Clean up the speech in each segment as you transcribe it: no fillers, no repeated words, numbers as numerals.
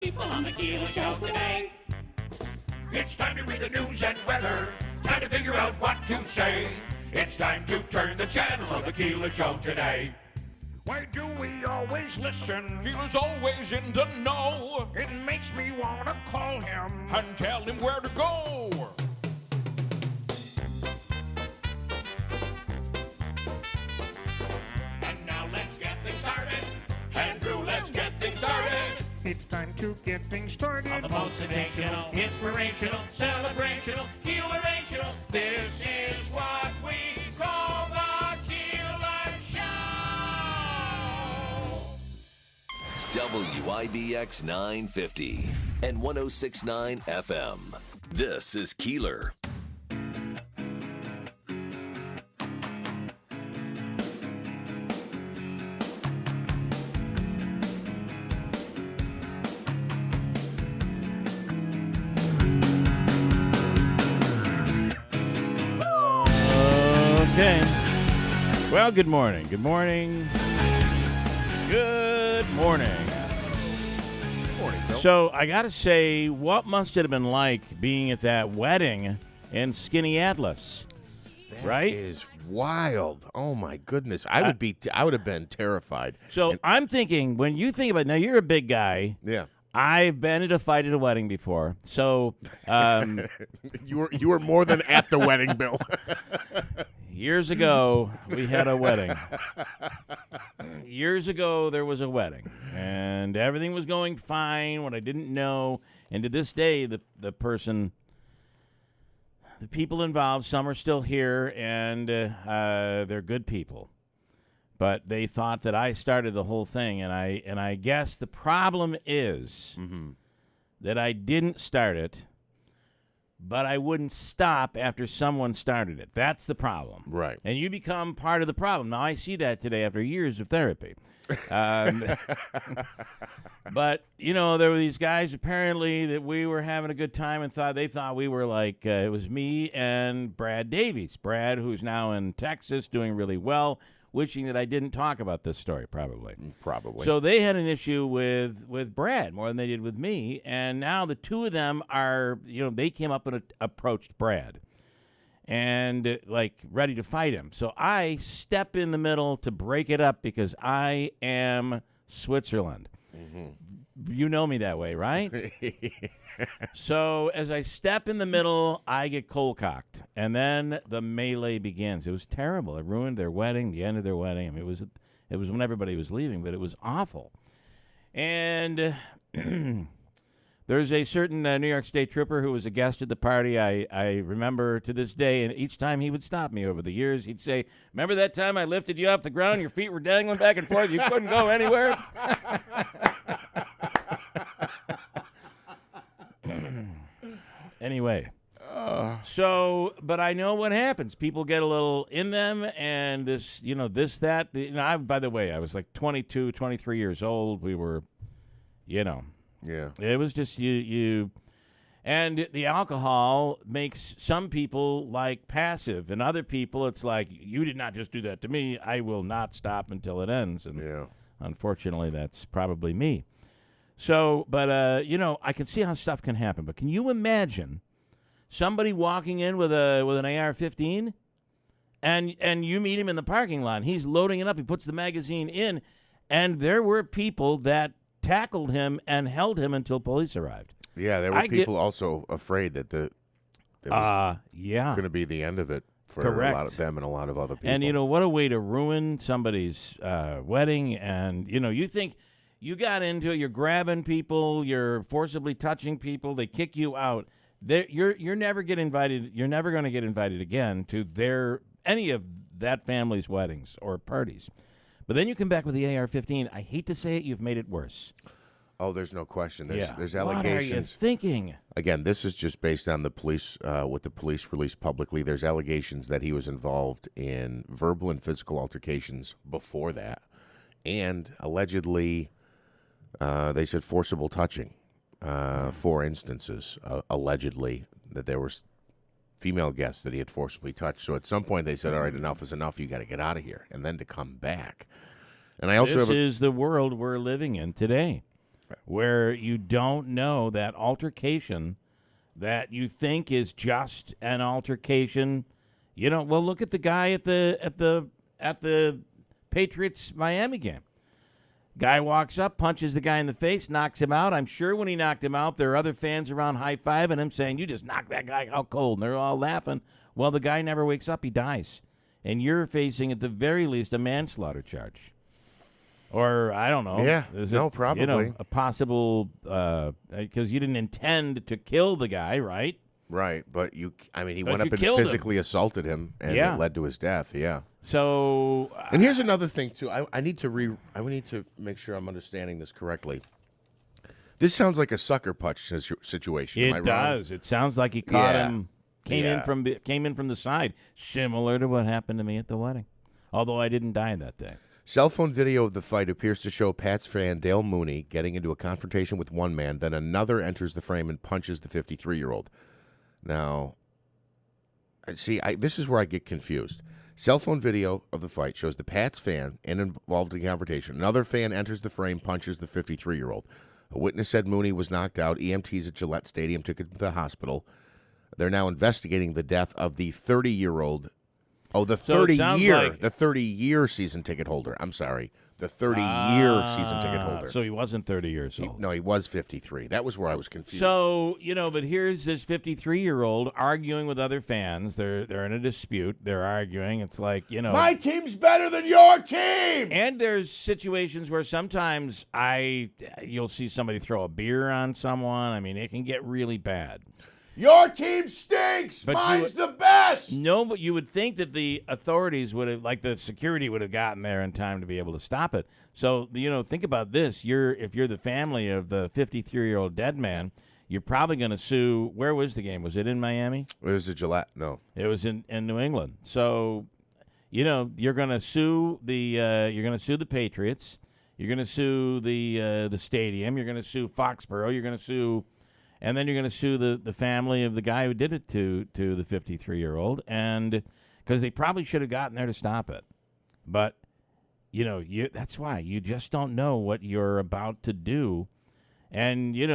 people on the Keeler Show today. It's time to read the news and weather. Time to figure out what to say. It's time to turn the channel of the Keeler Show today. Why do we always listen? Keeler's always in the know. It makes me want to call him And tell him where to go. And now let's get things started. Andrew, let's get things started. It's time to get things started. On the most sensational, inspirational, celebrational, Keelerational. This is what we call the Keeler Show. WIBX 950 and 106.9 FM. This is Keeler. Okay. Well, good morning. Good morning. Good morning. Good morning, Bill. So, I got to say, what must it have been like being at that wedding in Skinny Atlas? That Right? is wild. Oh my goodness. I would have been terrified. So, And- I'm thinking, when you think about now, you're a big guy. yeah. I've been at a fight at a wedding before. So, You were more than at the wedding, Bill. years ago, we had a wedding. Years ago, there was a wedding, and everything was going fine. What I didn't know, and to this day, the people involved, some are still here, and they're good people. But they thought that I started the whole thing, and I guess the problem is that I didn't start it, but I wouldn't stop after someone started it. That's the problem. Right. And you become part of the problem. Now, I see that today after years of therapy. But, you know, there were these guys apparently that we were having a good time and they thought we were like, it was me and Brad Davies. Brad, who's now in Texas doing really well, wishing that I didn't talk about this story, probably. Probably. So they had an issue with Brad more than they did with me, and now the two of them are, you know, they came up and approached Brad and, like, ready to fight him. So I step in the middle to break it up because I am Switzerland. You know me that way, right? So as I step in the middle, I get cold-cocked, and then the melee begins. It was terrible. It ruined their wedding, the end of their wedding. I mean, it was when everybody was leaving, but it was awful. And there's a certain New York State trooper who was a guest at the party. I remember to this day, and each time he would stop me over the years, he'd say, "Remember that time I lifted you off the ground? Your feet were dangling back and forth. You couldn't go anywhere." Anyway, but I know what happens. People get a little in them, and this, you know, this, that. By the way, I was like 22, 23 years old. We were, you know. Yeah. It was just you. And the alcohol makes some people, like, passive, and other people, it's like, you did not just do that to me. I will not stop until it ends. And Yeah. unfortunately, that's probably me. So, but, you know, I can see how stuff can happen. But can you imagine somebody walking in with an AR-15 and you meet him in the parking lot? He's loading it up. He puts the magazine in. And there were people that tackled him and held him until police arrived. Yeah, there were people also afraid that it was going to be the end of it for a lot of them and a lot of other people. And, you know, what a way to ruin somebody's wedding. And, you know, you think you got into it, you're grabbing people, you're forcibly touching people, they kick you out. You're never get invited. You're never going to get invited again to any of that family's weddings or parties. But then you come back with the AR-15. I hate to say it, you've made it worse. Oh, there's no question. There's allegations. What are you thinking? Again, this is just based on the police, what the police released publicly. There's allegations that he was involved in verbal and physical altercations before that. And allegedly, they said forcible touching, 4 instances, allegedly, that there were female guests that he had forcibly touched. So at some point they said, all right, enough is enough. You got to get out of here. And then to come back. And I also This is the world we're living in today. where you don't know that altercation that you think is just an altercation. Well, look at the guy at the Patriots Miami game. Guy walks up, punches the guy in the face, knocks him out. I'm sure when he knocked him out, there are other fans around high-fiving him saying, "You just knocked that guy out cold." And they're all laughing. Well, the guy never wakes up. He dies. And you're facing, at the very least, a manslaughter charge. Or, I don't know. Yeah, A probably. possible, because you didn't intend to kill the guy, right? Right, but he But went up you and killed him. physically assaulted him, and Yeah. it led to his death. Yeah. So, And here's another thing too. I need to make sure I'm understanding this correctly. This sounds like a sucker punch situation. Am I it wrong? does. It sounds like he caught Yeah. him, came Yeah. in from the side, similar to what happened to me at the wedding. Although I didn't die that day. Cell phone video of the fight appears to show Pats fan Dale Mooney getting into a confrontation with one man, then another enters the frame and punches the 53-year-old. Now, see, this is where I get confused. Cell phone video of the fight shows the Pats fan involved in the confrontation. Another fan enters the frame, punches the 53-year-old. A witness said Mooney was knocked out. EMTs at Gillette Stadium took him to the hospital. They're now investigating the death of the 30-year-old. Oh, the 30-year season ticket holder. I'm sorry. The 30-year season ticket holder. So he wasn't 30 years old. No, he was 53. That was where I was confused. So, but here's this 53-year-old arguing with other fans. They're in a dispute. They're arguing. It's like, my team's better than your team! And there's situations where sometimes you'll see somebody throw a beer on someone. I mean, it can get really bad. Your team stinks! But Mine's the best! No, but you would think that the authorities would have, like the security would have gotten there in time to be able to stop it. So, think about this. If you're the family of the 53-year-old dead man, you're probably going to sue. Where was the game? Was it in Miami? It was a Gillette. No. It was in New England. So, you're going to sue the Patriots. You're going to sue the stadium. You're going to sue Foxborough. You're going to sue. And then you're going to sue the family of the guy who did it to the 53-year-old, and because they probably should have gotten there to stop it. But, that's why. You just don't know what you're about to do. And, you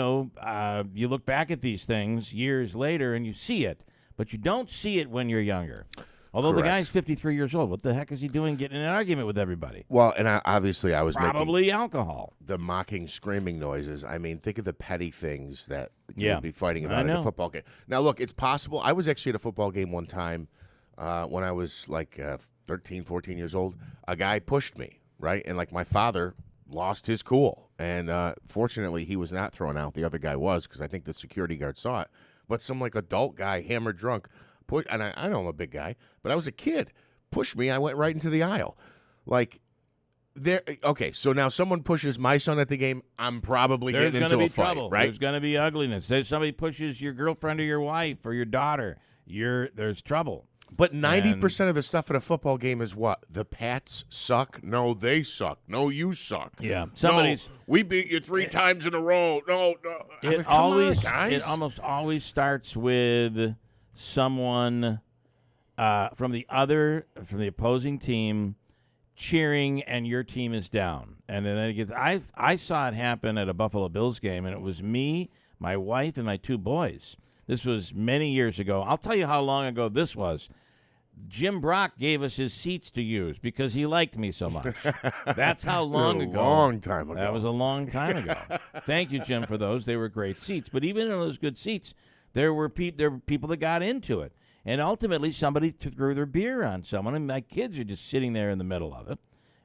look back at these things years later and you see it, but you don't see it when you're younger. Although Correct. the guy's 53 years old. What the heck is he doing getting in an argument with everybody? Well, and I was Probably alcohol. the mocking, screaming noises. I mean, think of the petty things that you Yeah. would be fighting I about in a know. football game. Now, look, it's possible. I was actually at a football game one time when I was like 13, 14 years old. A guy pushed me, right? And like my father lost his cool. And fortunately, he was not thrown out. The other guy was, because I think the security guard saw it. But some like adult guy, hammered drunk, and I know I'm a big guy, but I was a kid. Pushed me. I went right into the aisle. Like, okay, so now someone pushes my son at the game, I'm probably There's getting going to into be a fight, trouble. right? There's going to be ugliness. If somebody pushes your girlfriend or your wife or your daughter, there's trouble. But 90% of the stuff at a football game is what? The Pats suck? No, they suck. No, you suck. Yeah. No, we beat you 3 times in a row. No. It Come on, guys. It almost always starts with someone from the opposing team cheering, and your team is down, and then it gets. I saw it happen at a Buffalo Bills game, and it was me, my wife, and my 2 boys. This was many years ago. I'll tell you how long ago this was. Jim Brock gave us his seats to use because he liked me so much. That's how long ago. Long time ago. That was a long time ago. Thank you, Jim, for those. They were great seats. But even in those good seats, there were people that got into it. And ultimately, somebody threw their beer on someone, and my kids are just sitting there in the middle of it.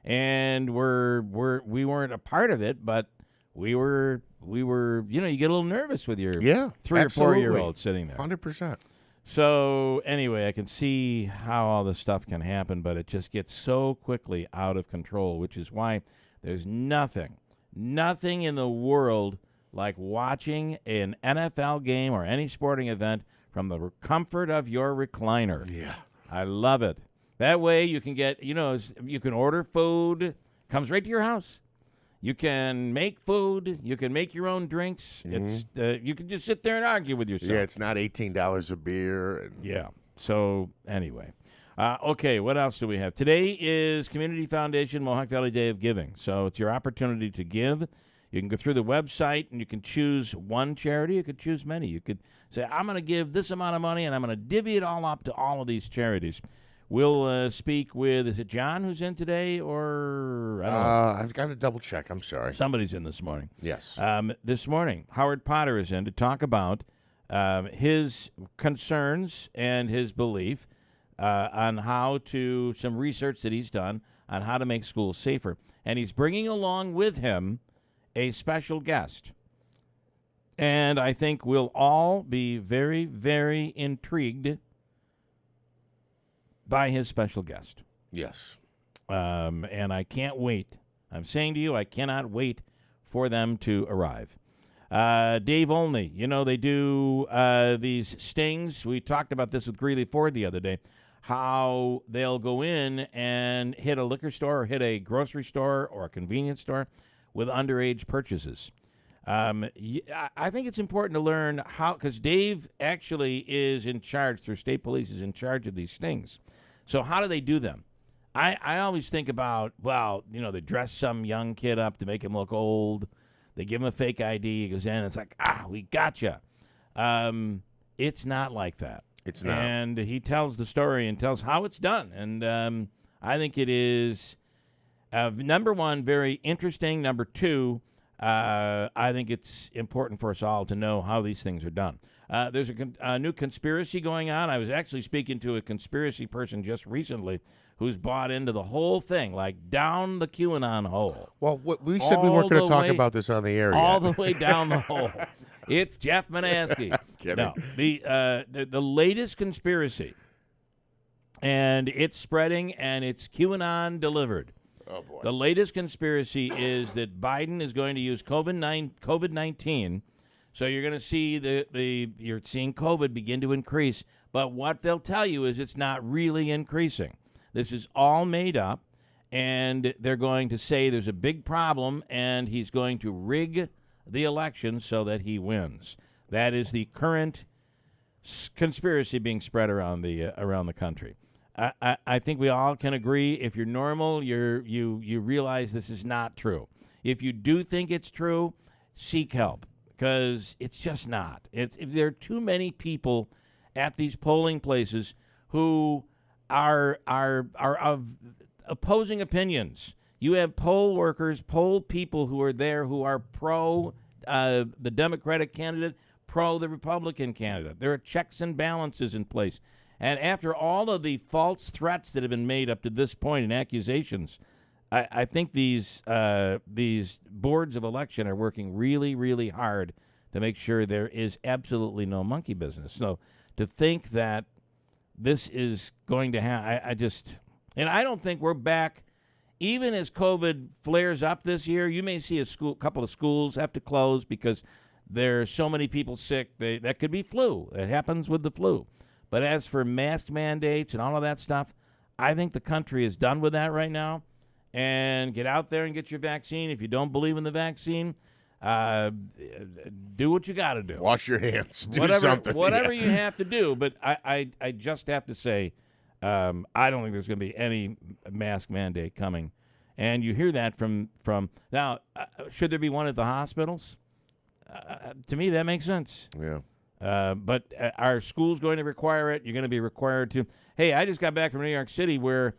And we weren't a part of it, but we were. You get a little nervous with your 3 or 4 year old sitting there. 100%. So anyway, I can see how all this stuff can happen, but it just gets so quickly out of control, which is why there's nothing in the world like watching an NFL game or any sporting event from the comfort of your recliner. Yeah. I love it. That way you can get, you can order food, comes right to your house. You can make food. You can make your own drinks. It's you can just sit there and argue with yourself. Yeah, it's not $18 a beer. Yeah. So anyway, okay. What else do we have? Today is Community Foundation Mohawk Valley Day of Giving. So it's your opportunity to give. You can go through the website and you can choose one charity. You could choose many. You could say, I'm going to give this amount of money and I'm going to divvy it all up to all of these charities. We'll speak with, is it John who's in today, or I don't know. I've got to double check. I'm sorry. Somebody's in this morning. Yes. This morning, Howard Potter is in to talk about his concerns and his belief on how to, some research that he's done on how to make schools safer. And he's bringing along with him a special guest. And I think we'll all be very, very intrigued by his special guest. Yes. And I can't wait. I'm saying to you, I cannot wait for them to arrive. Dave Olney, they do these stings. We talked about this with Greeley Ford the other day, how they'll go in and hit a liquor store or hit a grocery store or a convenience store with underage purchases. I think it's important to learn how, because Dave actually is in charge, through state police, is in charge of these stings. So how do they do them? I always think about, they dress some young kid up to make him look old. They give him a fake ID. He goes in, and it's like, we gotcha. It's not like that. It's not. And he tells the story and tells how it's done. And I think it is, number one, very interesting. Number two, I think it's important for us all to know how these things are done. There's a new conspiracy going on. I was actually speaking to a conspiracy person just recently who's bought into the whole thing, like down the QAnon hole. Well, we said we weren't going to talk about this on the air yet. All the way down the hole. It's Jeff Manaski. Kidding. No, the latest conspiracy, and it's spreading, and it's QAnon delivered. Oh, boy. The latest conspiracy is that Biden is going to use COVID-19. So you're going to see you're seeing COVID begin to increase. But what they'll tell you is it's not really increasing. This is all made up, and they're going to say there's a big problem, and he's going to rig the election so that he wins. That is the current conspiracy being spread around the country. I think we all can agree. If you're normal, you realize this is not true. If you do think it's true, seek help, because it's just not. There are too many people at these polling places who are of opposing opinions. You have poll workers, poll people who are there who are pro the Democratic candidate, pro the Republican candidate. There are checks and balances in place. And after all of the false threats that have been made up to this point and accusations, I think these boards of election are working really, really hard to make sure there is absolutely no monkey business. So to think that this is going to happen, and I don't think we're back. Even as COVID flares up this year, you may see a couple of schools have to close because there are so many people sick. That could be flu. It happens with the flu. But as for mask mandates and all of that stuff, I think the country is done with that right now. And get out there and get your vaccine. If you don't believe in the vaccine, do what you got to do. Wash your hands. Do something. Whatever yeah. you have to do. But I just have to say, I don't think there's going to be any mask mandate coming. And you hear that from now, should there be one at the hospitals? To me, that makes sense. Yeah. But are schools going to require it? You're going to be required to. Hey, I just got back from New York City where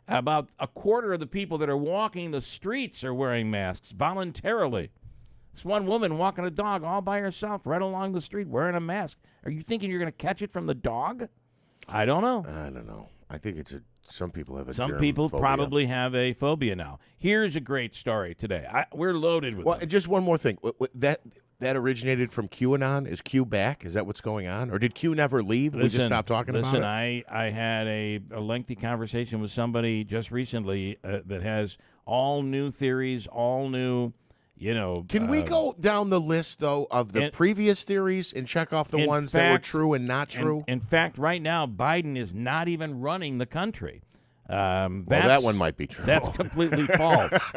about a quarter of the people that are walking the streets are wearing masks voluntarily. This one woman walking a dog all by herself right along the street wearing a mask. Are you thinking you're going to catch it from the dog? I don't know. I don't know. I think some people have a Some germ people phobia. probably have a phobia now. Here's a great story today. We're loaded with them. Just one more thing. That originated from QAnon. Is Q back? Is that what's going on? Or did Q never leave? We just stopped talking about it? I had a lengthy conversation with somebody just recently that has all new theories, all new, Can we go down the list, though, of the previous theories and check off the ones that were true and not true? In fact, right now, Biden is not even running the country. That one might be true. That's completely false.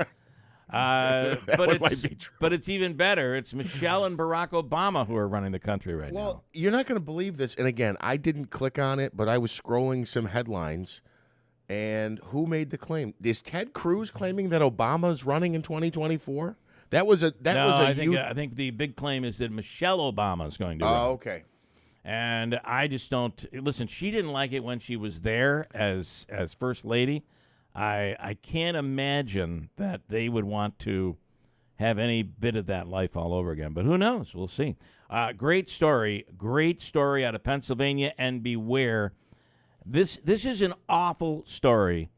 But it's even better. It's Michelle and Barack Obama who are running the country right now. Well, you're not going to believe this. And again, I didn't click on it, but I was scrolling some headlines. And who made the claim? Is Ted Cruz claiming that Obama's running in 2024? That was a I think the big claim is that Michelle Obama is going to run. Oh, okay. And I just don't listen. She didn't like it when she was there as first lady. I can't imagine that they would want to have any bit of that life all over again. But who knows? We'll see. Great story out of Pennsylvania. And beware, this is an awful story.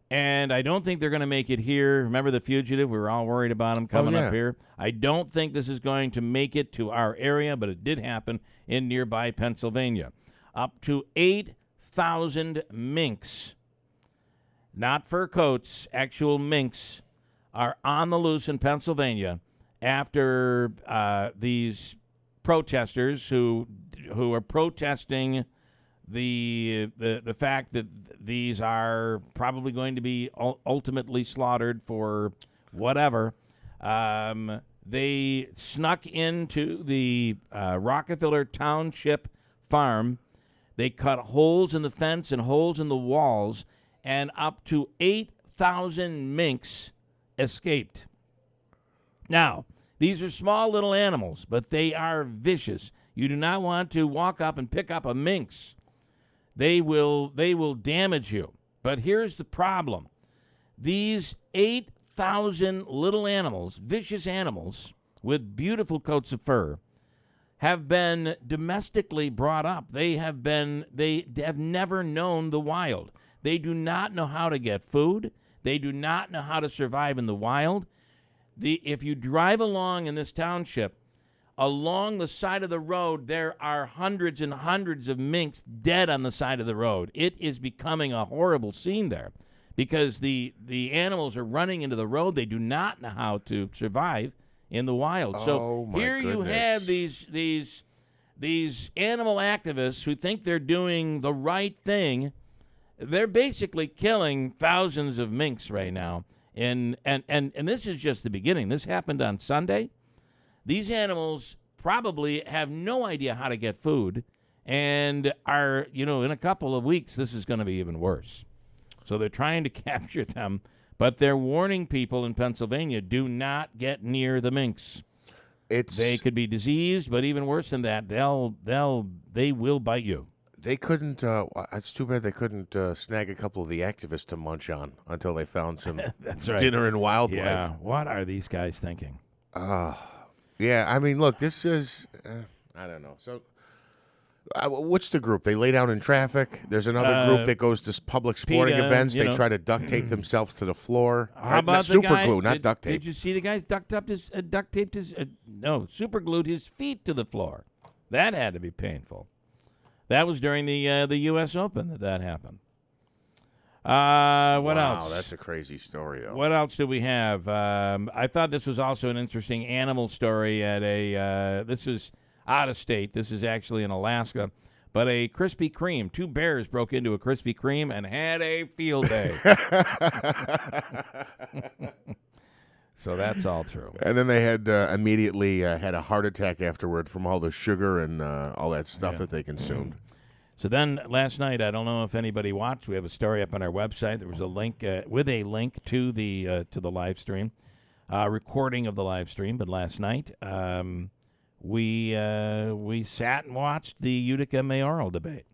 And I don't think they're going to make it here. Remember The Fugitive? We were all worried about him coming up here. I don't think this is going to make it to our area, but it did happen in nearby Pennsylvania. Up to 8,000 minks, not fur coats, actual minks, are on the loose in Pennsylvania after these protesters who are protesting the fact that these are probably going to be ultimately slaughtered for whatever. They snuck into the Rockefeller Township farm. They cut holes in the fence and holes in the walls, and up to 8,000 minks escaped. Now, these are small little animals, but they are vicious. You do not want to walk up and pick up a minx. They will damage you. But here's the problem. These 8,000 little animals, vicious animals with beautiful coats of fur, have been domestically brought up. They have never known the wild. They do not know how to get food. They do not know how to survive in the wild. If you drive along in this township, along the side of the road, there are hundreds and hundreds of minks dead on the side of the road. It is becoming a horrible scene there because the animals are running into the road. They do not know how to survive in the wild. So here you have these animal activists who think they're doing the right thing. They're basically killing thousands of minks right now. And this is just the beginning. This happened on Sunday. These animals probably have no idea how to get food and are, in a couple of weeks, this is going to be even worse. So they're trying to capture them, but they're warning people in Pennsylvania, do not get near the minks. They could be diseased, but even worse than that, they will bite you. They couldn't, it's too bad they couldn't snag a couple of the activists to munch on until they found some That's right. dinner and wildlife. Yeah, what are these guys thinking? Yeah, I mean, look, this is, I don't know. So, what's the group? They lay down in traffic. There's another group that goes to public sporting events. They try to duct tape themselves to the floor. How about not super glue, not duct tape. Did you see the guy duct taped his, super glued his feet to the floor? That had to be painful. That was during the U.S. Open that happened. What else? Wow, that's a crazy story, though. What else do we have? I thought this was also an interesting animal story at this is out of state. This is actually in Alaska. But a Krispy Kreme. 2 bears broke into a Krispy Kreme and had a field day. So that's all true. And then they had immediately had a heart attack afterward from all the sugar and all that stuff that they consumed. So then last night, I don't know if anybody watched. We have a story up on our website. There was a link to the live stream, recording of the live stream. But last night, we sat and watched the Utica mayoral debate.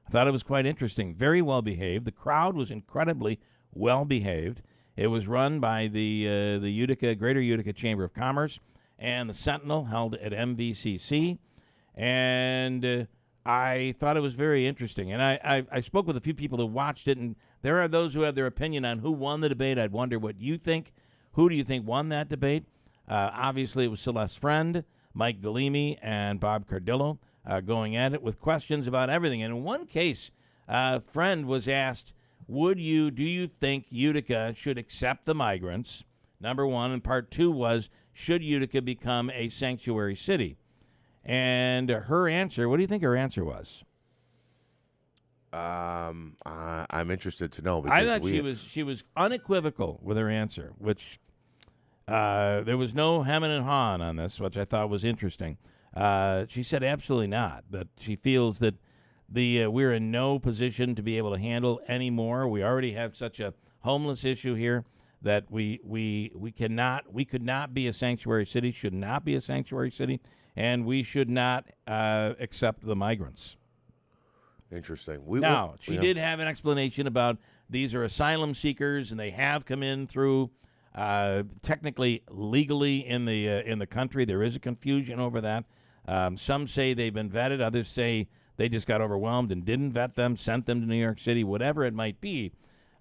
I thought it was quite interesting. Very well behaved. The crowd was incredibly well behaved. It was run by the Greater Utica Chamber of Commerce and the Sentinel, held at MVCC, and I thought it was very interesting. And I spoke with a few people who watched it, and there are those who have their opinion on who won the debate. I'd wonder what you think. Who do you think won that debate? Obviously, it was Celeste Friend, Mike Galimi, and Bob Cardillo going at it with questions about everything. And in one case, Friend was asked, do you think Utica should accept the migrants? Number one. And part 2 was, should Utica become a sanctuary city? And her answer, what do you think her answer was? I'm interested to know. I thought she was unequivocal with her answer, which there was no hemming and hawing on this, which I thought was interesting. She said absolutely not, that she feels that we're in no position to be able to handle anymore. We already have such a homeless issue here that we could not be a sanctuary city, should not be a sanctuary city, and we should not accept the migrants. Interesting. She did have an explanation about these are asylum seekers, and they have come in through technically legally in the country. There is a confusion over that. Some say they've been vetted. Others say they just got overwhelmed and didn't vet them, sent them to New York City, whatever it might be.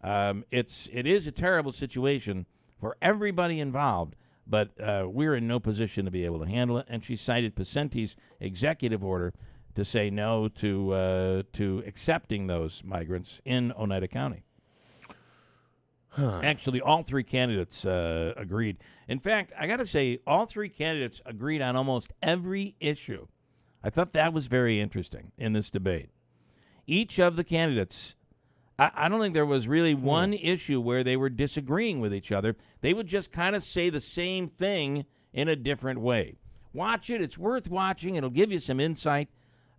It is a terrible situation for everybody involved, but we're in no position to be able to handle it. And she cited Pacenti's executive order to say no to accepting those migrants in Oneida County. Actually, all three candidates agreed. In fact, I got to say, all three candidates agreed on almost every issue. I thought that was very interesting in this debate. Each of the candidates, I don't think there was really one issue where they were disagreeing with each other. They would just kind of say the same thing in a different way. Watch it. It's worth watching. It'll give you some insight.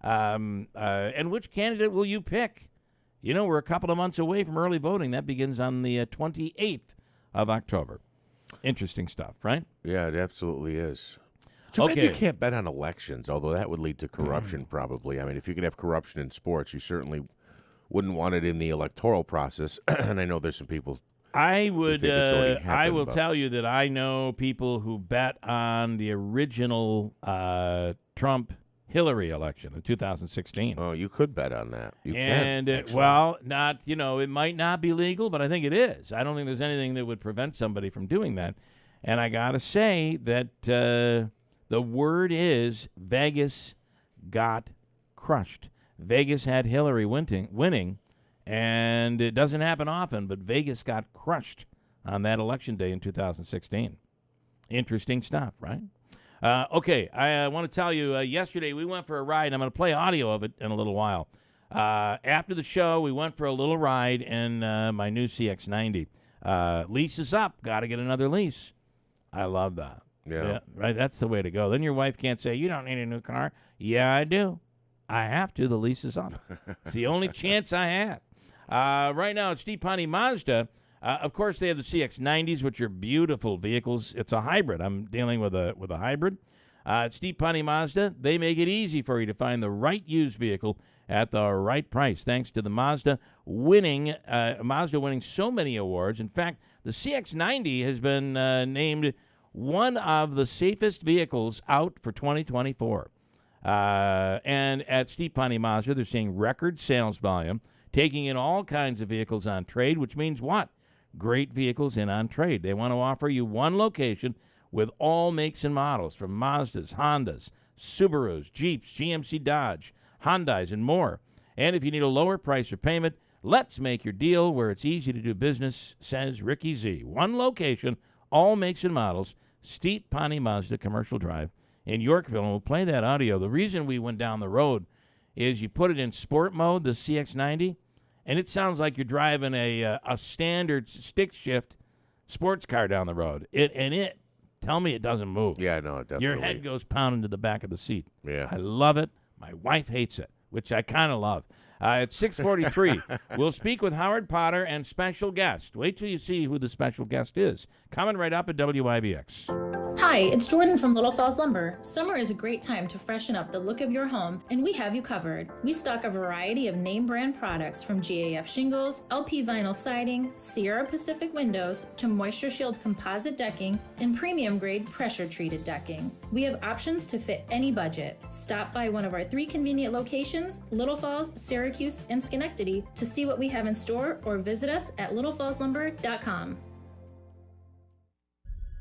And which candidate will you pick? You know, we're a couple of months away from early voting. That begins on the 28th of October. Interesting stuff, right? Yeah, it absolutely is. Too bad you can't bet on elections, although that would lead to corruption probably. I mean, if you could have corruption in sports, you certainly wouldn't want it in the electoral process. And I know there's some people. I will tell you that I know people who bet on the original Trump-Hillary election in 2016. Oh, you could bet on that. You can. It might not be legal, but I think it is. I don't think there's anything that would prevent somebody from doing that. And I got to say that the word is Vegas got crushed. Vegas had Hillary winning, and it doesn't happen often, but Vegas got crushed on that election day in 2016. Interesting stuff, right? I want to tell you, yesterday we went for a ride. I'm going to play audio of it in a little while. After the show, we went for a little ride in my new CX-90. Lease is up. Got to get another lease. I love that. Yeah, right. That's the way to go. Then your wife can't say, you don't need a new car. Yeah, I do. I have to. The lease is up. It's the only chance I have. Right now, it's Steve Ponte Mazda. Of course, they have the CX-90s, which are beautiful vehicles. It's a hybrid. I'm dealing with a hybrid. Steve Ponte Mazda, they make it easy for you to find the right used vehicle at the right price, thanks to the Mazda winning so many awards. In fact, the CX-90 has been named one of the safest vehicles out for 2024. And at Steve Ponte Mazda, they're seeing record sales volume, taking in all kinds of vehicles on trade, which means what? Great vehicles in on trade. They want to offer you one location with all makes and models from Mazdas, Hondas, Subarus, Jeeps, GMC Dodge, Hyundais, and more. And if you need a lower price or payment, let's make your deal where it's easy to do business, says Ricky Z. One location, all makes and models, Steve Ponte Mazda Commercial Drive in Yorkville. And we'll play that audio. The reason we went down the road is you put it in sport mode, the CX-90, and it sounds like you're driving a standard stick shift sports car down the road. Tell me it doesn't move. Yeah, no, definitely. Your head goes pounding to the back of the seat. Yeah. I love it. My wife hates it, which I kind of love. At 6:43, we'll speak with Howard Potter and special guest. Wait till you see who the special guest is. Coming right up at WIBX. Hi, it's Jordan from Little Falls Lumber. Summer is a great time to freshen up the look of your home, and we have you covered. We stock a variety of name brand products from GAF shingles, LP vinyl siding, Sierra Pacific windows, to Moisture Shield composite decking, and premium grade pressure treated decking. We have options to fit any budget. Stop by one of our 3 convenient locations, Little Falls, Syracuse, and Schenectady, to see what we have in store, or visit us at littlefallslumber.com.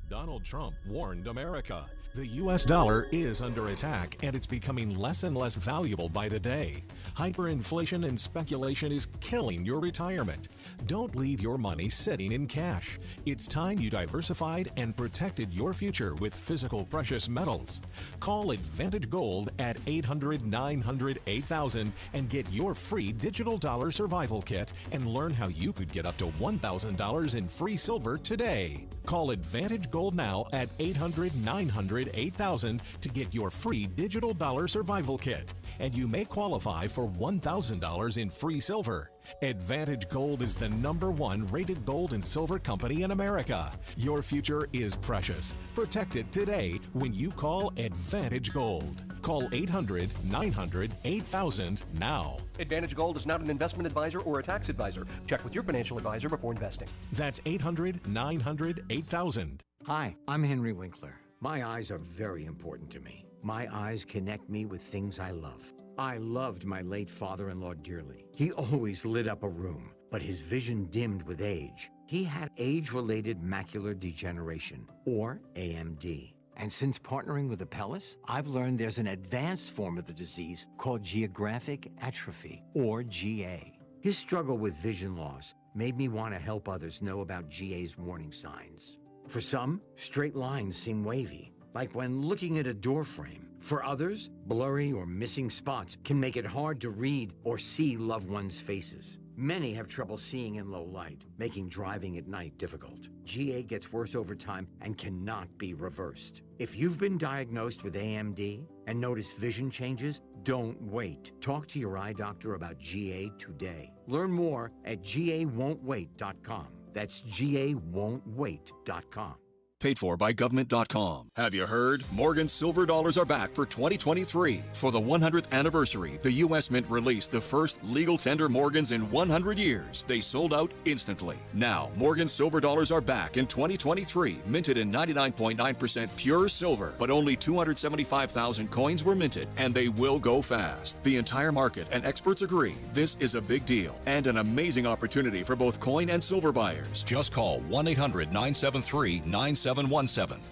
Donald Trump warned America. The U.S. dollar is under attack, and it's becoming less and less valuable by the day. Hyperinflation and speculation is killing your retirement. Don't leave your money sitting in cash. It's time you diversified and protected your future with physical precious metals. Call Advantage Gold at 800-900-8000 and get your free digital dollar survival kit and learn how you could get up to $1,000 in free silver today. Call Advantage Gold now at 800-900-8000 to get your free digital dollar survival kit. and you may qualify for $1,000 in free silver. Advantage Gold is the #1 rated gold and silver company in America. Your future is precious. Protect it today when you call Advantage Gold. Call 800-900-8000 now. Advantage Gold is not an investment advisor or a tax advisor. Check with your financial advisor before investing. That's 800-900-8000. Hi, I'm Henry Winkler. My eyes are very important to me. My eyes connect me with things I love. I loved my late father-in-law dearly. He always lit up a room, but his vision dimmed with age. He had age-related macular degeneration, or AMD. And since partnering with Apellis, I've learned there's an advanced form of the disease called geographic atrophy, or GA. His struggle with vision loss made me want to help others know about GA's warning signs. For some, straight lines seem wavy, like when looking at a door frame. For others, blurry or missing spots can make it hard to read or see loved ones' faces. Many have trouble seeing in low light, making driving at night difficult. GA gets worse over time and cannot be reversed. If you've been diagnosed with AMD and notice vision changes, don't wait. Talk to your eye doctor about GA today. Learn more at gawon'twait.com. That's gawon'twait.com. Paid for by government.com. Have you heard? Morgan's silver dollars are back for 2023. For the 100th anniversary, the U.S. Mint released the first legal tender Morgans in 100 years. They sold out instantly. Now, Morgan's silver dollars are back in 2023, minted in 99.9% pure silver, but only 275,000 coins were minted, and they will go fast. The entire market and experts agree this is a big deal and an amazing opportunity for both coin and silver buyers. Just call 1-800-973-9717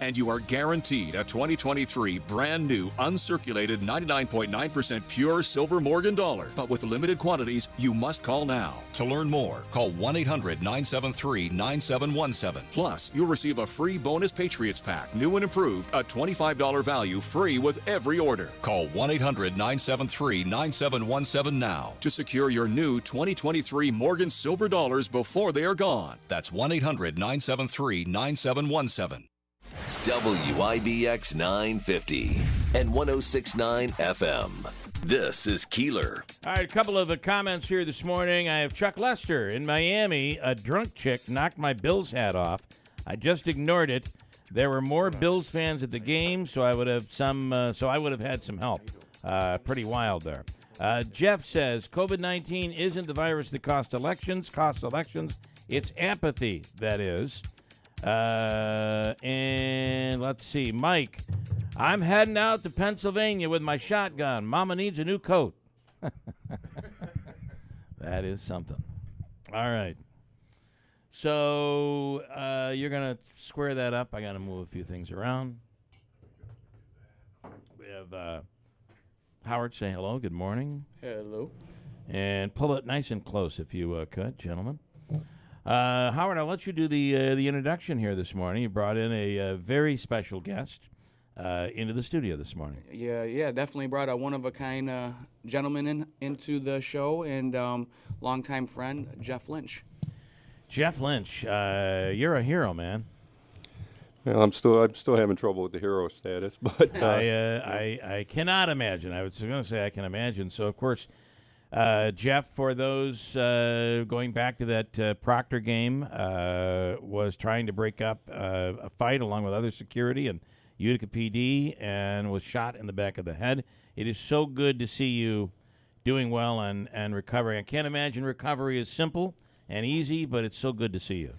and you are guaranteed a 2023 brand new uncirculated 99.9% pure silver Morgan dollar. But with limited quantities, you must call now. To learn more, call 1-800-973-9717. Plus, you'll receive a free bonus Patriots pack, new and improved, a $25 value free with every order. Call 1-800-973-9717 now to secure your new 2023 Morgan silver dollars before they are gone. That's 1-800-973-9717. WIBX 950 and 106.9 FM. This is Keeler. All right, a couple of comments here this morning. I have Chuck Lester in Miami. A drunk chick knocked my Bills hat off. I just ignored it. There were more Bills fans at the game, so I would have had some help. Pretty wild there. Jeff says COVID-19 isn't the virus that costs elections. It's apathy that is. And let's see, Mike. I'm heading out to Pennsylvania with my shotgun. Mama needs a new coat. That is something. All right. So you're going to square that up. I got to move a few things around. We have Howard say hello. Good morning. Hello. And pull it nice and close if you could, gentlemen. Howard, I'll let you do the introduction here this morning. You brought in a very special guest into the studio this morning. Yeah, definitely brought a one-of-a-kind gentleman into the show, and longtime friend, Jeff Lynch. Jeff Lynch, you're a hero, man. Well, I'm still having trouble with the hero status, but I cannot imagine. I was going to say I can imagine. So, of course, Jeff, for those going back to that Proctor game, was trying to break up a fight along with other security and Utica PD and was shot in the back of the head. It is so good to see you doing well and recovering. I can't imagine recovery is simple and easy, but it's so good to see you.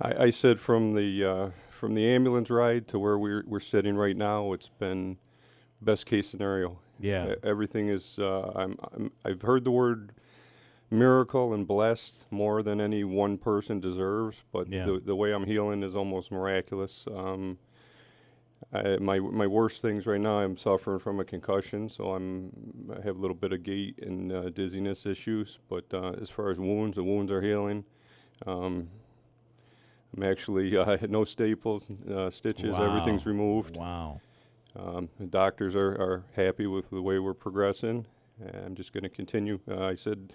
I said from the ambulance ride to where we're sitting right now, it's been best case scenario. Yeah, everything is. I've heard the word miracle and blessed more than any one person deserves, but the way I'm healing is almost miraculous. My worst things right now, I'm suffering from a concussion, so I have a little bit of gait and dizziness issues. But as far as wounds, the wounds are healing. I'm actually no staples, stitches. Wow. Everything's removed. Wow. The doctors are happy with the way we're progressing. I'm just going to continue. I said,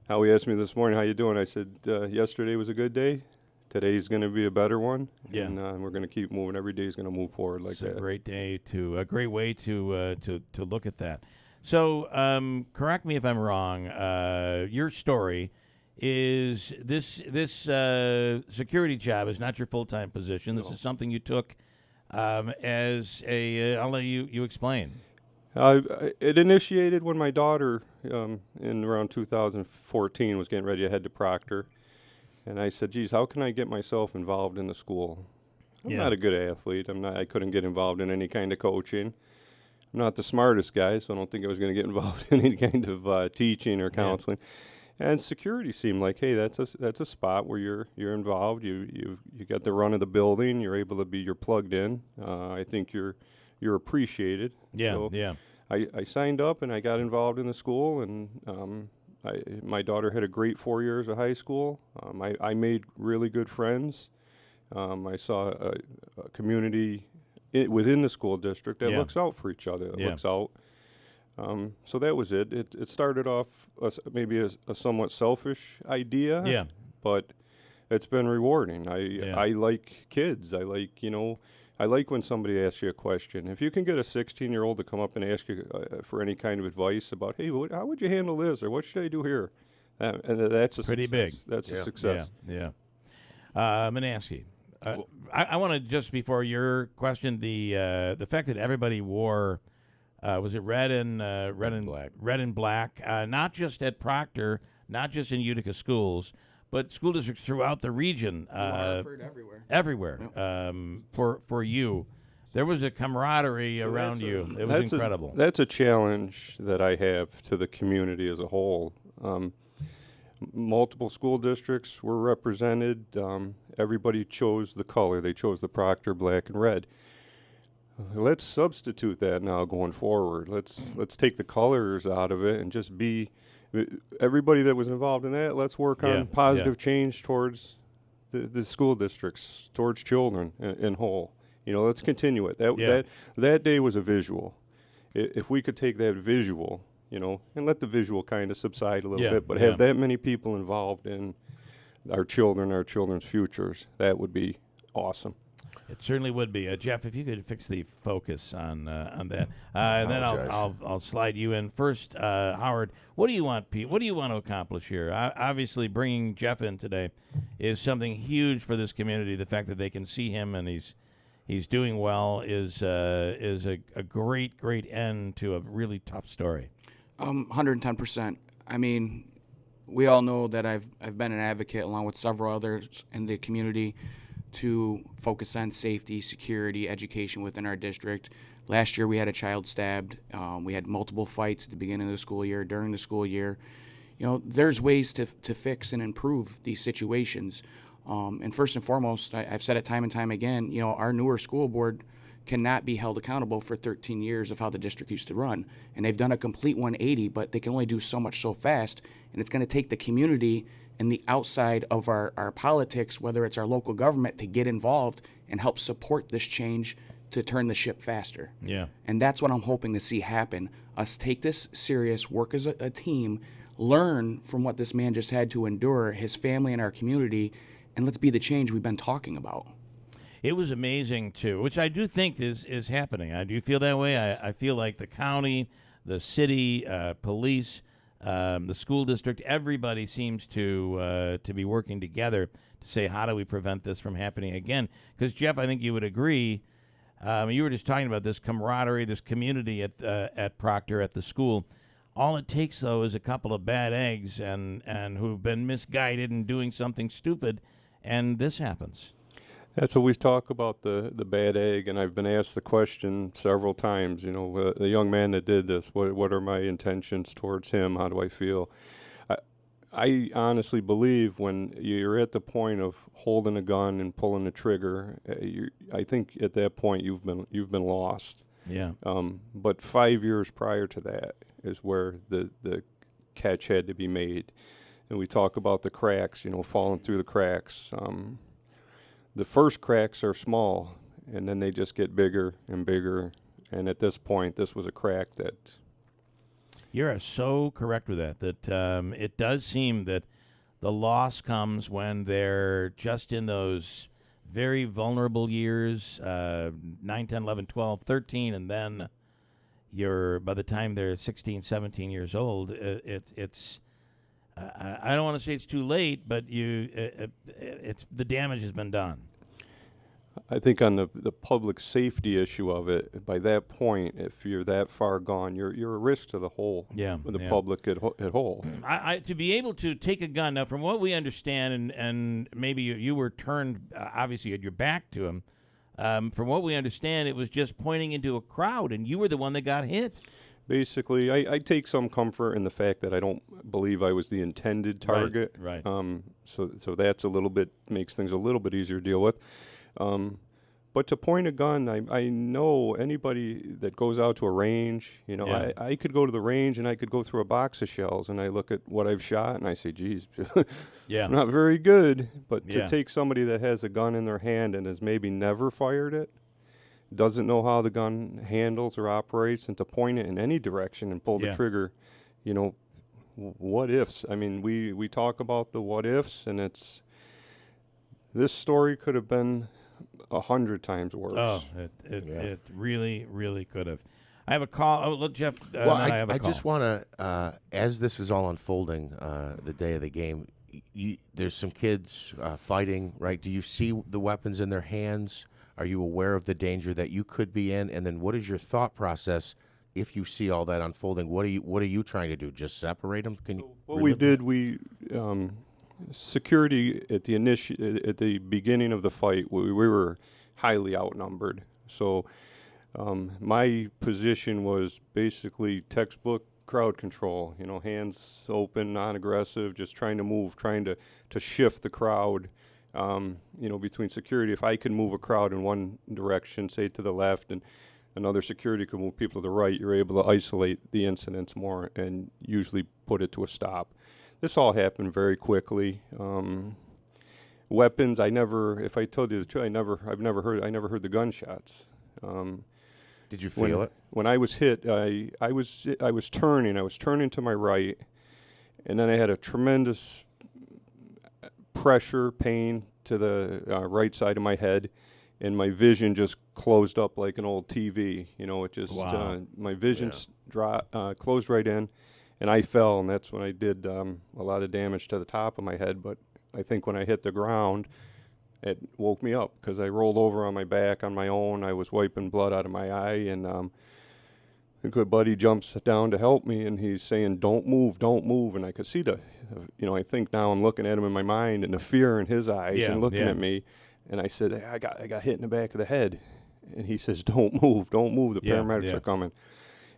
Howie asked me this morning, how you doing? I said, yesterday was a good day. Today's going to be a better one. Yeah. And we're going to keep moving. Every day is going to move forward like that. It's a great day a great way to look at that. So correct me if I'm wrong. Your story is this security job is not your full-time position. This is something you took as a. I'll let you explain. It initiated when my daughter, in around 2014, was getting ready to head to Proctor, and I said, "Geez, how can I get myself involved in the school? I'm not a good athlete. I couldn't get involved in any kind of coaching. I'm not the smartest guy, so I don't think I was going to get involved in any kind of teaching or counseling." And security seemed like, hey, that's a spot where you're involved. You got the run of the building. You're able to you're plugged in. I think you're appreciated. Yeah, so yeah. I signed up and I got involved in the school, and my daughter had a great 4 years of high school. I made really good friends. I saw a community within the school district that looks out for each other. That looks out. So that was it. It started off maybe a somewhat selfish idea, but it's been rewarding. I like kids. I like when somebody asks you a question. If you can get a 16-year-old to come up and ask you for any kind of advice about, hey, how would you handle this, or what should I do here? And that's a pretty success. big. That's a success. Yeah. Manaski. I want to just before your question, the fact that everybody wore. Was it red and black? Red and black. Not just at Proctor, not just in Utica schools, but school districts throughout the region. Everywhere. Everywhere. Yep. For you, there was a camaraderie around you. It was incredible. That's a challenge that I have to the community as a whole. Multiple school districts were represented. Everybody chose the color. They chose the Proctor black and red. Let's substitute that now going forward. Let's take the colors out of it and just be everybody that was involved in that. Let's work on positive change towards the school districts, towards children in whole. Let's continue it. That day was a visual. If we could take that visual, and let the visual kind of subside a little bit, but have that many people involved in our children's futures, that would be awesome. It certainly would be. Jeff, if you could fix the focus on that, and then I'll slide you in first. Howard, what do you want, Pete? What do you want to accomplish here? Obviously, bringing Jeff in today is something huge for this community. The fact that they can see him and he's doing well is a great end to a really tough story. 110%. I mean, we all know that I've been an advocate along with several others in the community to focus on safety, security, education within our district. Last year we had a child stabbed. We had multiple fights at the beginning of the school year, during the school year. There's ways to fix and improve these situations. And first and foremost, I've said it time and time again, our newer school board cannot be held accountable for 13 years of how the district used to run. And they've done a complete 180, but they can only do so much so fast. And it's going to take the community and the outside of our politics, whether it's our local government, to get involved and help support this change to turn the ship faster. Yeah. And that's what I'm hoping to see happen. Us take this serious, work as a team, learn from what this man just had to endure, his family and our community, and let's be the change we've been talking about. It was amazing, too, which I do think is happening. I do feel that way. I feel like the county, the city, police, the school district, everybody seems to be working together to say, how do we prevent this from happening again? Because, Jeff, I think you would agree. You were just talking about this camaraderie, this community at Proctor, at the school. All it takes, though, is a couple of bad eggs and who've been misguided and doing something stupid, and this happens. That's what we talk about, the bad egg, and I've been asked the question several times, the young man that did this, what are my intentions towards him? How do I feel? I honestly believe when you're at the point of holding a gun and pulling the trigger, I think at that point you've been lost. Yeah. But 5 years prior to that is where the catch had to be made. And we talk about the cracks, falling through the cracks. The first cracks are small, and then they just get bigger and bigger. And at this point, this was a crack that... You're so correct with that, it does seem that the loss comes when they're just in those very vulnerable years, 9, 10, 11, 12, 13, and then by the time they're 16, 17 years old, it's I don't want to say it's too late, but it's the damage has been done. I think on the public safety issue of it, by that point, if you're that far gone, you're a risk to the whole, the public at whole. To be able to take a gun, now from what we understand, and maybe you were turned, obviously you had your back to him, from what we understand, it was just pointing into a crowd, and you were the one that got hit. Basically, I take some comfort in the fact that I don't believe I was the intended target. Right. So that's makes things a little bit easier to deal with. But to point a gun, I know anybody that goes out to a range, I could go to the range and I could go through a box of shells and I look at what I've shot and I say, geez, I'm not very good. But to take somebody that has a gun in their hand and has maybe never fired it, doesn't know how the gun handles or operates, and to point it in any direction and pull the trigger, what ifs? I mean, we talk about the what ifs, and this story could have been 100 times worse. Oh, it really, really could have. I have a call. Oh, look, Jeff. I just want to, as this is all unfolding, the day of the game, there's some kids fighting, right? Do you see the weapons in their hands? Are you aware of the danger that you could be in? And then what is your thought process if you see all that unfolding? What are you trying to do? Just separate them? Security at the beginning of the fight, we were highly outnumbered. So my position was basically textbook crowd control. Hands open, non-aggressive, just trying to move, trying to shift the crowd. Between security, if I could move a crowd in one direction, say to the left, and another security could move people to the right, you're able to isolate the incidents more and usually put it to a stop. This all happened very quickly. Weapons, if I told you the truth, I never heard the gunshots. Did you feel it? When I was hit, I was turning to my right, and then I had a tremendous pressure, pain to the right side of my head, and my vision just closed up like an old TV. It just my vision closed right in, and I fell, and that's when I did a lot of damage to the top of my head. But I think when I hit the ground, it woke me up because I rolled over on my back on my own. I was wiping blood out of my eye, and a good buddy jumps down to help me, and he's saying, don't move, and I could see I think now I'm looking at him in my mind and the fear in his eyes and looking at me, and I said, hey, I got hit in the back of the head, and he says, don't move, the paramedics are coming.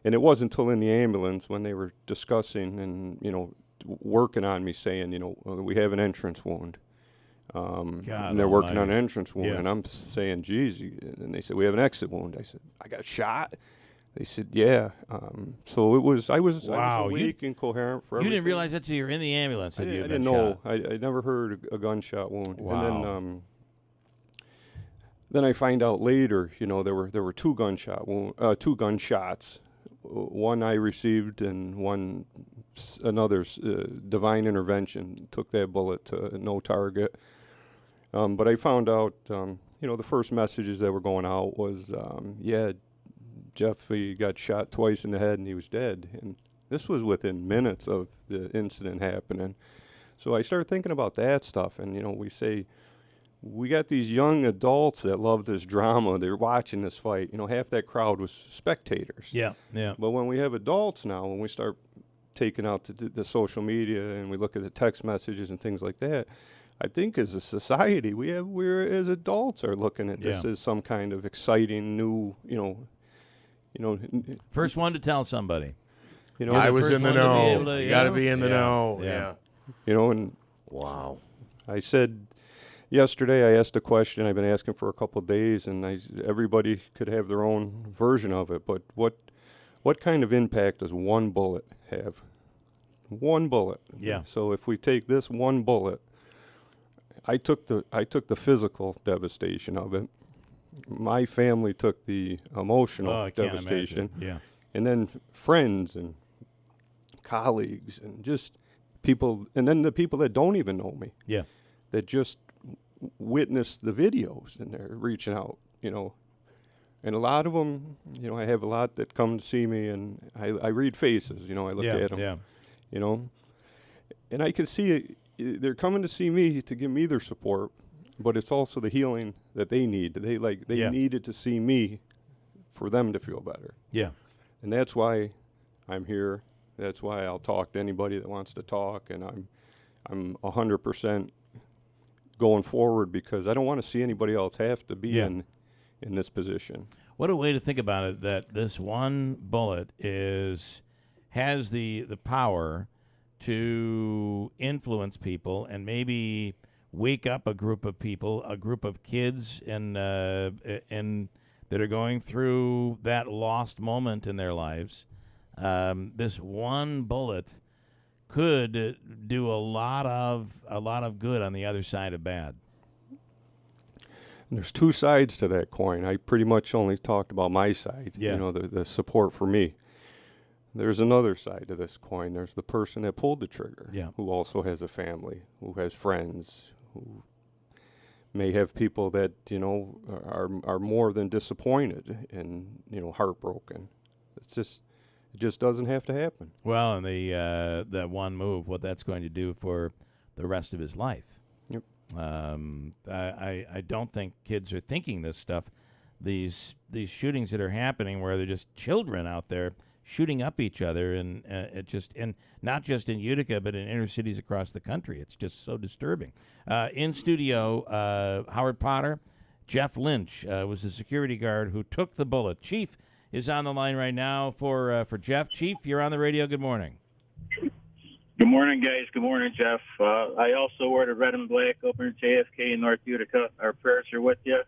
And it wasn't until in the ambulance when they were discussing and, working on me saying, we have an entrance wound. And they're working on an entrance wound, and I'm saying, geez, and they said, we have an exit wound. I said, I got shot? They said, yeah. So I was awake and coherent for everything. You didn't realize that until you were in the ambulance that you had been shot? I didn't know. I never heard a gunshot wound. Wow. And then I find out later, there were two gunshots. One I received, and another's divine intervention took that bullet to no target. But I found out, the first messages that were going out was, Jeff, he got shot twice in the head and he was dead. And this was within minutes of the incident happening. So I started thinking about that stuff. And, we got these young adults that love this drama. They're watching this fight. Half that crowd was spectators. Yeah. But when we have adults now, when we start taking out the social media and we look at the text messages and things like that, I think as a society, we're as adults are looking at this as some kind of exciting new, first one to tell somebody. I was in the know. You got to be in the know. Yeah. And wow. I said yesterday, I asked a question I've been asking for a couple of days, and everybody could have their own version of it. But what kind of impact does one bullet have? One bullet. Yeah. So if we take this one bullet, I took the physical devastation of it. My family took the emotional devastation. Yeah. And then friends and colleagues and just people, and then the people that don't even know me. Yeah. That just witness the videos and they're reaching out, And a lot of them, you know, I have a lot that come to see me, and I read faces, you know, I look at them, you know. And I can see it, they're coming to see me to give me their support, but it's also the healing that they need. They needed to see me for them to feel better. Yeah. And that's why I'm here. That's why I'll talk to anybody that wants to talk, and I'm 100% going forward because I don't want to see anybody else have to be in this position. What a way to think about it, that this one bullet has the power to influence people and maybe wake up a group of people, a group of kids and that are going through that lost moment in their lives. This one bullet could do a lot of good on the other side of bad. And there's two sides to that coin. I pretty much only talked about my side, you know, the support for me. There's another side to this coin. There's the person that pulled the trigger, who also has a family, who has friends, who may have people that, you know, are more than disappointed and, you know, heartbroken. It just doesn't have to happen. Well, and that one move, what that's going to do for the rest of his life. Yep. I don't think kids are thinking this stuff. These shootings that are happening, where they're just children out there shooting up each other, and not just in Utica, but in inner cities across the country. It's just so disturbing. In studio, Howard Potter, Jeff Lynch was the security guard who took the bullet. Chief is on the line right now for Jeff. Chief, you're on the radio. Good morning. Good morning, guys. Good morning, Jeff. I also wear the red and black over in JFK in North Utica. Our prayers are with you.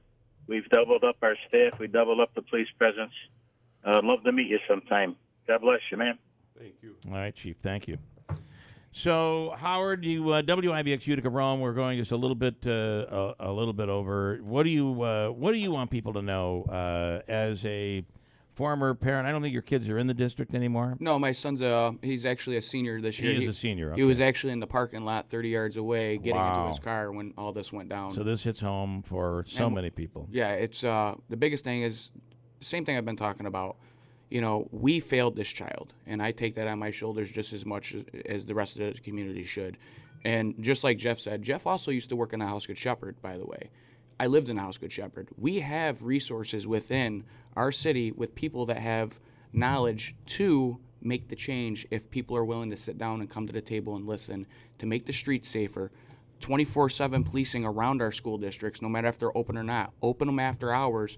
We've doubled up our staff. We doubled up the police presence. I'd love to meet you sometime. God bless you, man. Thank you. All right, Chief. Thank you. So, Howard, you WIBX Utica Rome. We're going just a little bit over. What do you want people to know as a former parent? I don't think your kids are in the district anymore. No, my son's he's actually a senior this year. He is a senior. Okay. He was actually in the parking lot 30 yards away getting into his car when all this went down. So this hits home for so many people. Yeah, it's the biggest thing is the same thing I've been talking about. You know, we failed this child, and I take that on my shoulders just as much as the rest of the community should. And just like Jeff said, Jeff also used to work in the House Good Shepherd, by the way. I lived in the House Good Shepherd. We have resources within our city with people that have knowledge to make the change if people are willing to sit down and come to the table and listen, to make the streets safer. 24/7 policing around our school districts, no matter if they're open or not. Open them after hours,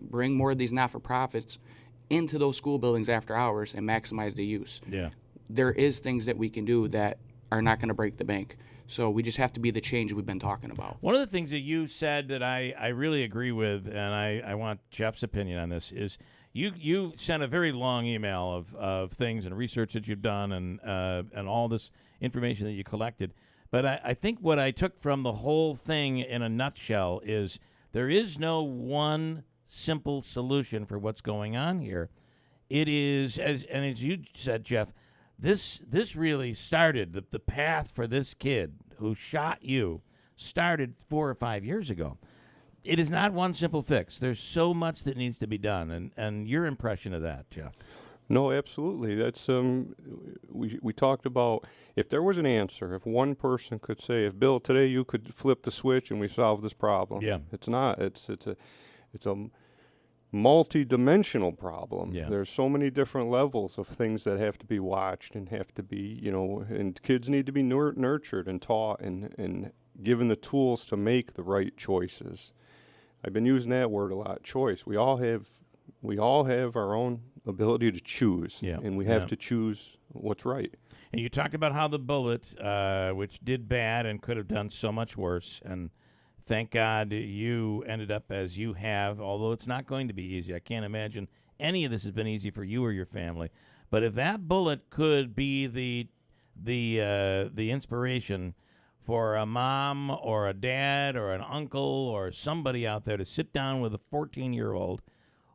bring more of these not-for-profits into those school buildings after hours and maximize the use. Yeah. There is things that we can do that are not going to break the bank. So we just have to be the change we've been talking about. One of the things that you said that I really agree with, and I want Jeff's opinion on this, is you sent a very long email of things and research that you've done and all this information that you collected. But I think what I took from the whole thing in a nutshell is there is no one simple solution for what's going on here. It is, as you said, Jeff, this really started, the path for this kid who shot you started 4 or 5 years ago. It is not one simple fix. There's so much that needs to be done, and your impression of that, Jeff. No, absolutely. That's we talked about if there was an answer, if one person could say, if Bill, today you could flip the switch and we solve this problem. Yeah. It's not. It's a multi-dimensional problem. Yeah. There's so many different levels of things that have to be watched and have to be, you know, and kids need to be nurtured and taught and given the tools to make the right choices. I've been using that word a lot, choice. We all have our own ability to choose, and we have to choose what's right. And you talked about how the bullet, which did bad and could have done so much worse, and thank God you ended up as you have, although it's not going to be easy. I can't imagine any of this has been easy for you or your family. But if that bullet could be the inspiration for a mom or a dad or an uncle or somebody out there to sit down with a 14-year-old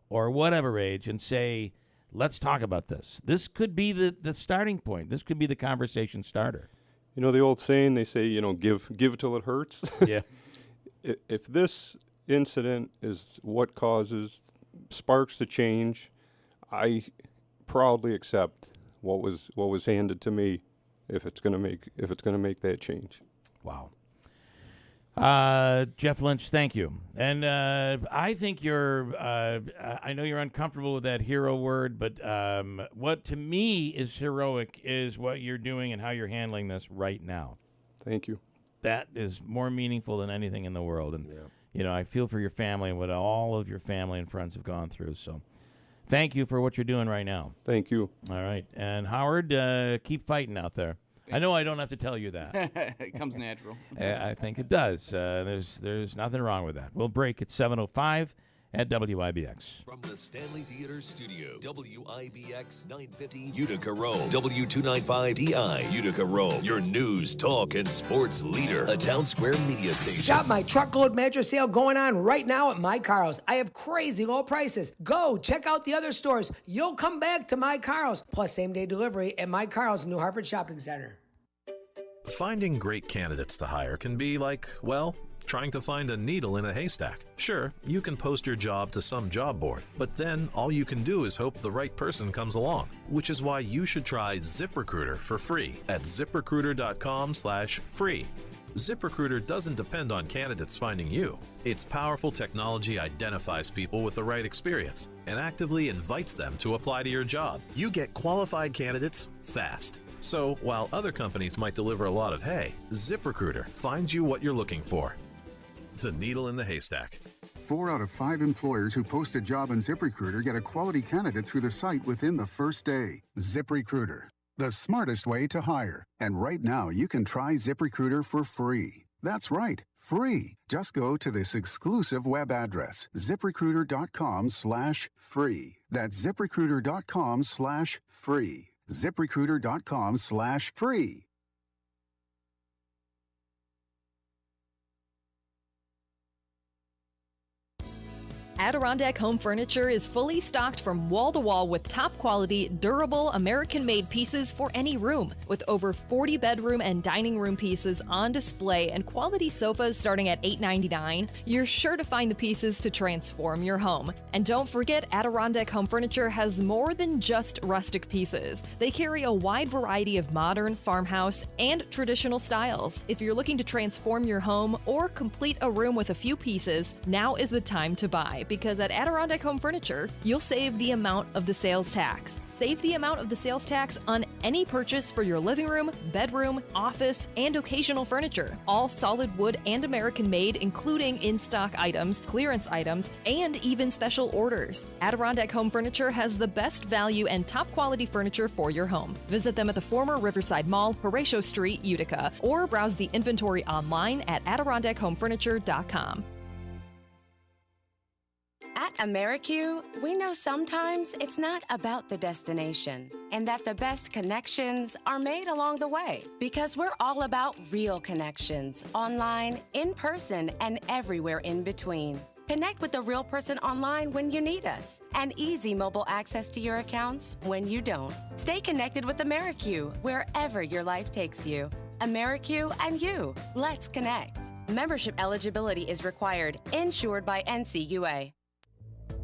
or whatever age and say, let's talk about this. This could be the starting point. This could be the conversation starter. You know the old saying, they say, you know, give till it hurts? Yeah. If this incident is what causes sparks the change. I proudly accept what was handed to me if it's going to make that change. Wow. Jeff Lynch, thank you. And I think I know you're uncomfortable with that hero word, but what to me is heroic is what you're doing and how you're handling this right now. Thank you. That is more meaningful than anything in the world. And, I feel for your family and what all of your family and friends have gone through. So thank you for what you're doing right now. Thank you. All right. And Howard, keep fighting out there. I know I don't have to tell you that. It comes natural. I think it does. There's nothing wrong with that. We'll break at 7:05 at WIBX. From the Stanley Theater Studio, WIBX 950 Utica Rome, W295DI Utica Rome, your news, talk, and sports leader, a Town Square media station. Shop my truckload mattress sale going on right now at My Carl's. I have crazy low prices. Go check out the other stores. You'll come back to My Carl's, plus same-day delivery at My Carl's New Hartford Shopping Center. Finding great candidates to hire can be like, well, trying to find a needle in a haystack. Sure, you can post your job to some job board, but then all you can do is hope the right person comes along, which is why you should try ZipRecruiter for free at ZipRecruiter.com/free. ZipRecruiter doesn't depend on candidates finding you. Its powerful technology identifies people with the right experience and actively invites them to apply to your job. You get qualified candidates fast. So while other companies might deliver a lot of hay, ZipRecruiter finds you what you're looking for. The needle in the haystack. 4 out of 5 employers who post a job on ZipRecruiter get a quality candidate through the site within the first day. ZipRecruiter, the smartest way to hire. And right now, you can try ZipRecruiter for free. That's right, free. Just go to this exclusive web address, ZipRecruiter.com/free. That's ZipRecruiter.com/free. ZipRecruiter.com/free. Adirondack Home Furniture is fully stocked from wall to wall with top quality, durable, American-made pieces for any room. With over 40 bedroom and dining room pieces on display and quality sofas starting at $8.99, you're sure to find the pieces to transform your home. And don't forget, Adirondack Home Furniture has more than just rustic pieces. They carry a wide variety of modern, farmhouse, and traditional styles. If you're looking to transform your home or complete a room with a few pieces, now is the time to buy. Because at Adirondack Home Furniture, you'll save the amount of the sales tax. Save the amount of the sales tax on any purchase for your living room, bedroom, office, and occasional furniture. All solid wood and American made, including in-stock items, clearance items, and even special orders. Adirondack Home Furniture has the best value and top quality furniture for your home. Visit them at the former Riverside Mall, Horatio Street, Utica, or browse the inventory online at AdirondackHomeFurniture.com. At AmeriQ, we know sometimes it's not about the destination and that the best connections are made along the way because we're all about real connections, online, in person, and everywhere in between. Connect with a real person online when you need us and easy mobile access to your accounts when you don't. Stay connected with AmeriQ wherever your life takes you. AmeriQ and you. Let's connect. Membership eligibility is required. Insured by NCUA.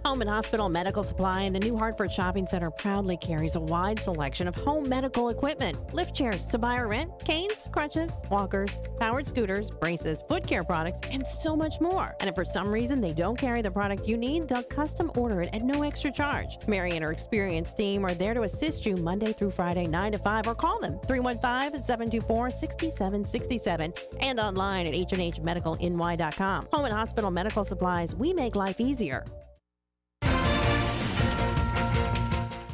Home and Hospital Medical Supply in the New Hartford Shopping Center proudly carries a wide selection of home medical equipment. Lift chairs to buy or rent, canes, crutches, walkers, powered scooters, braces, foot care products, and so much more. And if for some reason they don't carry the product you need, they'll custom order it at no extra charge. Mary and her experienced team are there to assist you Monday through Friday, 9 to 5, or call them 315-724-6767 and online at HNHMedicalNY.com. Home and Hospital Medical Supplies, we make life easier.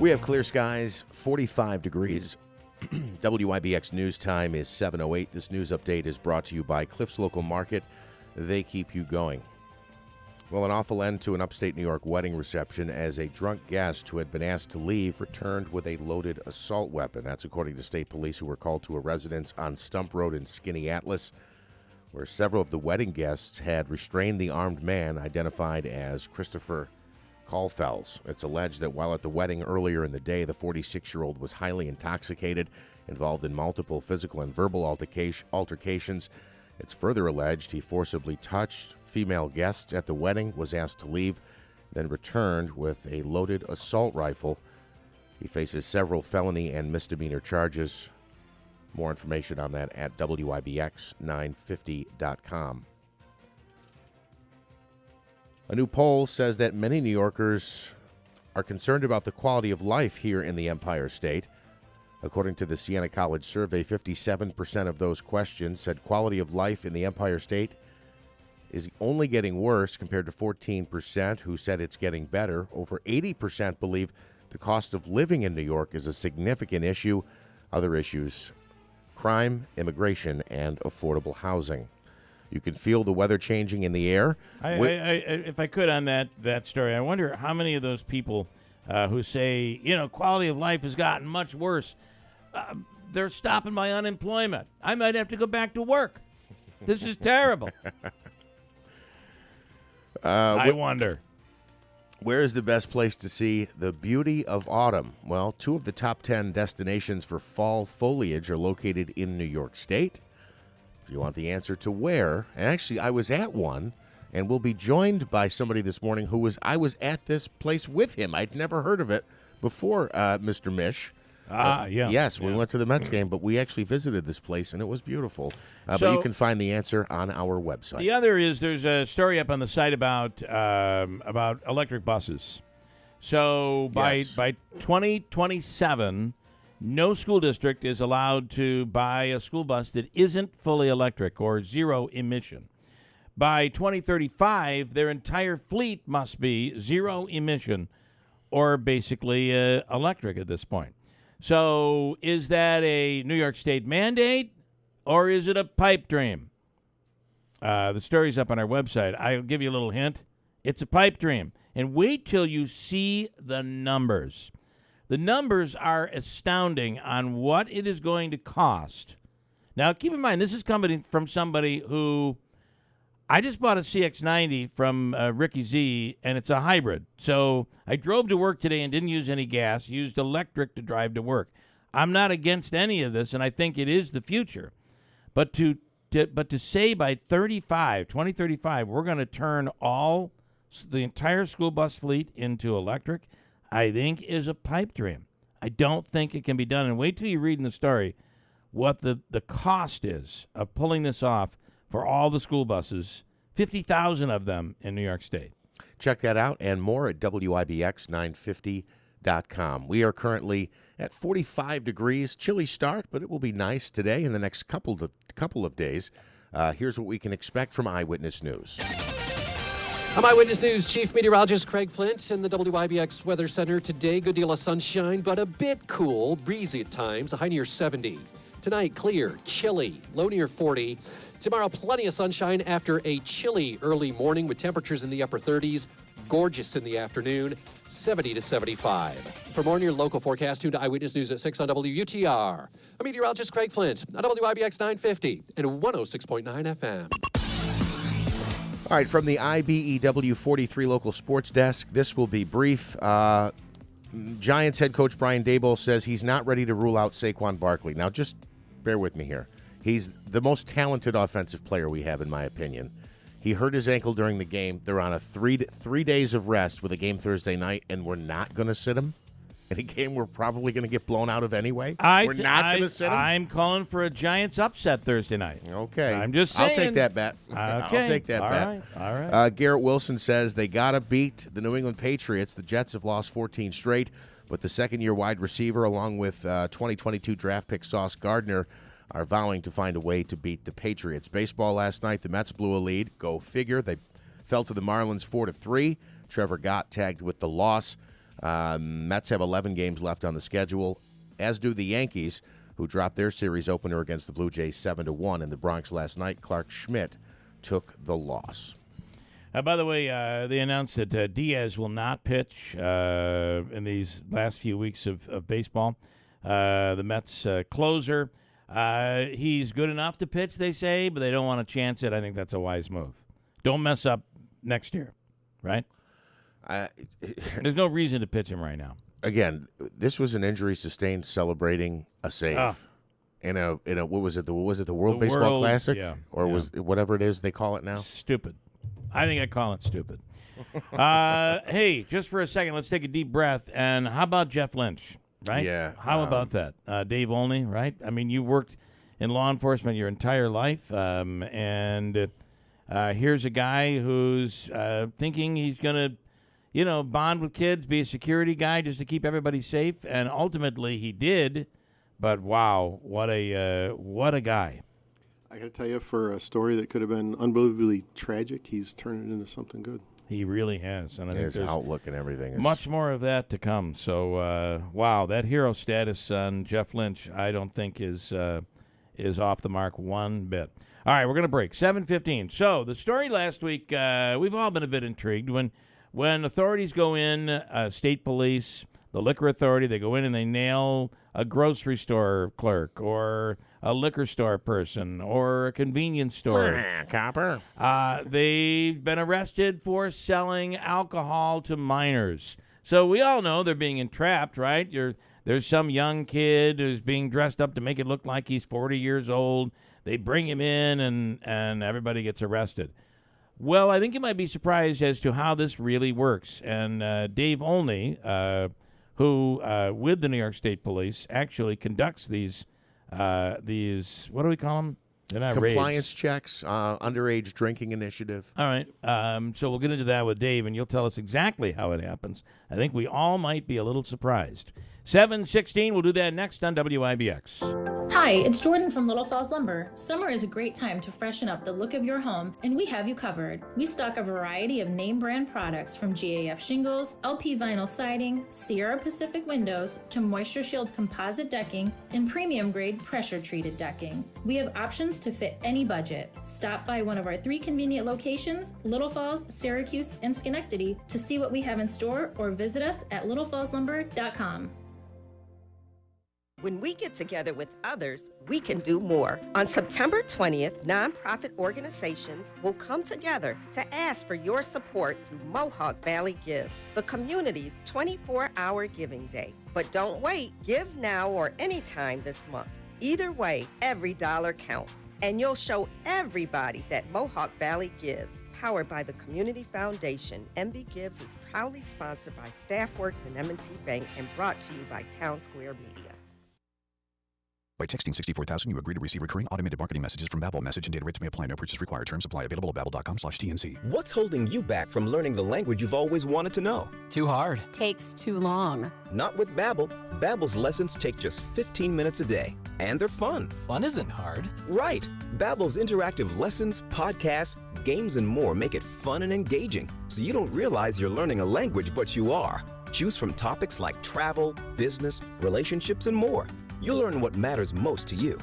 We have clear skies, 45 degrees. WIBX news time is 7:08. This news update is brought to you by Cliffs Local Market. They keep you going. Well, an awful end to an upstate New York wedding reception as a drunk guest who had been asked to leave returned with a loaded assault weapon. That's according to state police who were called to a residence on Stump Road in Skinny Atlas, where several of the wedding guests had restrained the armed man identified as Christopher Caulfells. It's alleged that while at the wedding earlier in the day, the 46-year-old was highly intoxicated, involved in multiple physical and verbal altercations. It's further alleged he forcibly touched female guests at the wedding, was asked to leave, then returned with a loaded assault rifle. He faces several felony and misdemeanor charges. More information on that at WIBX950.com. A new poll says that many New Yorkers are concerned about the quality of life here in the Empire State. According to the Siena College survey, 57% of those questioned said quality of life in the Empire State is only getting worse, compared to 14% who said it's getting better. Over 80% believe the cost of living in New York is a significant issue. Other issues: crime, immigration, and affordable housing. You can feel the weather changing in the air. If I could, on that story, I wonder how many of those people who say, quality of life has gotten much worse, they're stopping my unemployment. I might have to go back to work. This is terrible. I wonder. Where is the best place to see the beauty of autumn? Well, 2 of the top 10 destinations for fall foliage are located in New York State. If you want the answer to where, and actually I was at one, and we'll be joined by somebody this morning I was at this place with him. I'd never heard of it before, Mr. Mish. Yeah. Yes, we went to the Mets game, but we actually visited this place, and it was beautiful. But you can find the answer on our website. The other is there's a story up on the site about electric buses. So by 2027, no school district is allowed to buy a school bus that isn't fully electric or zero emission. By 2035, their entire fleet must be zero emission or basically electric at this point. So is that a New York State mandate or is it a pipe dream? The story's up on our website. I'll give you a little hint. It's a pipe dream. And wait till you see the numbers. The numbers are astounding on what it is going to cost. Now, keep in mind, this is coming from somebody who... I just bought a CX-90 from Ricky Z, and it's a hybrid. So I drove to work today and didn't use any gas, used electric to drive to work. I'm not against any of this, and I think it is the future. But to say by 2035, we're going to turn the entire school bus fleet into electric, I think is a pipe dream. I don't think it can be done. And wait till you read in the story what the cost is of pulling this off for all the school buses, 50,000 of them in New York State. Check that out and more at WIBX950.com. We are currently at 45 degrees, chilly start, but it will be nice today in the next couple of days. Here's what we can expect from Eyewitness News. I'm Eyewitness News Chief Meteorologist Craig Flint in the WIBX Weather Center. Today, good deal of sunshine, but a bit cool, breezy at times, a high near 70. Tonight, clear, chilly, low near 40. Tomorrow, plenty of sunshine after a chilly early morning with temperatures in the upper 30s. Gorgeous in the afternoon, 70 to 75. For more on your local forecast, tune to Eyewitness News at 6 on WUTR. I'm meteorologist Craig Flint on WIBX 950 and 106.9 FM. All right, from the IBEW 43 local sports desk, this will be brief. Giants head coach Brian Daboll says he's not ready to rule out Saquon Barkley. Now, just bear with me here. He's the most talented offensive player we have, in my opinion. He hurt his ankle during the game. They're on a three days of rest with a game Thursday night, and we're not going to sit him in a game we're probably going to get blown out of anyway. We're not going to sit him. I'm calling for a Giants upset Thursday night. Okay. I'm just saying. I'll take that bet. Okay. I'll take that bet. All right. Garrett Wilson says they got to beat the New England Patriots. The Jets have lost 14 straight, but the second-year wide receiver, along with 2022 draft pick Sauce Gardner, are vowing to find a way to beat the Patriots. Baseball last night, the Mets blew a lead. Go figure. They fell to the Marlins 4-3. Trevor Gott tagged with the loss. Mets have 11 games left on the schedule, as do the Yankees, who dropped their series opener against the Blue Jays 7-1 in the Bronx last night. Clark Schmidt took the loss. By the way, they announced that Diaz will not pitch in these last few weeks of baseball. The Mets closer. He's good enough to pitch, they say, but they don't want to chance it. I think that's a wise move. Don't mess up next year, right? There's no reason to pitch him right now. Again, this was an injury sustained celebrating a save. In a what was it? The World Baseball Classic? Yeah. Or was it whatever it is they call it now? Stupid. I think I call it stupid. Hey, just for a second, let's take a deep breath. And how about Jeff Lynch, right? Yeah. How about that? Dave Olney, right? I mean, you worked in law enforcement your entire life, and here's a guy who's thinking he's going to, bond with kids, be a security guy just to keep everybody safe, and ultimately he did. But wow, what a guy! I got to tell you, for a story that could have been unbelievably tragic, he's turned it into something good. He really has, and I think his there's outlook and everything is much more of that to come. So, wow, that hero status on Jeff Lynch, I don't think is off the mark one bit. All right, we're going to break. 7:15. So the story last week, we've all been a bit intrigued when authorities go in, state police, the liquor authority, they go in and they nail a grocery store clerk or a liquor store person or a convenience store. Copper. They've been arrested for selling alcohol to minors. So we all know they're being entrapped, right? There's some young kid who's being dressed up to make it look like he's 40 years old. They bring him in and everybody gets arrested. Well, I think you might be surprised as to how this really works. And Dave Olney, who with the New York State Police actually conducts these what do we call them? They're not compliance checks, underage drinking initiative. All right. So we'll get into that with Dave, and you'll tell us exactly how it happens. I think we all might be a little surprised. 7:16, we'll do that next on WIBX. Hi, it's Jordan from Little Falls Lumber. Summer is a great time to freshen up the look of your home, and we have you covered. We stock a variety of name brand products from GAF shingles, LP vinyl siding, Sierra Pacific windows, to Moisture Shield composite decking, and premium grade pressure treated decking. We have options to fit any budget. Stop by one of our 3 convenient locations, Little Falls, Syracuse, and Schenectady, to see what we have in store, or visit us at littlefallslumber.com. When we get together with others, we can do more. On September 20th, nonprofit organizations will come together to ask for your support through Mohawk Valley Gives, the community's 24-hour giving day. But don't wait. Give now or anytime this month. Either way, every dollar counts. And you'll show everybody that Mohawk Valley Gives, powered by the Community Foundation. MB Gives is proudly sponsored by Staffworks and M&T Bank and brought to you by Town Square Media. By texting 64,000, you agree to receive recurring automated marketing messages from Babbel. Message and data rates may apply. No purchase required. Terms apply. Available at babbel.com/TNC. What's holding you back from learning the language you've always wanted to know? Too hard. Takes too long. Not with Babbel. Babbel's lessons take just 15 minutes a day. And they're fun. Fun isn't hard. Right. Babbel's interactive lessons, podcasts, games, and more make it fun and engaging, so you don't realize you're learning a language, but you are. Choose from topics like travel, business, relationships, and more. You'll learn what matters most to you.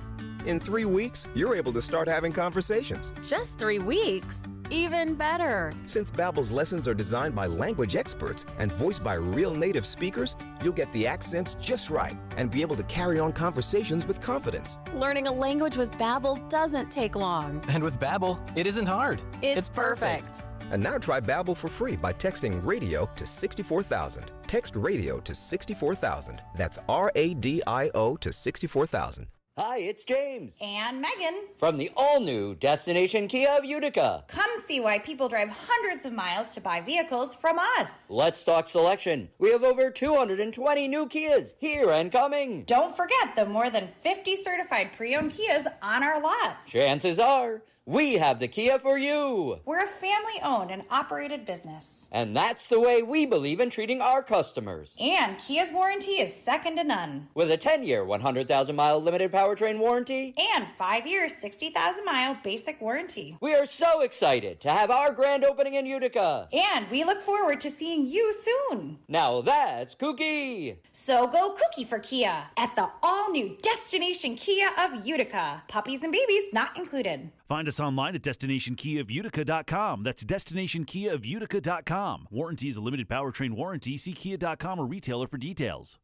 In 3 weeks, you're able to start having conversations. Just 3 weeks? Even better. Since Babbel's lessons are designed by language experts and voiced by real native speakers, you'll get the accents just right and be able to carry on conversations with confidence. Learning a language with Babbel doesn't take long. And with Babbel, it isn't hard. It's perfect. And now try Babbel for free by texting radio to 64,000. Text radio to 64,000. That's RADIO to 64,000. Hi, it's James. And Megan. From the all-new Destination Kia of Utica. Come see why people drive hundreds of miles to buy vehicles from us. Let's talk selection. We have over 220 new Kias here and coming. Don't forget the more than 50 certified pre-owned Kias on our lot. Chances are, we have the Kia for you. We're a family-owned and operated business. And that's the way we believe in treating our customers. And Kia's warranty is second to none. With a 10-year, 100,000-mile limited powertrain warranty. And 5 years, 60,000-mile basic warranty. We are so excited to have our grand opening in Utica. And we look forward to seeing you soon. Now that's kooky. So go kooky for Kia at the all-new Destination Kia of Utica. Puppies and babies not included. Find us online at DestinationKiaofUtica.com. That's DestinationKiaofUtica.com. Warranty is a limited powertrain warranty. See Kia.com or retailer for details.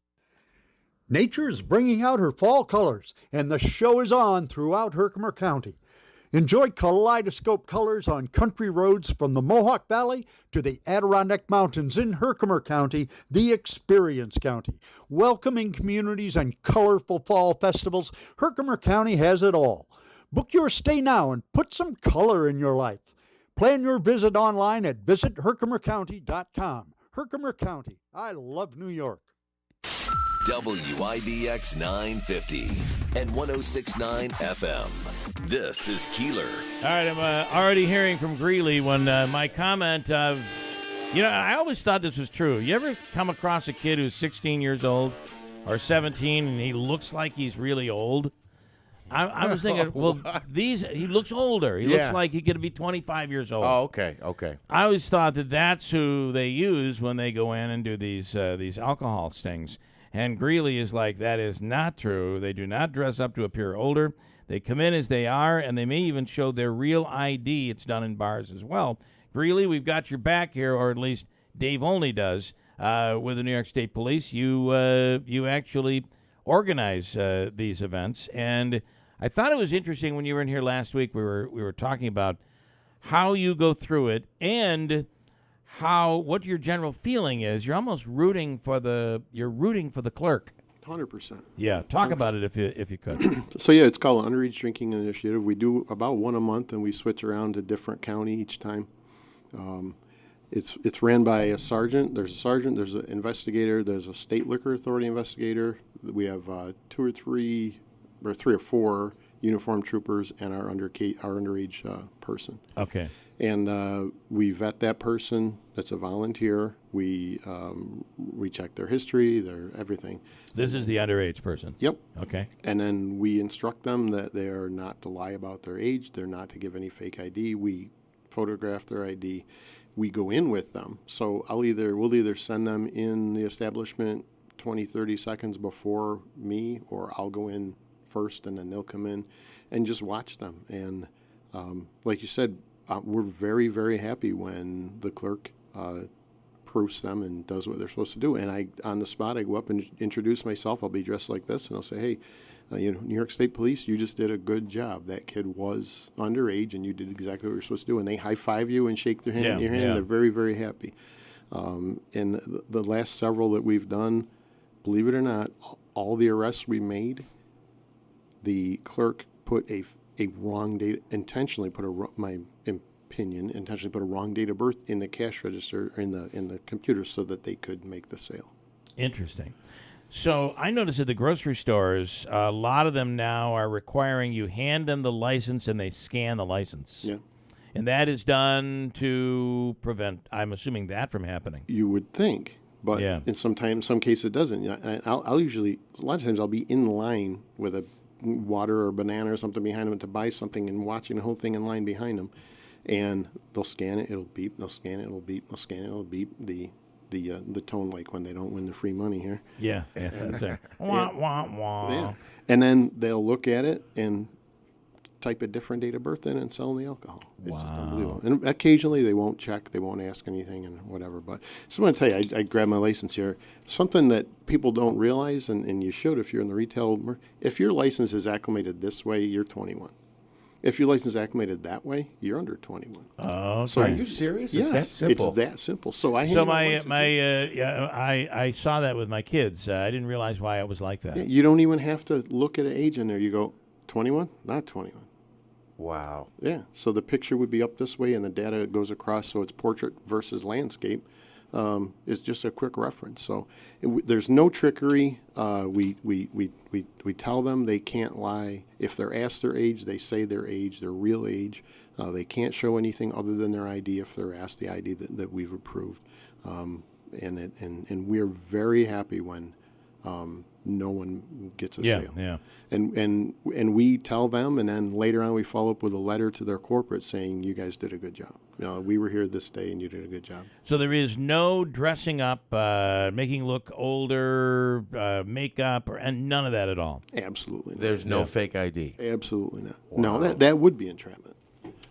Nature is bringing out her fall colors, and the show is on throughout Herkimer County. Enjoy kaleidoscope colors on country roads from the Mohawk Valley to the Adirondack Mountains in Herkimer County, the Experience County. Welcoming communities and colorful fall festivals, Herkimer County has it all. Book your stay now and put some color in your life. Plan your visit online at visitherkimercounty.com. Herkimer County. I love New York. WIBX 950 and 106.9 FM. This is Keeler. All right, I'm already hearing from Greeley when my comment of, I always thought this was true. You ever come across a kid who's 16 years old or 17 and he looks like he's really old? I was thinking, well, he looks older. He looks like he's going to be 25 years old. Oh, okay. I always thought that that's who they use when they go in and do these alcohol stings. And Greeley is like, that is not true. They do not dress up to appear older. They come in as they are, and they may even show their real ID. It's done in bars as well. Greeley, we've got your back here, or at least Dave Olney does, with the New York State Police. You actually organize these events, and I thought it was interesting when you were in here last week. We were talking about how you go through it and what your general feeling is. You're almost rooting for the clerk. 100%. Yeah, talk about it if you could. So it's called Underage Drinking Initiative. We do about one a month, and we switch around to different county each time. It's ran by a sergeant. There's a sergeant. There's an investigator. There's a state liquor authority investigator. We have three or four uniformed troopers and our underage person. Okay. And we vet that person. That's a volunteer. We check their history, their everything. This is the underage person? Yep. Okay. And then we instruct them that they are not to lie about their age. They're not to give any fake ID. We photograph their ID. We go in with them. So we'll either send them in the establishment 20, 30 seconds before me, or I'll go in first and then they'll come in and just watch them. And like you said, we're very, very happy when the clerk proofs them and does what they're supposed to do. And on the spot, I go up and introduce myself. I'll be dressed like this, and I'll say, hey, New York State Police, you just did a good job. That kid was underage, and you did exactly what you're supposed to do. And they high-five you and shake their hand. They're very, very happy. And the last several that we've done, believe it or not, all the arrests we made, the clerk put a wrong date, intentionally put a wrong date of birth in the cash register or in the computer so that they could make the sale. Interesting. So I noticed at the grocery stores, a lot of them now are requiring you hand them the license and they scan the license. Yeah. And that is done to prevent, I'm assuming, that from happening. You would think, but in some cases it doesn't. I'll usually, a lot of times I'll be in line with a water or banana or something behind them to buy something and watching the whole thing in line behind them. And they'll scan it, it'll beep, they'll scan it, it'll beep, they'll scan it, it'll beep. The tone like when they don't win the free money here. Yeah, that's it. Wah, wah, wah. Yeah. And then they'll look at it and type a different date of birth in and sell them the alcohol. It's just unbelievable. And occasionally they won't check, they won't ask anything and whatever. But so I'm going to tell you, I grabbed my license here. Something that people don't realize, and you should if you're in the retail, if your license is acclimated this way, you're 21. If your license is acclimated that way, you're under 21. Oh, okay. So are you serious? Yes, it's that simple. It's that simple. So I saw that with my kids. I didn't realize why it was like that. Yeah, you don't even have to look at an age in there. You go 21, not 21. Wow. Yeah. So the picture would be up this way, and the data goes across. So it's portrait versus landscape. Is just a quick reference. So there's no trickery. We tell them they can't lie. If they're asked their age, they say their age, their real age. They can't show anything other than their ID if they're asked the ID that we've approved. And we're very happy when no one gets a sale. Yeah. And we tell them, and then later on we follow up with a letter to their corporate saying, you guys did a good job. We were here this day and you did a good job. So there is no dressing up, making look older, makeup, and none of that at all? Absolutely not. There's no fake ID? Absolutely not. Wow. No, that would be entrapment.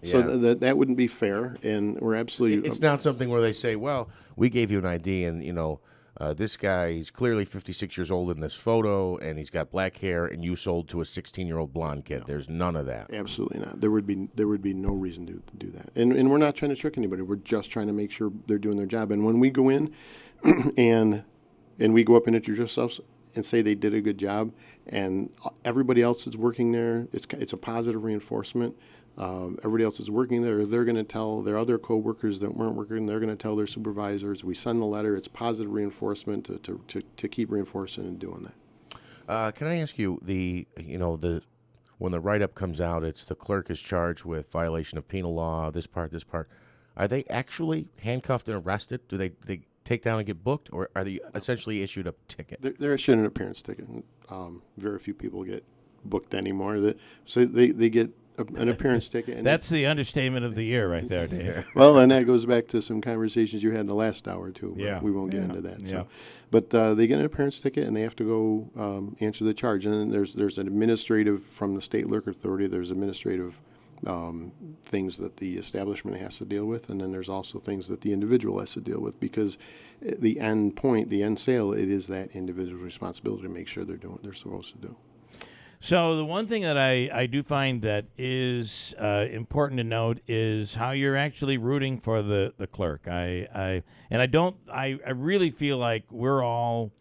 Yeah. So that wouldn't be fair, and we're absolutely... It's not something where they say, well, we gave you an ID, and, this guy, he's clearly 56 years old in this photo, and he's got black hair, and you sold to a 16-year-old blonde kid. No. There's none of that. Absolutely not. There would be no reason to do that. And we're not trying to trick anybody. We're just trying to make sure they're doing their job. And when we go in and we go up and introduce ourselves, and say they did a good job, and everybody else is working there, it's a positive reinforcement. Everybody else is working there. They're going to tell their other coworkers that weren't working. They're going to tell their supervisors. We send the letter. It's positive reinforcement to keep reinforcing and doing that. Can I ask you when the write-up comes out, it's the clerk is charged with violation of penal law. This part. Are they actually handcuffed and arrested? Do they take down and get booked, or are they essentially issued a ticket? They're issued an appearance ticket. Very few people get booked anymore. So they get an appearance ticket. And that's the understatement of the year right there, Dave. Well, and that goes back to some conversations you had in the last hour, too. But we won't get into that. So. But they get an appearance ticket, and they have to go answer the charge. And then there's an administrative, from the State Liquor Authority, there's administrative things that the establishment has to deal with, and then there's also things that the individual has to deal with, because the end point, the end sale, it is that individual's responsibility to make sure they're doing what they're supposed to do. So the one thing that I do find that is important to note is how you're actually rooting for the clerk. I really feel like we're all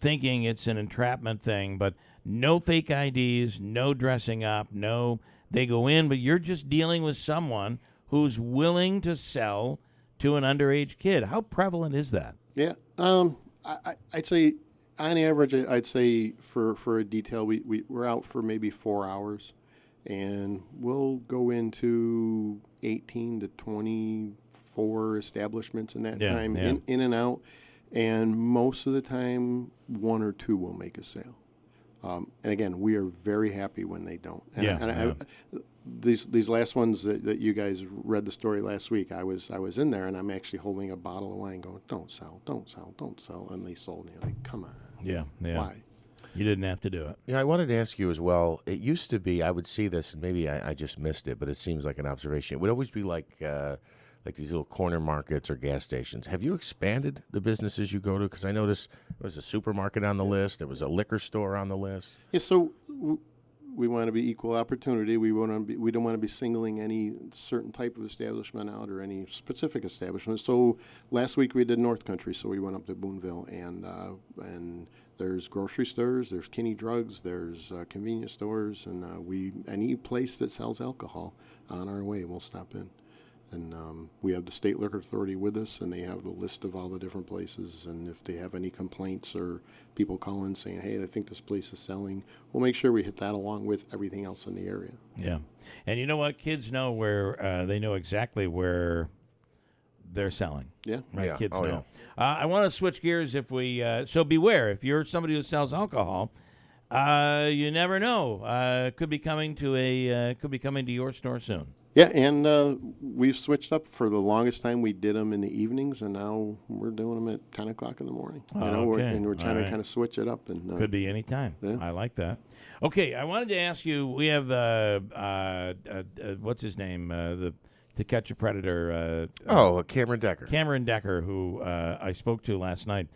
thinking it's an entrapment thing, but no fake IDs, no dressing up, no, they go in, but you're just dealing with someone who's willing to sell to an underage kid. How prevalent is that? Yeah, I'd say on average, I'd say for a detail, we're out for maybe 4 hours, and we'll go into 18 to 24 establishments in that time, in and out, and most of the time, 1 or 2 will make a sale. And again, we are very happy when they don't. These last ones that you guys read the story last week, I was in there, and I'm actually holding a bottle of wine going, don't sell, and they sold me. Like, come on. Yeah. Why? You didn't have to do it. Yeah, I wanted to ask you as well. It used to be, I would see this, and maybe I just missed it, but it seems like an observation. It would always be like these little corner markets or gas stations. Have you expanded the businesses you go to? Because I noticed there was a supermarket on the list. There was a liquor store on the list. Yeah, so we want to be equal opportunity. We don't want to be singling any certain type of establishment out or any specific establishment. So last week we did North Country, so we went up to Boonville, and there's grocery stores, there's Kinney Drugs, there's convenience stores, and any place that sells alcohol on our way, we'll stop in. And we have the State Liquor Authority with us, and they have the list of all the different places. And if they have any complaints or people call in saying, hey, I think this place is selling, we'll make sure we hit that along with everything else in the area. Yeah. And you know what? Kids know where, they know exactly where they're selling. Yeah. Right? Yeah. Kids Oh, know. I want to switch gears if we, so beware. If you're somebody who sells alcohol, you never know. Could be coming to your store soon. Yeah, and we've switched up. For the longest time, we did them in the evenings, and now we're doing them at 10 o'clock in the morning. We're trying to kind of switch it up. And could be any time. Yeah. I like that. Okay, I wanted to ask you, we have, what's his name, To Catch a Predator. Cameron Decker. Cameron Decker, who I spoke to last night.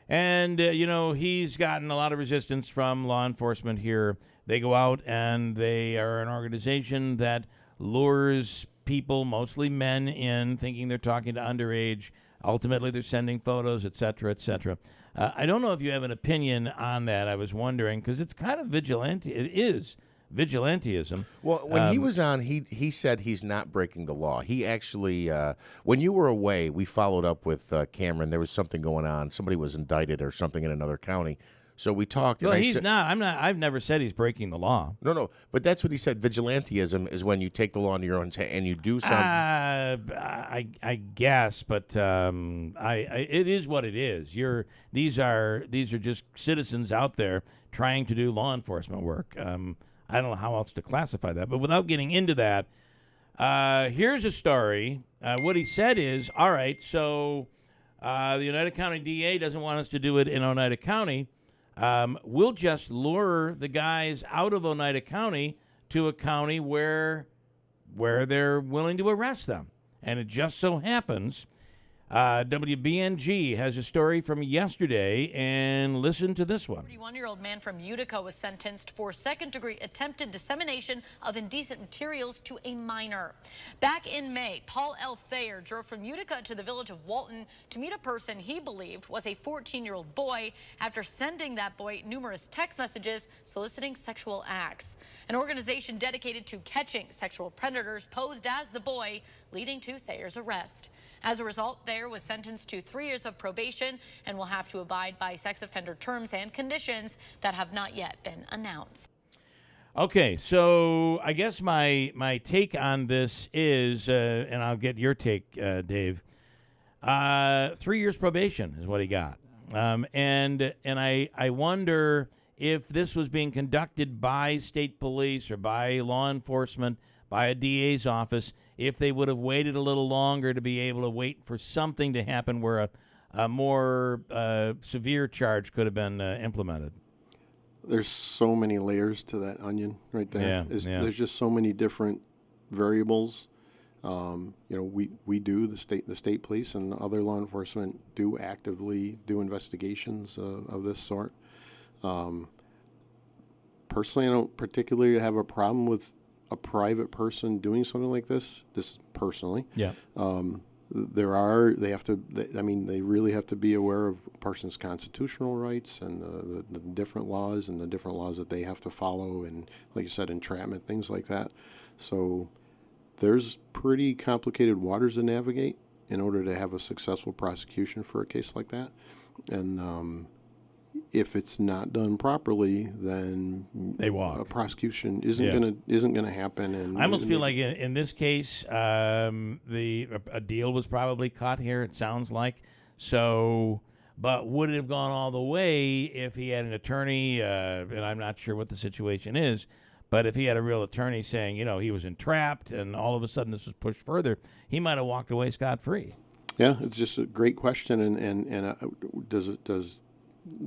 And, he's gotten a lot of resistance from law enforcement here. They go out, and they are an organization that lures people, mostly men, in thinking they're talking to underage. Ultimately, they're sending photos, et cetera, et cetera. I don't know if you have an opinion on that. I was wondering, because it's kind of vigilante. It is vigilantism. Well, when he was on, he said he's not breaking the law. He actually, when you were away, we followed up with Cameron. There was something going on. Somebody was indicted or something in another county. So we talked. Well, and he's not. I'm not. I've never said he's breaking the law. No. But that's what he said. Vigilantism is when you take the law into your own hand and you do something. I guess, but it is what it is. These are just citizens out there trying to do law enforcement work. I don't know how else to classify that. But without getting into that, here's a story. What he said is, all right, so the Oneida County DA doesn't want us to do it in Oneida County. We'll just lure the guys out of Oneida County to a county where they're willing to arrest them. And it just so happens WBNG has a story from yesterday, and listen to this one. 41-year-old man from Utica was sentenced for second-degree attempted dissemination of indecent materials to a minor. Back in May, Paul L. Thayer drove from Utica to the village of Walton to meet a person he believed was a 14-year-old boy after sending that boy numerous text messages soliciting sexual acts. An organization dedicated to catching sexual predators posed as the boy, leading to Thayer's arrest. As a result, Thayer was sentenced to 3 years of probation and will have to abide by sex offender terms and conditions that have not yet been announced. Okay, so I guess my take on this is, and I'll get your take, Dave. 3 years probation is what he got, and I wonder if this was being conducted by state police or by law enforcement, by a DA's office, if they would have waited a little longer to be able to wait for something to happen where a more severe charge could have been implemented. There's so many layers to that onion right there. There's just so many different variables. We do, the state police and other law enforcement do actively do investigations of this sort. Personally, I don't particularly have a problem with a private person doing something like this. This personally, yeah. They really have to be aware of a person's constitutional rights and the different laws and the different laws that they have to follow, and like you said, entrapment, things like that. So there's pretty complicated waters to navigate in order to have a successful prosecution for a case like that. And if it's not done properly, then they walk. A prosecution isn't gonna happen. And I almost feel like in this case, a deal was probably cut here. It sounds like so. But would it have gone all the way if he had an attorney? And I'm not sure what the situation is. But if he had a real attorney saying, he was entrapped, and all of a sudden this was pushed further, he might have walked away scot-free. Yeah, it's just a great question. And does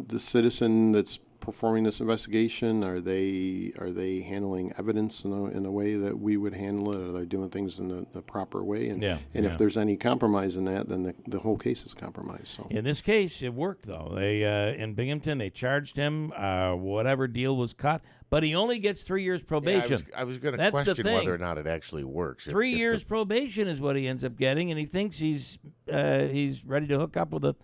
the citizen that's performing this investigation, are they handling evidence in the way that we would handle it? Are they doing things in the proper way? And if there's any compromise in that, then the whole case is compromised. So in this case, it worked though. They in Binghamton, they charged him. Whatever deal was cut, but he only gets 3 years probation. Yeah, I was going to question whether or not it actually works. 3 years probation is what he ends up getting, and he thinks he's ready to hook up with a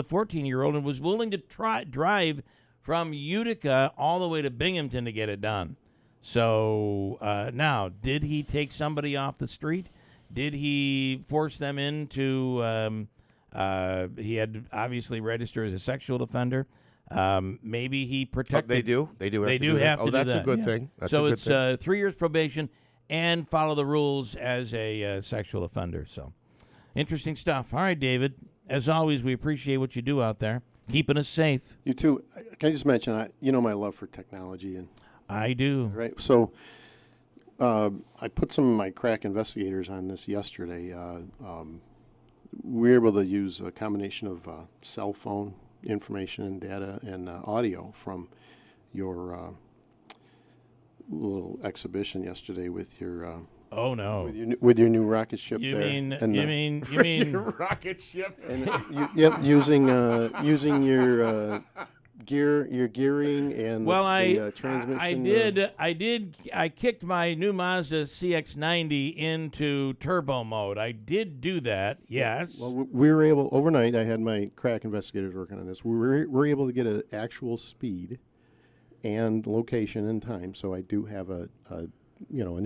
14-year-old, and was willing to drive from Utica all the way to Binghamton to get it done. So now, did he take somebody off the street? Did he force them into? He had obviously registered as a sexual offender. Maybe he protected. They do. They do have to do have that. to do That's that. a good thing. That's so a good it's thing. 3 years probation and follow the rules as a sexual offender. So interesting stuff. All right, David. As always, we appreciate what you do out there, keeping us safe. You too. Can I just mention, my love for technology, and I do. Right. So I put some of my crack investigators on this yesterday. We were able to use a combination of cell phone information and data and audio from your little exhibition yesterday with your. Oh no! With your new rocket ship. You there. mean your rocket ship? And using your gearing and the transmission. I kicked my new Mazda CX-90 into turbo mode. I did do that. Yes. Well, we were able overnight. I had my crack investigators working on this. We were able to get an actual speed and location and time. So I do have an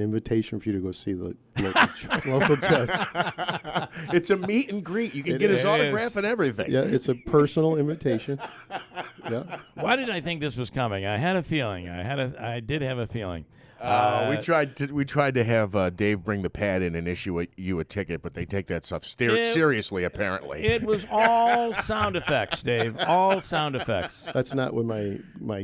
invitation for you to go see the local judge. It's a meet and greet. You can get his autograph and everything. Yeah, it's a personal invitation. Yeah. Why did I think this was coming? I had a feeling. I did have a feeling. We tried to have Dave bring the pad in and issue you a ticket, but they take that stuff seriously, apparently. It was all sound effects, Dave. All sound effects. That's not what my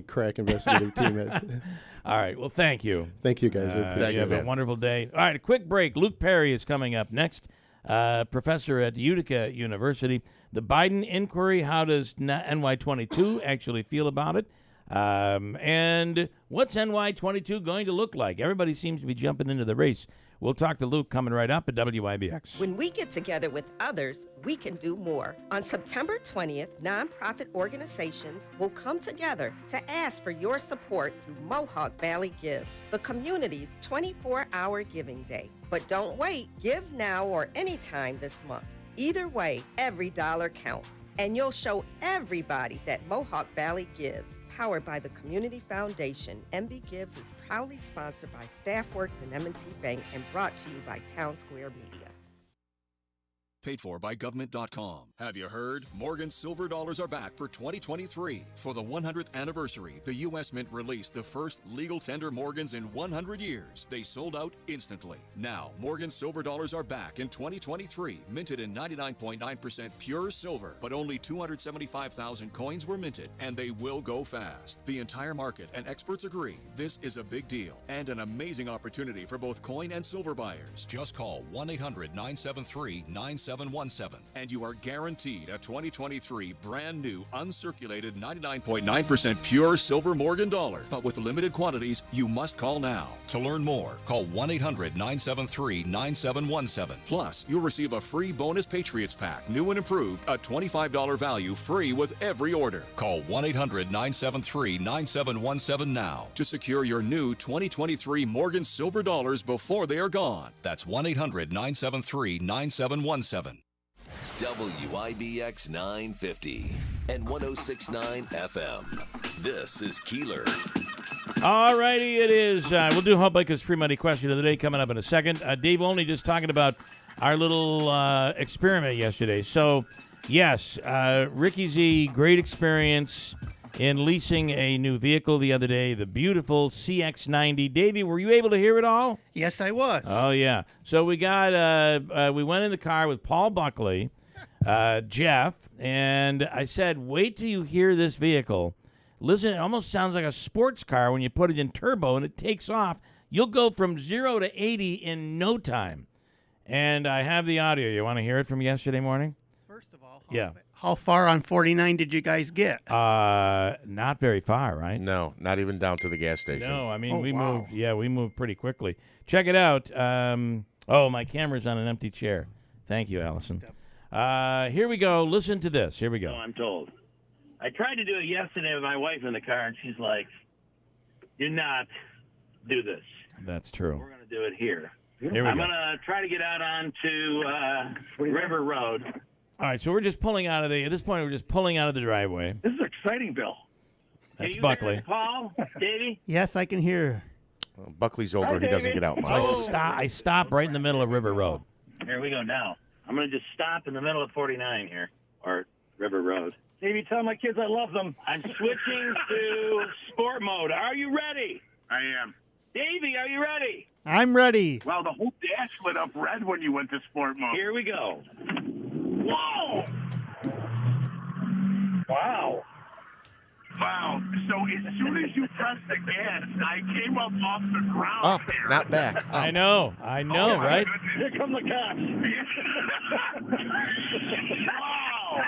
crack investigative team had. All right. Well, thank you. Thank you, guys. You have a wonderful day. All right. A quick break. Luke Perry is coming up next. Professor at Utica University. The Biden inquiry. How does NY22 actually feel about it? And what's NY22 going to look like? Everybody seems to be jumping into the race. We'll talk to Luke coming right up at WIBX. When we get together with others, we can do more. On September 20th, nonprofit organizations will come together to ask for your support through Mohawk Valley Gives, the community's 24-hour giving day. But don't wait. Give now or anytime this month. Either way, every dollar counts. And you'll show everybody that Mohawk Valley Gives. Powered by the Community Foundation, MB Gives is proudly sponsored by Staffworks and M&T Bank and brought to you by Town Square Media. Paid for by government.com. Have you heard? Morgan's silver dollars are back for 2023. For the 100th anniversary, the U.S. Mint released the first legal tender Morgans in 100 years. They sold out instantly. Now, Morgan's silver dollars are back in 2023, minted in 99.9% pure silver, but only 275,000 coins were minted, and they will go fast. The entire market and experts agree this is a big deal and an amazing opportunity for both coin and silver buyers. Just call 1-800-973-9717 and you are guaranteed a 2023 brand new uncirculated 99.9% pure silver Morgan dollar. But with limited quantities, you must call now. To learn more, call 1-800-973-9717. Plus, you'll receive a free bonus Patriots pack, new and improved, a $25 value free with every order. Call 1-800-973-9717 now to secure your new 2023 Morgan silver dollars before they are gone. That's 1-800-973-9717. WIBX 950 and 106.9 FM. This is Keeler. All righty, it is. We'll do Hope's Free Money Question of the Day coming up in a second. Dave only just talking about our little experiment yesterday. So, yes, Ricky Z, great experience in leasing a new vehicle the other day, the beautiful CX-90. Davey, were you able to hear it all? Yes, I was. Oh, yeah. So we got, we went in the car with Paul Buckley, Jeff, and I said, wait till you hear this vehicle. Listen, it almost sounds like a sports car when you put it in turbo and it takes off. You'll go from 0 to 80 in no time. And I have the audio. You want to hear it from yesterday morning? First of all, yeah. How far on 49 did you guys get? Not very far, right? No, not even down to the gas station. No, I mean, we moved pretty quickly. Check it out. Oh, my camera's on an empty chair. Thank you, Allison. Here we go. Listen to this. Here we go. So I'm told. I tried to do it yesterday with my wife in the car, and she's like, do not do this. That's true. We're going to do it here. Here we I'm go. going to try to get out onto River Road. All right, so we're just pulling out of at this point, we're just pulling out of the driveway. This is exciting, Bill. That's you Buckley. There, Paul, Davey? Yes, I can hear. Well, Buckley's older. He doesn't get out much. I stop right in the middle of River Road. Here we go now. I'm going to just stop in the middle of 49 here, or River Road. Davey, tell my kids I love them. I'm switching to sport mode. Are you ready? I am. Davey, are you ready? I'm ready. Wow, the whole dash lit up red when you went to sport mode. Here we go. Whoa! Wow. Wow. So as soon as you pressed the gas, I came up off the ground. Up, there. not back. Up. I know, right? Here come the cops. Wow.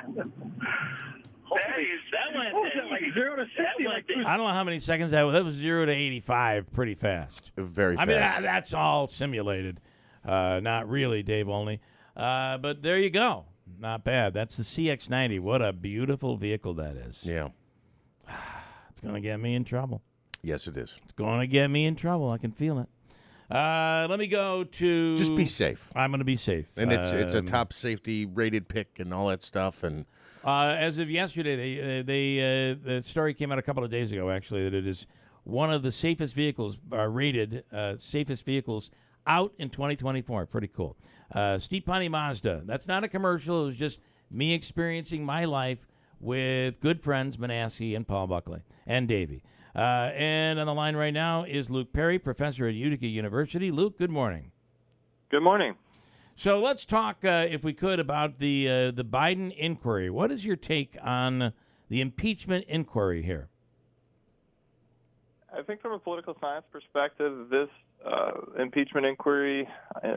That went like 0 to 60. I don't know how many seconds that was. That was 0 to 85 pretty fast. Very fast. I mean, that's all simulated. Not really, Dave only. But there you go. Not bad. That's the CX-90. What a beautiful vehicle that is. Yeah. It's going to get me in trouble. Yes, it is. It's going to get me in trouble. I can feel it. Let me go to... Just be safe. I'm going to be safe. And it's a top safety rated pick and all that stuff. And as of yesterday, the story came out a couple of days ago, actually, that it is one of the safest vehicles rated safest vehicles out in 2024. Pretty cool. Steepani Mazda. That's not a commercial. It was just me experiencing my life with good friends Manasseh and Paul Buckley and Davey. And on the line right now is Luke Perry, professor at Utica University. Luke, good morning. Good morning. So let's talk, if we could, about the Biden inquiry. What is your take on the impeachment inquiry here? I think from a political science perspective, this impeachment inquiry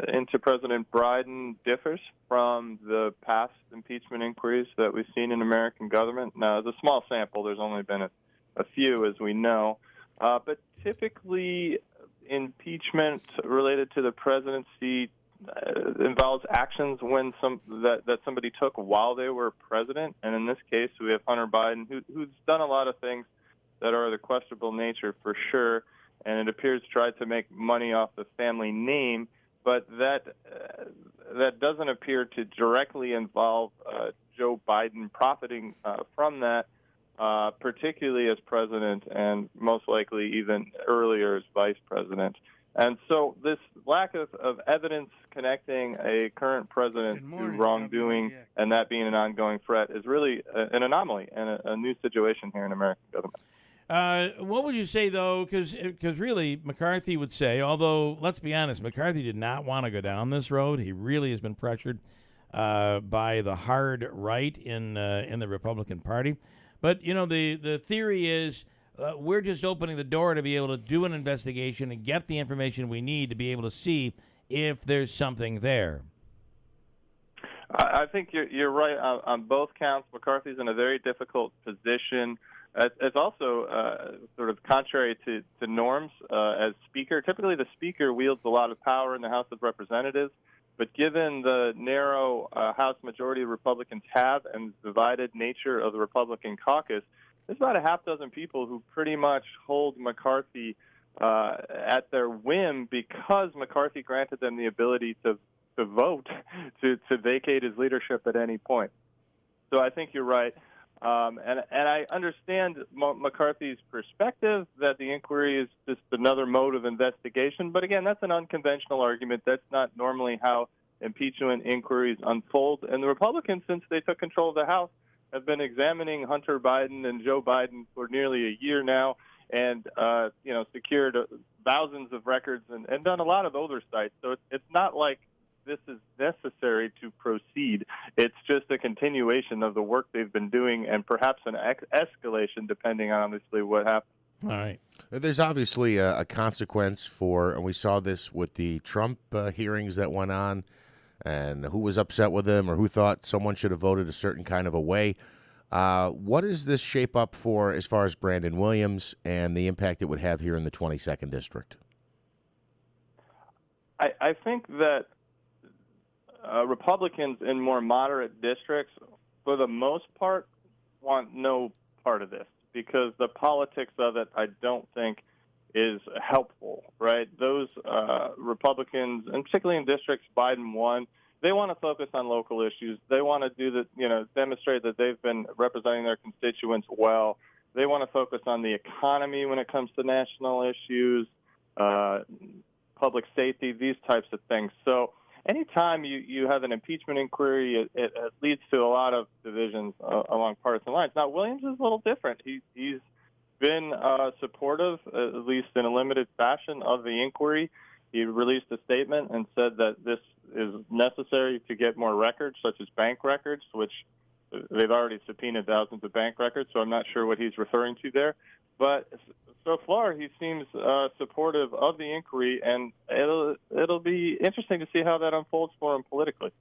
into President Biden differs from the past impeachment inquiries that we've seen in American government. Now, as a small sample, there's only been a a few, as we know. But typically, impeachment related to the presidency involves actions when that somebody took while they were president. And in this case, we have Hunter Biden, who's done a lot of things that are of the questionable nature for sure, and it appears tried to make money off the family name. But that doesn't appear to directly involve Joe Biden profiting from that, particularly as president and most likely even earlier as vice president. And so this lack of evidence connecting a current president to wrongdoing and that being an ongoing threat is really an anomaly and a new situation here in American government. What would you say, though, because really McCarthy would say, although, let's be honest, McCarthy did not want to go down this road. He really has been pressured by the hard right in the Republican Party. But, you know, the theory is we're just opening the door to be able to do an investigation and get the information we need to be able to see if there's something there. I think you're right on both counts. McCarthy's in a very difficult position. It's also sort of contrary to norms as Speaker. Typically, the Speaker wields a lot of power in the House of Representatives, but given the narrow House majority Republicans have and the divided nature of the Republican caucus, there's about a half dozen people who pretty much hold McCarthy at their whim because McCarthy granted them the ability to vote to vacate his leadership at any point. So I think you're right. And I understand McCarthy's perspective that the inquiry is just another mode of investigation. But again, that's an unconventional argument. That's not normally how impeachment inquiries unfold. And the Republicans, since they took control of the House, have been examining Hunter Biden and Joe Biden for nearly a year now and, secured thousands of records and done a lot of oversight. So it's not like this is necessary to proceed. It's just a continuation of the work they've been doing and perhaps an escalation depending on obviously what happens. All right. There's obviously a consequence for, and we saw this with the Trump hearings that went on, and who was upset with him or who thought someone should have voted a certain kind of a way. What does this shape up for as far as Brandon Williams and the impact it would have here in the 22nd District? I think that Republicans in more moderate districts, for the most part, want no part of this because the politics of it, I don't think, is helpful, right? Those Republicans, and particularly in districts Biden won, they want to focus on local issues. They want to demonstrate that they've been representing their constituents well. They want to focus on the economy when it comes to national issues, public safety, these types of things. So anytime you have an impeachment inquiry, it leads to a lot of divisions along partisan lines. Now, Williams is a little different. He's been supportive, at least in a limited fashion, of the inquiry. He released a statement and said that this is necessary to get more records, such as bank records, which they've already subpoenaed thousands of bank records, so I'm not sure what he's referring to there. But so far, he seems supportive of the inquiry, and it'll be interesting to see how that unfolds for him politically.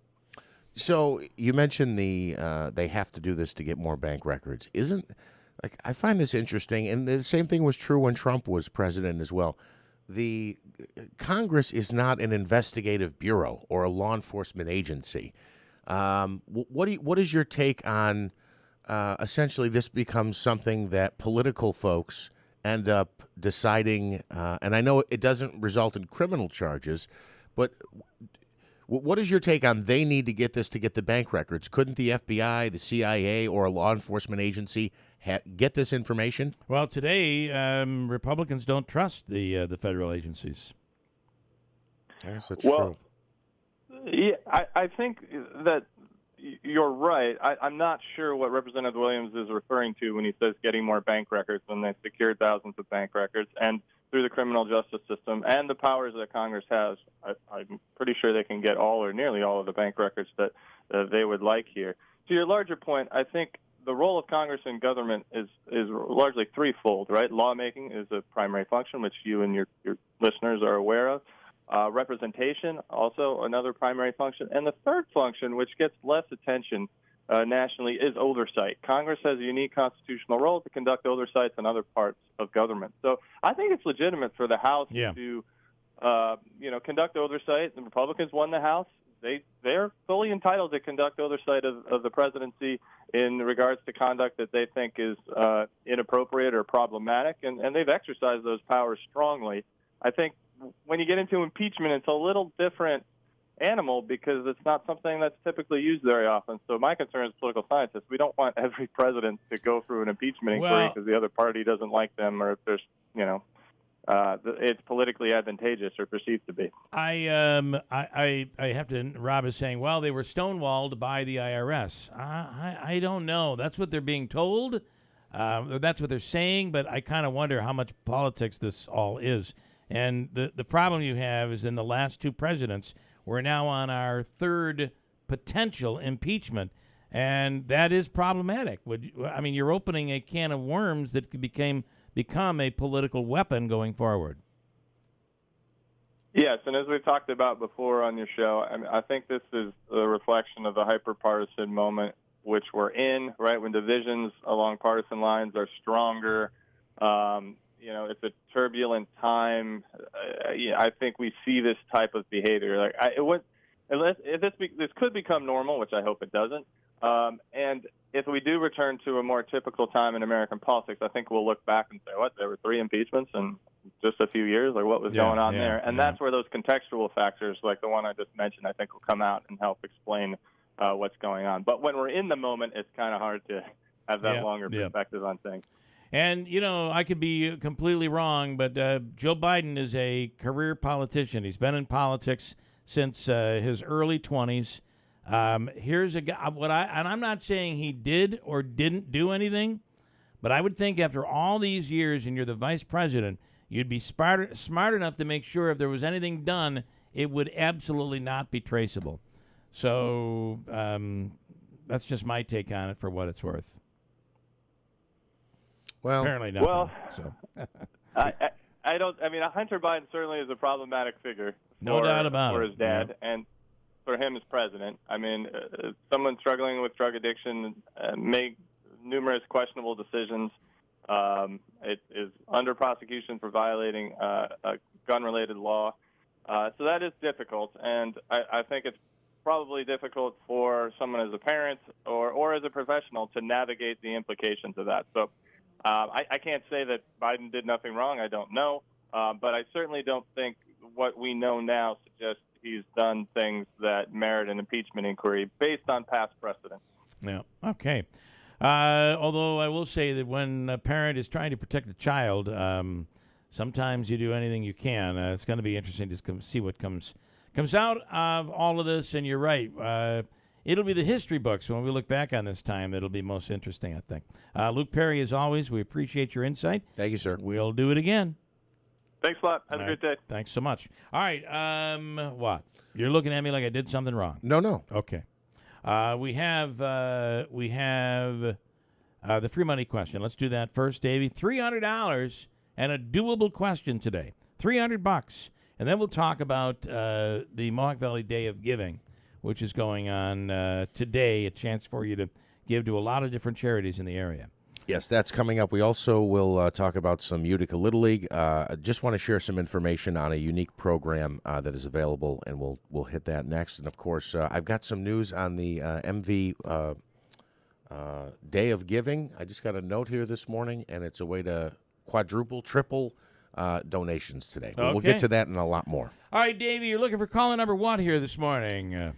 So you mentioned they have to do this to get more bank records. I find this interesting, and the same thing was true when Trump was president as well. The Congress is not an investigative bureau or a law enforcement agency. What is your take on essentially this becomes something that political folks end up deciding, and I know it doesn't result in criminal charges, but what is your take on they need to get this to get the bank records? Couldn't the FBI, the CIA, or a law enforcement agency get this information? Well, today, Republicans don't trust the federal agencies. Yes, that's true. Yeah, I think that you're right. I'm not sure what Representative Williams is referring to when he says getting more bank records when they secured thousands of bank records. And through the criminal justice system and the powers that Congress has, I'm pretty sure they can get all or nearly all of the bank records that they would like here. To your larger point, I think the role of Congress in government is largely threefold, right? Lawmaking is a primary function, which you and your listeners are aware of. Representation, also another primary function. And the third function, which gets less attention nationally is oversight. Congress has a unique constitutional role to conduct oversights in other parts of government. So I think it's legitimate for the House to, conduct oversight. The Republicans won the House. They're fully entitled to conduct oversight of the presidency in regards to conduct that they think is inappropriate or problematic, and they've exercised those powers strongly. I think when you get into impeachment, it's a little different animal because it's not something that's typically used very often. So my concern as political scientists, we don't want every president to go through an impeachment inquiry because the other party doesn't like them, or if there's, it's politically advantageous or perceived to be. I have to. Rob is saying, well, they were stonewalled by the IRS. I don't know. That's what they're being told. That's what they're saying. But I kind of wonder how much politics this all is. And the problem you have is in the last two presidents, we're now on our third potential impeachment, and that is problematic. You're opening a can of worms that could become a political weapon going forward. Yes, and as we've talked about before on your show, I think this is a reflection of the hyper-partisan moment which we're in, right, when divisions along partisan lines are stronger. It's a turbulent time. I think we see this type of behavior. This could become normal, which I hope it doesn't. And if we do return to a more typical time in American politics, I think we'll look back and say, what, there were 3 impeachments in just a few years? Like, what was going on there? And that's where those contextual factors, like the one I just mentioned, I think will come out and help explain what's going on. But when we're in the moment, it's kind of hard to have that longer perspective on things. And, I could be completely wrong, but Joe Biden is a career politician. He's been in politics since his early 20s. Here's a guy, and I'm not saying he did or didn't do anything, but I would think after all these years and you're the vice president, you'd be smart enough to make sure if there was anything done, it would absolutely not be traceable. So that's just my take on it for what it's worth. Well, apparently nothing. Well, so. I don't. Hunter Biden certainly is a problematic figure. No doubt about it. For his dad and for him as president. Someone struggling with drug addiction make numerous questionable decisions. It is under prosecution for violating a gun-related law. So that is difficult, and I think it's probably difficult for someone as a parent or as a professional to navigate the implications of that. So I can't say that Biden did nothing wrong. I don't know. But I certainly don't think what we know now suggests he's done things that merit an impeachment inquiry based on past precedent. Yeah. Okay. Although I will say that when a parent is trying to protect a child, sometimes you do anything you can. It's going to be interesting to see what comes out of all of this. And you're right. It'll be the history books when we look back on this time. It'll be most interesting, I think. Luke Perry, as always, we appreciate your insight. Thank you, sir. We'll do it again. Thanks a lot. Have a great day. Thanks so much. All right. What? You're looking at me like I did something wrong. No. Okay. We have the free money question. Let's do that first, Davey. $300 and a doable question today. $300, and then we'll talk about the Mohawk Valley Day of Giving, which is going on today. A chance for you to give to a lot of different charities in the area. Yes, that's coming up. We also will talk about some Utica Little League. Just want to share some information on a unique program that is available, and we'll hit that next. And, of course, I've got some news on the MV Day of Giving. I just got a note here this morning, and it's a way to triple donations today. But we'll get to that and a lot more. All right, Davey, you're looking for caller number what here this morning?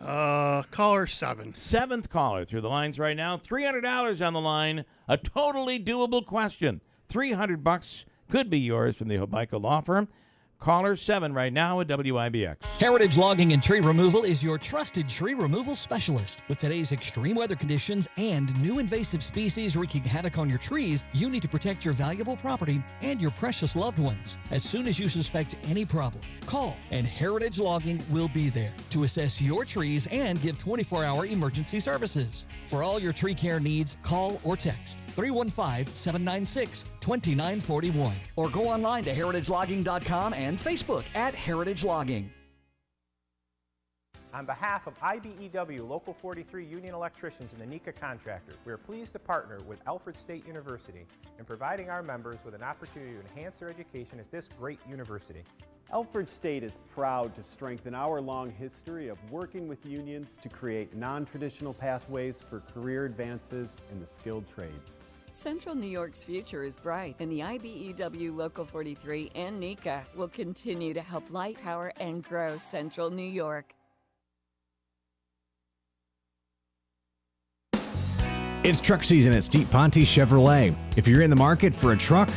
Caller 7. 7th caller through the lines right now. $300 on the line. A totally doable question. $300 could be yours from the Hobica Law Firm. Caller 7 right now at WIBX. Heritage Logging and Tree Removal is your trusted tree removal specialist. With today's extreme weather conditions and new invasive species wreaking havoc on your trees, you need to protect your valuable property and your precious loved ones. As soon as you suspect any problem, call and Heritage Logging will be there to assess your trees and give 24-hour emergency services. For all your tree care needs, call or text 315-796-2941. Or go online to heritagelogging.com and Facebook at Heritage Logging. On behalf of IBEW Local 43 Union Electricians and the NECA Contractors, we are pleased to partner with Alfred State University in providing our members with an opportunity to enhance their education at this great university. Alfred State is proud to strengthen our long history of working with unions to create non-traditional pathways for career advances in the skilled trades. Central New York's future is bright, and the IBEW Local 43 and NECA will continue to help light, power, and grow Central New York. It's truck season at Steve Ponte Chevrolet. If you're in the market for a truck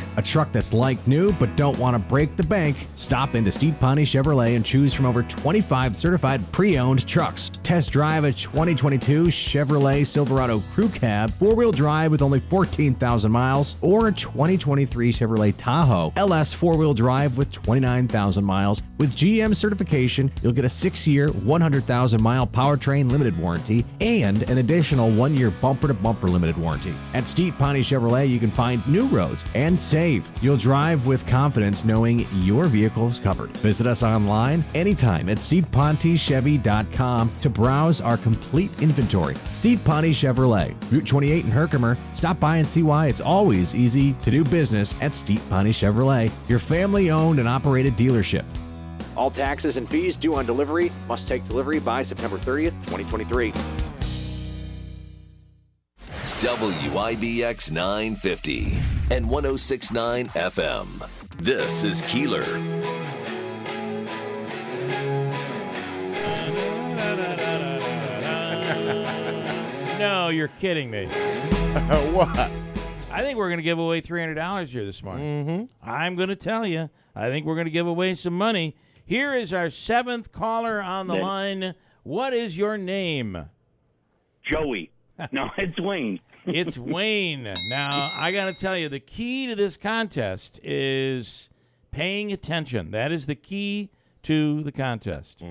that's like new but don't want to break the bank, stop into Steve Ponte Chevrolet and choose from over 25 certified pre-owned trucks. Test drive a 2022 Chevrolet Silverado Crew Cab 4-wheel drive with only 14,000 miles, or a 2023 Chevrolet Tahoe LS 4-wheel drive with 29,000 miles. With GM certification, you'll get a 6-year, 100,000-mile powertrain limited warranty and an additional 1-year bumper-to-bumper limited warranty. At Steve Ponte Chevrolet, you can find new roads and save. You'll drive with confidence knowing your vehicle is covered. Visit us online anytime at StevePonteChevy.com to browse our complete inventory. Steve Ponte Chevrolet, Route 28 in Herkimer. Stop by and see why it's always easy to do business at Steve Ponte Chevrolet, your family-owned and operated dealership. All taxes and fees due on delivery. Must take delivery by September 30th, 2023. WIBX 950 and 106.9 FM. This is Keeler. No, you're kidding me. What? I think we're going to give away $300 here this morning. Mm-hmm. I'm going to tell you, I think we're going to give away some money. Here is our 7th caller on the line. What is your name? Joey. No, it's Wayne. It's Wayne. Now, I got to tell you, the key to this contest is paying attention. That is the key to the contest.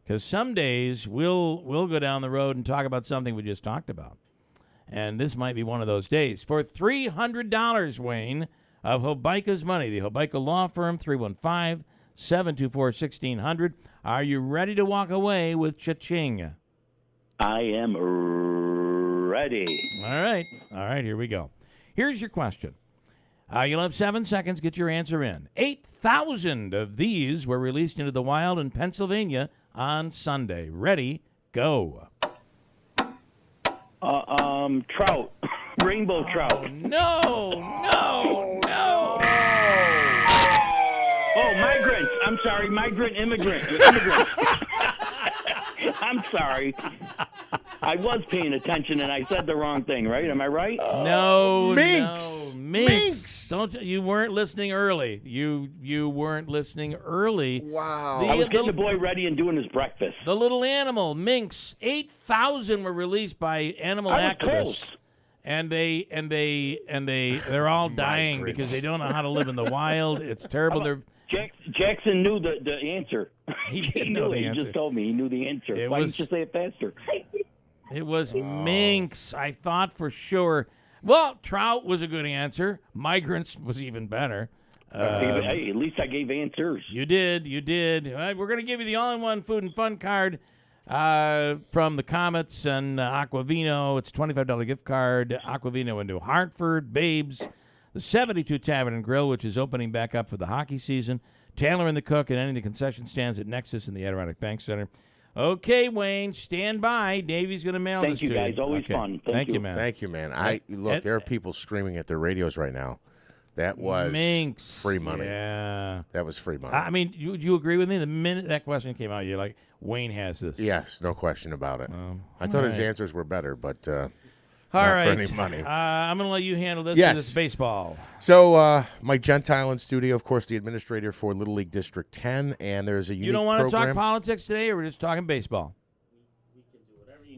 Because some days we'll go down the road and talk about something we just talked about. And this might be one of those days. For $300, Wayne, of Hobica's Money, the Hobica Law Firm, 315-724-1600. Are you ready to walk away with cha-ching? I am ready. All right, here we go. Here's your question. You'll have 7 seconds. Get your answer in. 8,000 of these were released into the wild in Pennsylvania on Sunday. Ready, go. Trout. Rainbow trout. No. Oh, migrants. I'm sorry, immigrant. I'm sorry. I was paying attention and I said the wrong thing, right? Am I right? No, minks. No, minks. You weren't listening early. You weren't listening early. Wow. I was getting the boy ready and doing his breakfast. The little animal, minks. 8,000 were released by animal activists. Close. And they're all dying because they don't know how to live in the wild. It's terrible. Jackson knew the answer. He didn't know the answer. He just told me he knew the answer. Why didn't you say it faster? It was minks. I thought for sure. Well, trout was a good answer. Migrants was even better. Hey, at least I gave answers. You did. All right, we're going to give you the all-in-one food and fun card from the Comets and Aquavino. It's a $25 gift card. Aquavino in New Hartford, Babes, the 72 Tavern and Grill, which is opening back up for the hockey season. Taylor and the Cook and any of the concession stands at Nexus and the Adirondack Bank Center. Okay, Wayne, stand by. Davey's going to mail this to you. Thank you, guys. Always fun. Thank you, man. Thank you, man. Look, there are people screaming at their radios right now. That was minks. Free money. Yeah. That was free money. I mean, you agree with me? The minute that question came out, you're like, Wayne has this. Yes, no question about it. I thought his answers were better, but all not right. for any money. I'm going to let you handle this. Yes. This is baseball. So, Mike Gentile in studio, of course, the administrator for Little League District 10, and there's a unique You don't want to program. talk politics today, or we're just talking baseball?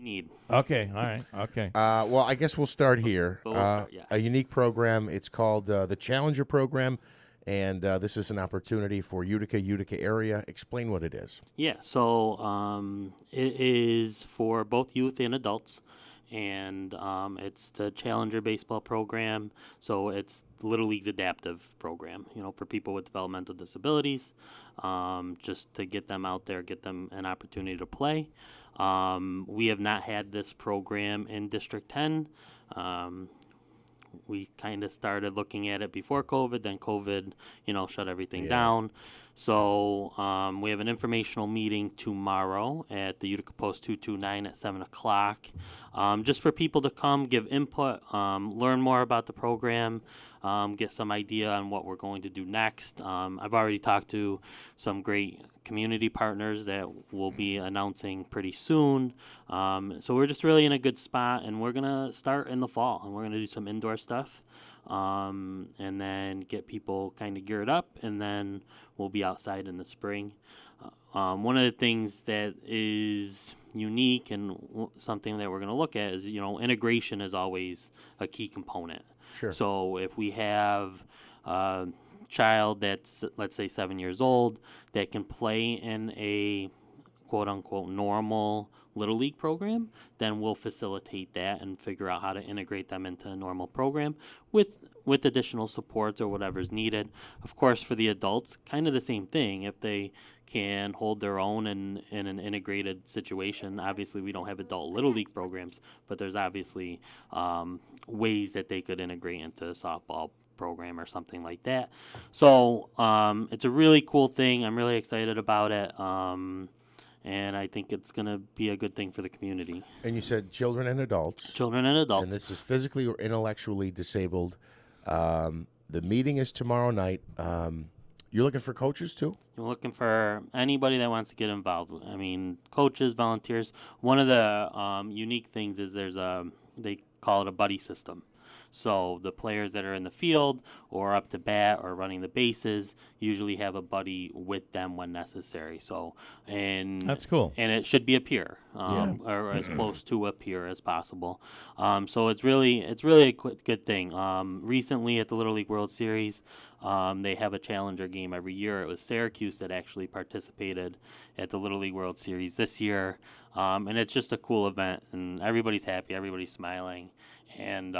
Need. Okay, all right, okay. Well, I guess we'll start here. Yes. A unique program. It's called the Challenger Program, and this is an opportunity for Utica area. Explain what it is. Yeah, so it is for both youth and adults, and it's the Challenger baseball program. So it's Little League's adaptive program, for people with developmental disabilities, just to get them out there, get them an opportunity to play. We have not had this program in District 10. We kind of started looking at it before COVID, then COVID, shut everything down. So we have an informational meeting tomorrow at the Utica Post 229 at 7 o'clock, just for people to come, give input, learn more about the program, get some idea on what we're going to do next. I've already talked to some great community partners that we'll be announcing pretty soon. So we're just really in a good spot, and we're going to start in the fall, and we're going to do some indoor stuff, and then get people kind of geared up, and then we'll be outside in the spring. One of the things that is unique and something that we're going to look at is, integration is always a key component. Sure. So if we have a child that's, let's say, 7 years old that can play in a quote-unquote normal Little League program, then we'll facilitate that and figure out how to integrate them into a normal program with additional supports or whatever's needed. Of course, for the adults, kind of the same thing. If they can hold their own in an integrated situation, obviously we don't have adult Little League programs, but there's obviously ways that they could integrate into a softball program or something like that. So it's a really cool thing. I'm really excited about it. And I think it's going to be a good thing for the community. And you said children and adults. Children and adults. And this is physically or intellectually disabled. The meeting is tomorrow night. You're looking for coaches too? We're looking for anybody that wants to get involved. I mean, coaches, volunteers. One of the unique things is they call it a buddy system. So the players that are in the field or up to bat or running the bases usually have a buddy with them when necessary. So, and that's cool. And it should be a peer, or as close to a peer as possible. So it's really a good thing. Recently at the Little League World Series, they have a challenger game every year. It was Syracuse that actually participated at the Little League World Series this year, and it's just a cool event, and everybody's happy, everybody's smiling. And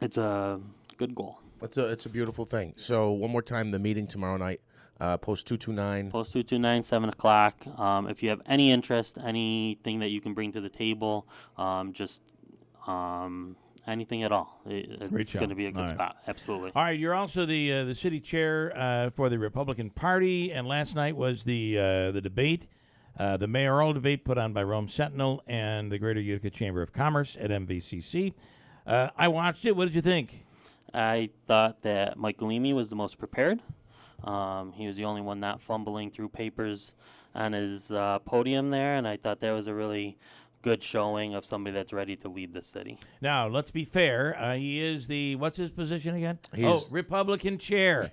it's a good goal. It's a beautiful thing. So one more time, the meeting tomorrow night, Post 229. Post 229, 7 o'clock. If you have any interest, anything that you can bring to the table, just anything at all, it's going to be a good spot. Absolutely. All right, you're also the city chair for the Republican Party, and last night was the debate. The mayoral debate put on by Rome Sentinel and the Greater Utica Chamber of Commerce at MVCC. I watched it. What did you think? I thought that Mike Galimi was the most prepared. He was the only one not fumbling through papers on his podium there, and I thought that was a really good showing of somebody that's ready to lead the city. Now, let's be fair. He is what's his position again? He's Republican chair.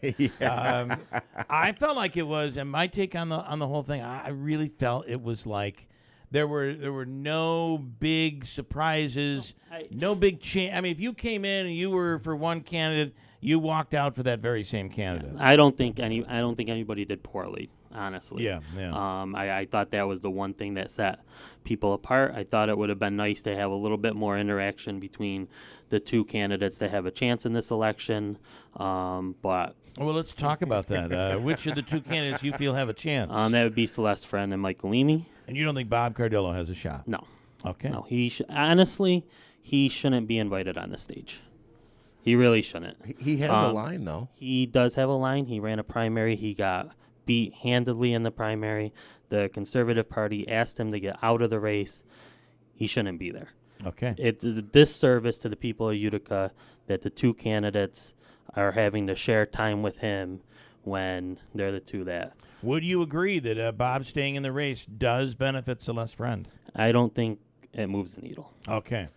I felt like it was, and my take on the whole thing, I really felt it was like there were no big surprises, no big change. I mean, if you came in and you were for one candidate, you walked out for that very same candidate. I don't think anybody did poorly. Honestly. Yeah. I thought that was the one thing that set people apart. I thought it would have been nice to have a little bit more interaction between the two candidates that have a chance in this election. But well, let's talk about that. Which of the two candidates you feel have a chance? That would be Celeste Friend and Mike Galimi. And you don't think Bob Cardillo has a shot? No. Okay. No, honestly, he shouldn't be invited on the stage. He really shouldn't. He has a line, though. He does have a line. He ran a primary. He got beat handedly in the primary. The Conservative Party asked him to get out of the race. He shouldn't be there. Okay. It is a disservice to the people of Utica that the two candidates are having to share time with him when they're the two that. Would you agree that Bob staying in the race does benefit Celeste Friend? I don't think it moves the needle. Okay.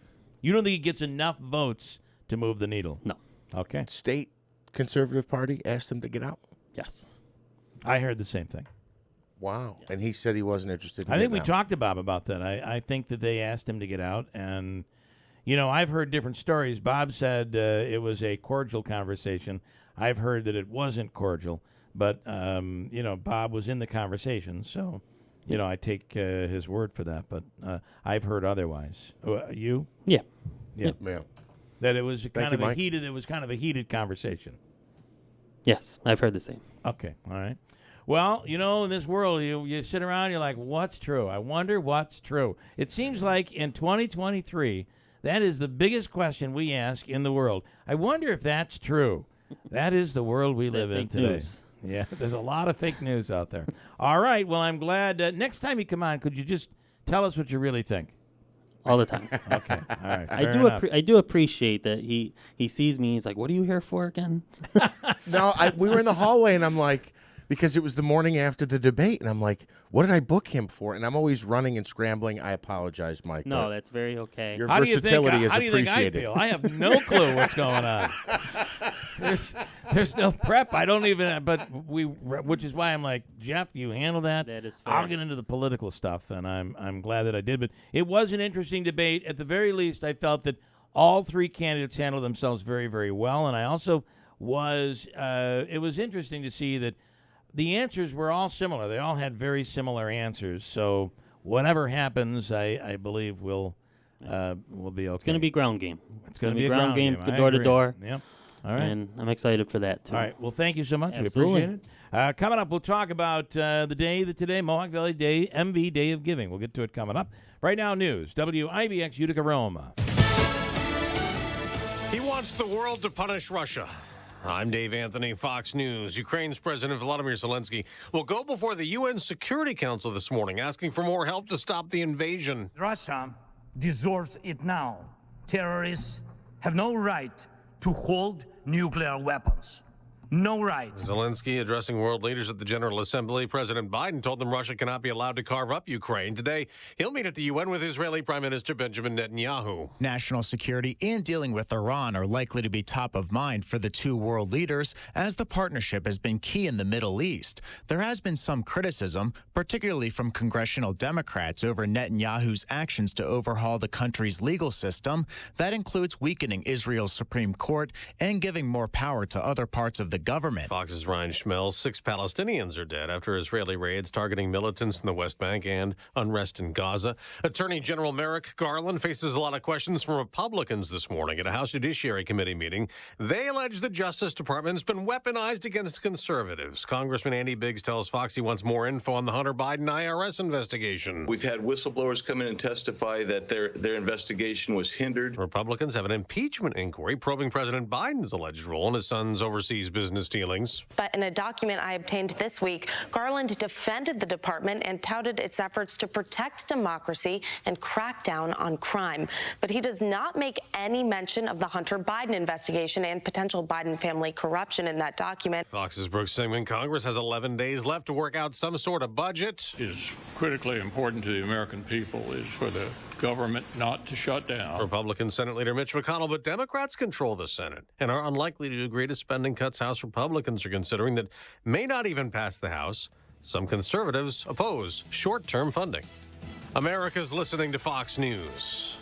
You don't think he gets enough votes to move the needle? No. Okay. State Conservative Party asked him to get out? Yes. I heard the same thing. Wow. Yes. And he said he wasn't interested in I think we out. talked to Bob about that. I think that they asked him to get out. And, I've heard different stories. Bob said it was a cordial conversation. I've heard that it wasn't cordial. But, Bob was in the conversation. So, I take his word for that, but I've heard otherwise. You? Yeah. Yeah. Yeah. That it was kind of Mike. a heated conversation. Yes, I've heard the same. Okay, all right. Well, in this world, you sit around, you're like, what's true? I wonder what's true. It seems like in 2023, that is the biggest question we ask in the world. I wonder if that's true. That is the world we live in today. News? Yeah, there's a lot of fake news out there. All right, well, I'm glad. Next time you come on, could you just tell us what you really think? All the time. Okay, all right. I do appreciate that he sees me. He's like, "What are you here for again?" No, we were in the hallway, and I'm like, because it was the morning after the debate, and I'm like, what did I book him for? And I'm always running and scrambling. I apologize, Mike. No, that's very okay. Your versatility is how do you think I feel? I have no clue what's going on. There's no prep. I don't even. But which is why I'm like, Jeff, you handle that. That is fair. I'll get into the political stuff, and I'm glad that I did. But it was an interesting debate. At the very least, I felt that all three candidates handled themselves very, very well, and I also was. It was interesting to see that the answers were all similar. They all had very similar answers. So whatever happens, I believe will be okay. It's going to be ground game. It's going to be a ground game. Door to door. Yep. All right. And I'm excited for that, too. All right. Well, thank you so much. Absolutely. We appreciate it. Coming up, we'll talk about the day that today, Mohawk Valley Day, MV Day of Giving. We'll get to it coming up. Right now, news. WIBX Utica Rome. He wants the world to punish Russia. I'm Dave Anthony, Fox News. Ukraine's President Volodymyr Zelensky will go before the UN Security Council this morning, asking for more help to stop the invasion. Russia deserves it now. Terrorists have no right to hold nuclear weapons. No right. Zelensky addressing world leaders at the General Assembly. President Biden told them Russia cannot be allowed to carve up Ukraine. Today, he'll meet at the UN with Israeli Prime Minister Benjamin Netanyahu. National security and dealing with Iran are likely to be top of mind for the two world leaders, as the partnership has been key in the Middle East. There has been some criticism, particularly from congressional Democrats, over Netanyahu's actions to overhaul the country's legal system. That includes weakening Israel's Supreme Court and giving more power to other parts of the government. Fox's Ryan Schmelz. 6 Palestinians are dead after Israeli raids targeting militants in the West Bank and unrest in Gaza. Attorney General Merrick Garland faces a lot of questions from Republicans this morning at a House Judiciary Committee meeting. They allege the Justice Department has been weaponized against conservatives. Congressman Andy Biggs tells Fox he wants more info on the Hunter Biden IRS investigation. We've had whistleblowers come in and testify that their investigation was hindered. Republicans have an impeachment inquiry probing President Biden's alleged role in his son's overseas business dealings. But in a document I obtained this week, Garland defended the department and touted its efforts to protect democracy and crack down on crime. But he does not make any mention of the Hunter Biden investigation and potential Biden family corruption in that document. Fox's Brooks Singman. Congress has 11 days left to work out some sort of budget. Is critically important to the American people is for the government not to shut down. Republican Senate Leader Mitch McConnell, but Democrats control the Senate and are unlikely to agree to spending cuts House Republicans are considering that may not even pass the House. Some conservatives oppose short-term funding. America's listening to Fox News.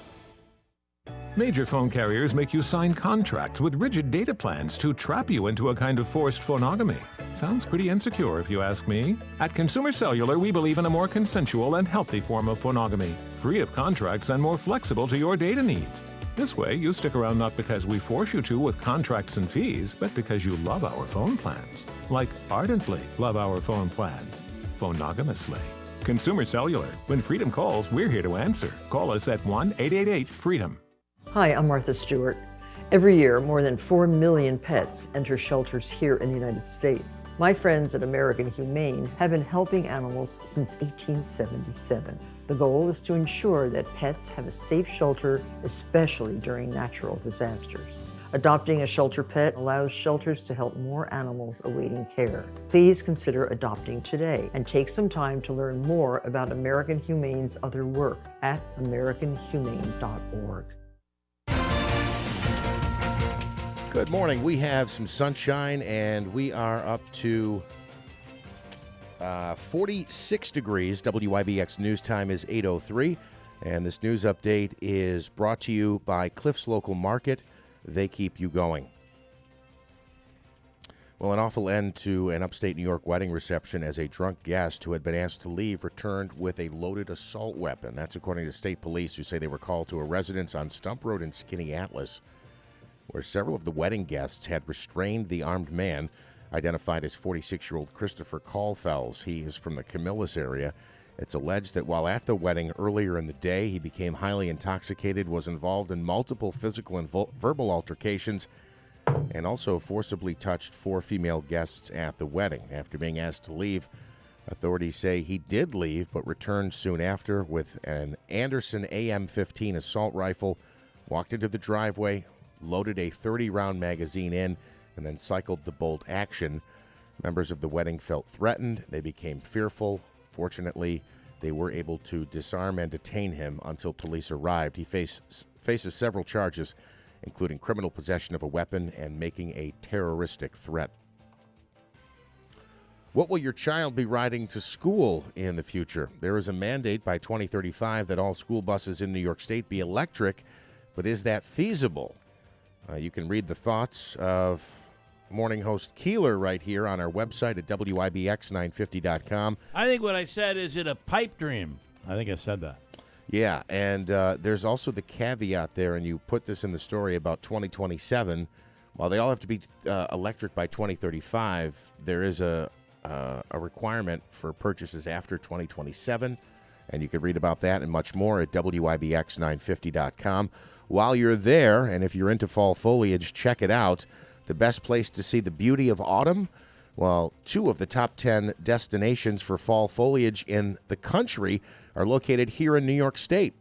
Major phone carriers make you sign contracts with rigid data plans to trap you into a kind of forced phonogamy. Sounds pretty insecure if you ask me. At Consumer Cellular, we believe in a more consensual and healthy form of phonogamy, free of contracts and more flexible to your data needs. This way, you stick around not because we force you to with contracts and fees, but because you love our phone plans. Like ardently love our phone plans. Phonogamously. Consumer Cellular. When freedom calls, we're here to answer. Call us at 1-888-FREEDOM. Hi, I'm Martha Stewart. Every year, more than 4 million pets enter shelters here in the United States. My friends at American Humane have been helping animals since 1877. The goal is to ensure that pets have a safe shelter, especially during natural disasters. Adopting a shelter pet allows shelters to help more animals awaiting care. Please consider adopting today and take some time to learn more about American Humane's other work at americanhumane.org. Good morning. We have some sunshine, and we are up to 46 degrees. WIBX News Time is 8:03, and this news update is brought to you by Cliff's Local Market. They keep you going. Well, an awful end to an upstate New York wedding reception as a drunk guest who had been asked to leave returned with a loaded assault weapon. That's according to state police, who say they were called to a residence on Stump Road in Skinny Atlas, where several of the wedding guests had restrained the armed man, identified as 46-year-old Christopher Caulfells. He is from the Camillus area. It's alleged that while at the wedding earlier in the day, he became highly intoxicated, was involved in multiple physical and verbal altercations, and also forcibly touched 4 female guests at the wedding. After being asked to leave, authorities say he did leave but returned soon after with an Anderson AM-15 assault rifle, walked into the driveway, loaded a 30-round magazine in, and then cycled the bolt action. Members of the wedding felt threatened. They became fearful. Fortunately, they were able to disarm and detain him until police arrived. He faces several charges, including criminal possession of a weapon and making a terroristic threat. What will your child be riding to school in the future? There is a mandate by 2035 that all school buses in New York State be electric, but is that feasible? You can read the thoughts of morning host Keeler right here on our website at WIBX950.com. I think what I said, is it a pipe dream? I think I said that. Yeah, and there's also the caveat there, and you put this in the story about 2027. While they all have to be electric by 2035, there is a requirement for purchases after 2027, and you can read about that and much more at WIBX950.com. While you're there, and if you're into fall foliage, check it out. The best place to see the beauty of autumn? Well, 2 of the top 10 destinations for fall foliage in the country are located here in New York State.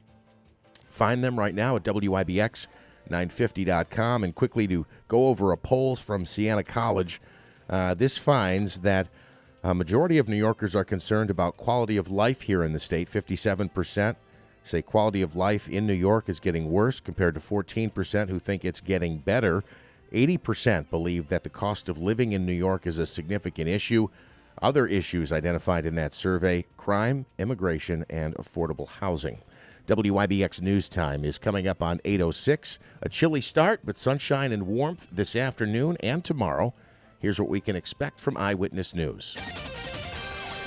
Find them right now at WIBX950.com. And quickly to go over a poll from Siena College, this finds that a majority of New Yorkers are concerned about quality of life here in the state. 57% say quality of life in New York is getting worse compared to 14% who think it's getting better. 80% believe that the cost of living in New York is a significant issue. Other issues identified in that survey: crime, immigration, and affordable housing. WIBX News Time is coming up on 8:06. A chilly start, but sunshine and warmth this afternoon and tomorrow. Here's what we can expect from Eyewitness News.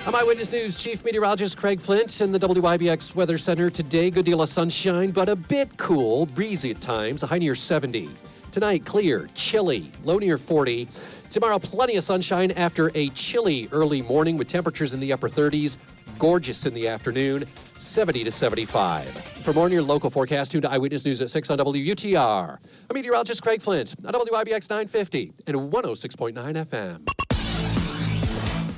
I'm Eyewitness News Chief Meteorologist Craig Flint in the WIBX Weather Center. Today, good deal of sunshine, but a bit cool, breezy at times, a high near 70. Tonight, clear, chilly, low near 40. Tomorrow, plenty of sunshine after a chilly early morning with temperatures in the upper 30s. Gorgeous in the afternoon, 70 to 75. For more on your local forecast, tune to Eyewitness News at 6 on WUTR. I'm meteorologist Craig Flint on WIBX 950 and 106.9 FM.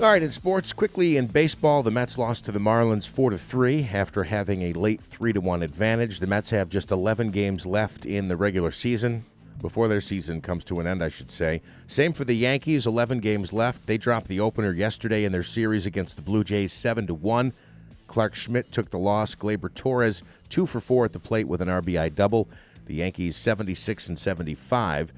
All right, in sports, quickly in baseball, the Mets lost to the Marlins 4-3 after having a late 3-1 advantage. The Mets have just 11 games left in the regular season. Before their season comes to an end, I should say. Same for the Yankees, 11 games left. They dropped the opener yesterday in their series against the Blue Jays 7-1. Clark Schmidt took the loss. Gleyber Torres 2 for 4 at the plate with an RBI double. The Yankees 76-75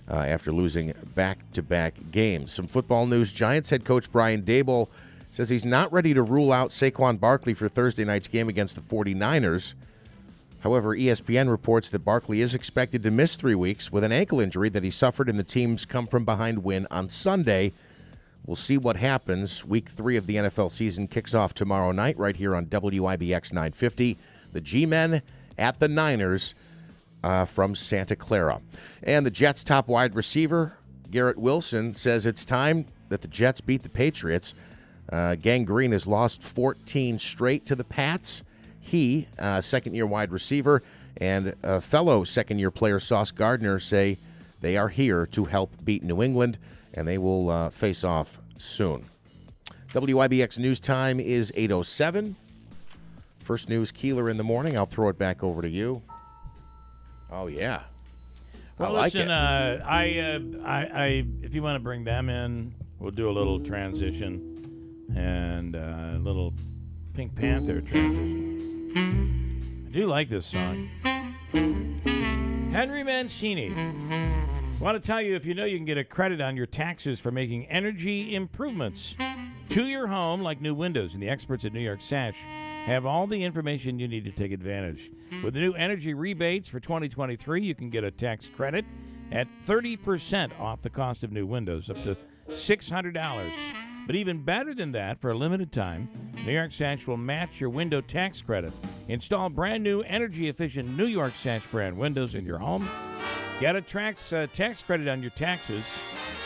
after losing back-to-back games. Some football news. Giants head coach Brian Daboll says he's not ready to rule out Saquon Barkley for Thursday night's game against the 49ers. However, ESPN reports that Barkley is expected to miss 3 weeks with an ankle injury that he suffered in the team's come-from-behind win on Sunday. We'll see what happens. Week 3 of the NFL season kicks off tomorrow night right here on WIBX 950. The G-Men at the Niners from Santa Clara. And the Jets' top wide receiver, Garrett Wilson, says it's time that the Jets beat the Patriots. Gang Green has lost 14 straight to the Pats. He, second-year wide receiver, and fellow second-year player Sauce Gardner say they are here to help beat New England, and they will face off soon. WIBX News Time is 8:07. First news, Keeler in the morning. I'll throw it back over to you. Oh, yeah. Well, listen, if you want to bring them in, we'll do a little transition and a little Pink Panther transition. I do like this song. Henry Mancini. I want to tell you, if you know you can get a credit on your taxes for making energy improvements to your home, like new windows, and the experts at New York Sash have all the information you need to take advantage. With the new energy rebates for 2023, you can get a tax credit at 30% off the cost of new windows, up to $600. But even better than that, for a limited time, New York Sash will match your window tax credit. Install brand new energy-efficient New York Sash brand windows in your home. Get a tax credit on your taxes,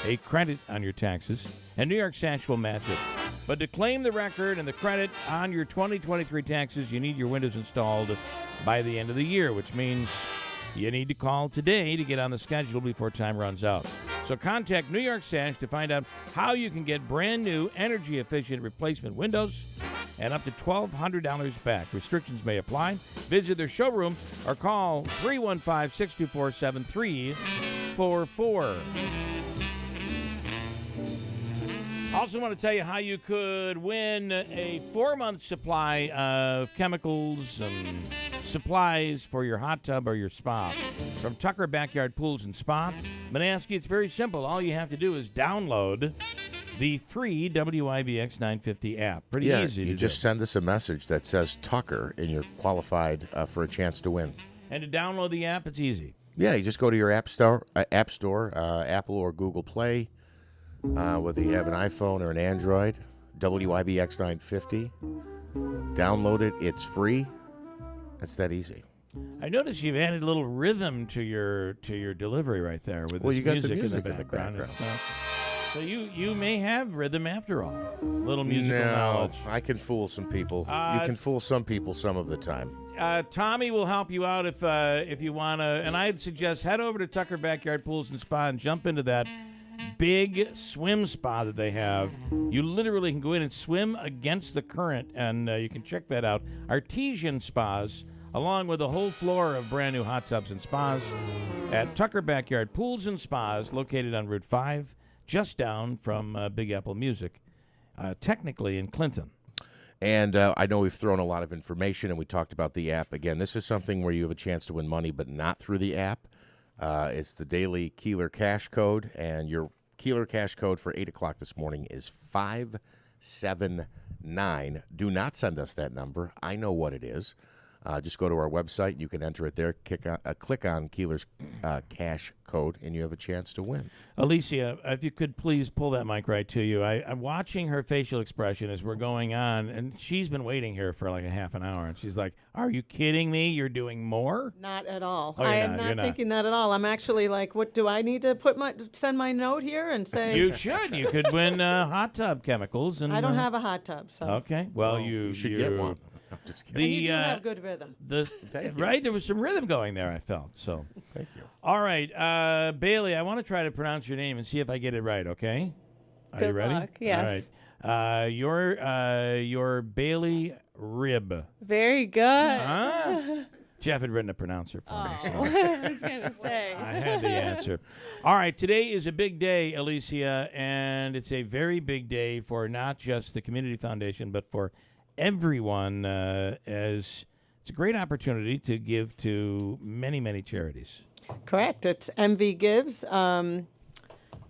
a credit on your taxes, and New York Sash will match it. But to claim the record and the credit on your 2023 taxes, you need your windows installed by the end of the year, which means you need to call today to get on the schedule before time runs out. So contact New York Sash to find out how you can get brand new energy-efficient replacement windows and up to $1,200 back. Restrictions may apply. Visit their showroom or call 315-624-7344. Also want to tell you how you could win a 4-month supply of chemicals and supplies for your hot tub or your spa from Tucker Backyard Pools and Spa. I'm going to ask you, it's very simple. All you have to do is download the free WIBX 950 app. Pretty easy to do. You just send us a message that says Tucker, and you're qualified for a chance to win. And to download the app, it's easy. Yeah, you just go to your app store, Apple or Google Play, whether you have an iPhone or an Android, WIBX 950. Download it. It's free. It's that easy. I noticed you've added a little rhythm to your delivery right there with this you got music, the music in the background. So you may have rhythm after all. A little musical knowledge. I can fool some people. You can fool some people some of the time. Tommy will help you out if you want to. And I'd suggest head over to Tucker Backyard Pools and Spa and jump into that big swim spa that they have. You literally can go in and swim against the current, and you can check that out. Artesian spas, along with a whole floor of brand new hot tubs and spas at Tucker Backyard Pools and Spas, located on Route 5, just down from Big Apple Music, technically in Clinton. And I know we've thrown a lot of information, and we talked about the app. Again, this is something where you have a chance to win money, but not through the app. It's the daily Keeler cash code, and your Keeler cash code for 8 o'clock this morning is 579. Do not send us that number. I know what it is. Just go to our website. You can enter it there. Click on Keeler's cash code, and you have a chance to win. Alicia, if you could please pull that mic right to you. I'm watching her facial expression as we're going on, and she's been waiting here for like a half an hour, and she's like, "Are you kidding me? You're doing more?" Not at all. Oh, I am not thinking that at all. I'm actually like, what do I need to send my note here and say? You should. You could win hot tub chemicals. And I don't have a hot tub, so. Okay. Well, you should get one. I'm just kidding. And you do have good rhythm. Right? There was some rhythm going there, I felt. So. Thank you. All right. Bailey, I want to try to pronounce your name and see if I get it right, okay? Are you ready? Good luck, yes. All right. Your Bailey Rib. Very good. Jeff had written a pronouncer for me. So. I was going to say. I had the answer. All right, today is a big day, Alicia, and it's a very big day for not just the Community Foundation, but for everyone, as it's a great opportunity to give to many, many charities. Correct. It's MV Gives.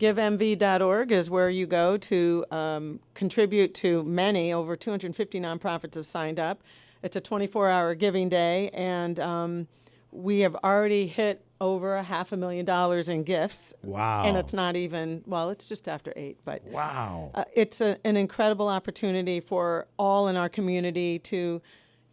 GiveMV.org is where you go to contribute to many. Over 250 nonprofits have signed up. It's a 24-hour giving day, and we have already hit over $500,000 in gifts. Wow. And it's not even, well, it's just after 8. But wow. It's an incredible opportunity for all in our community to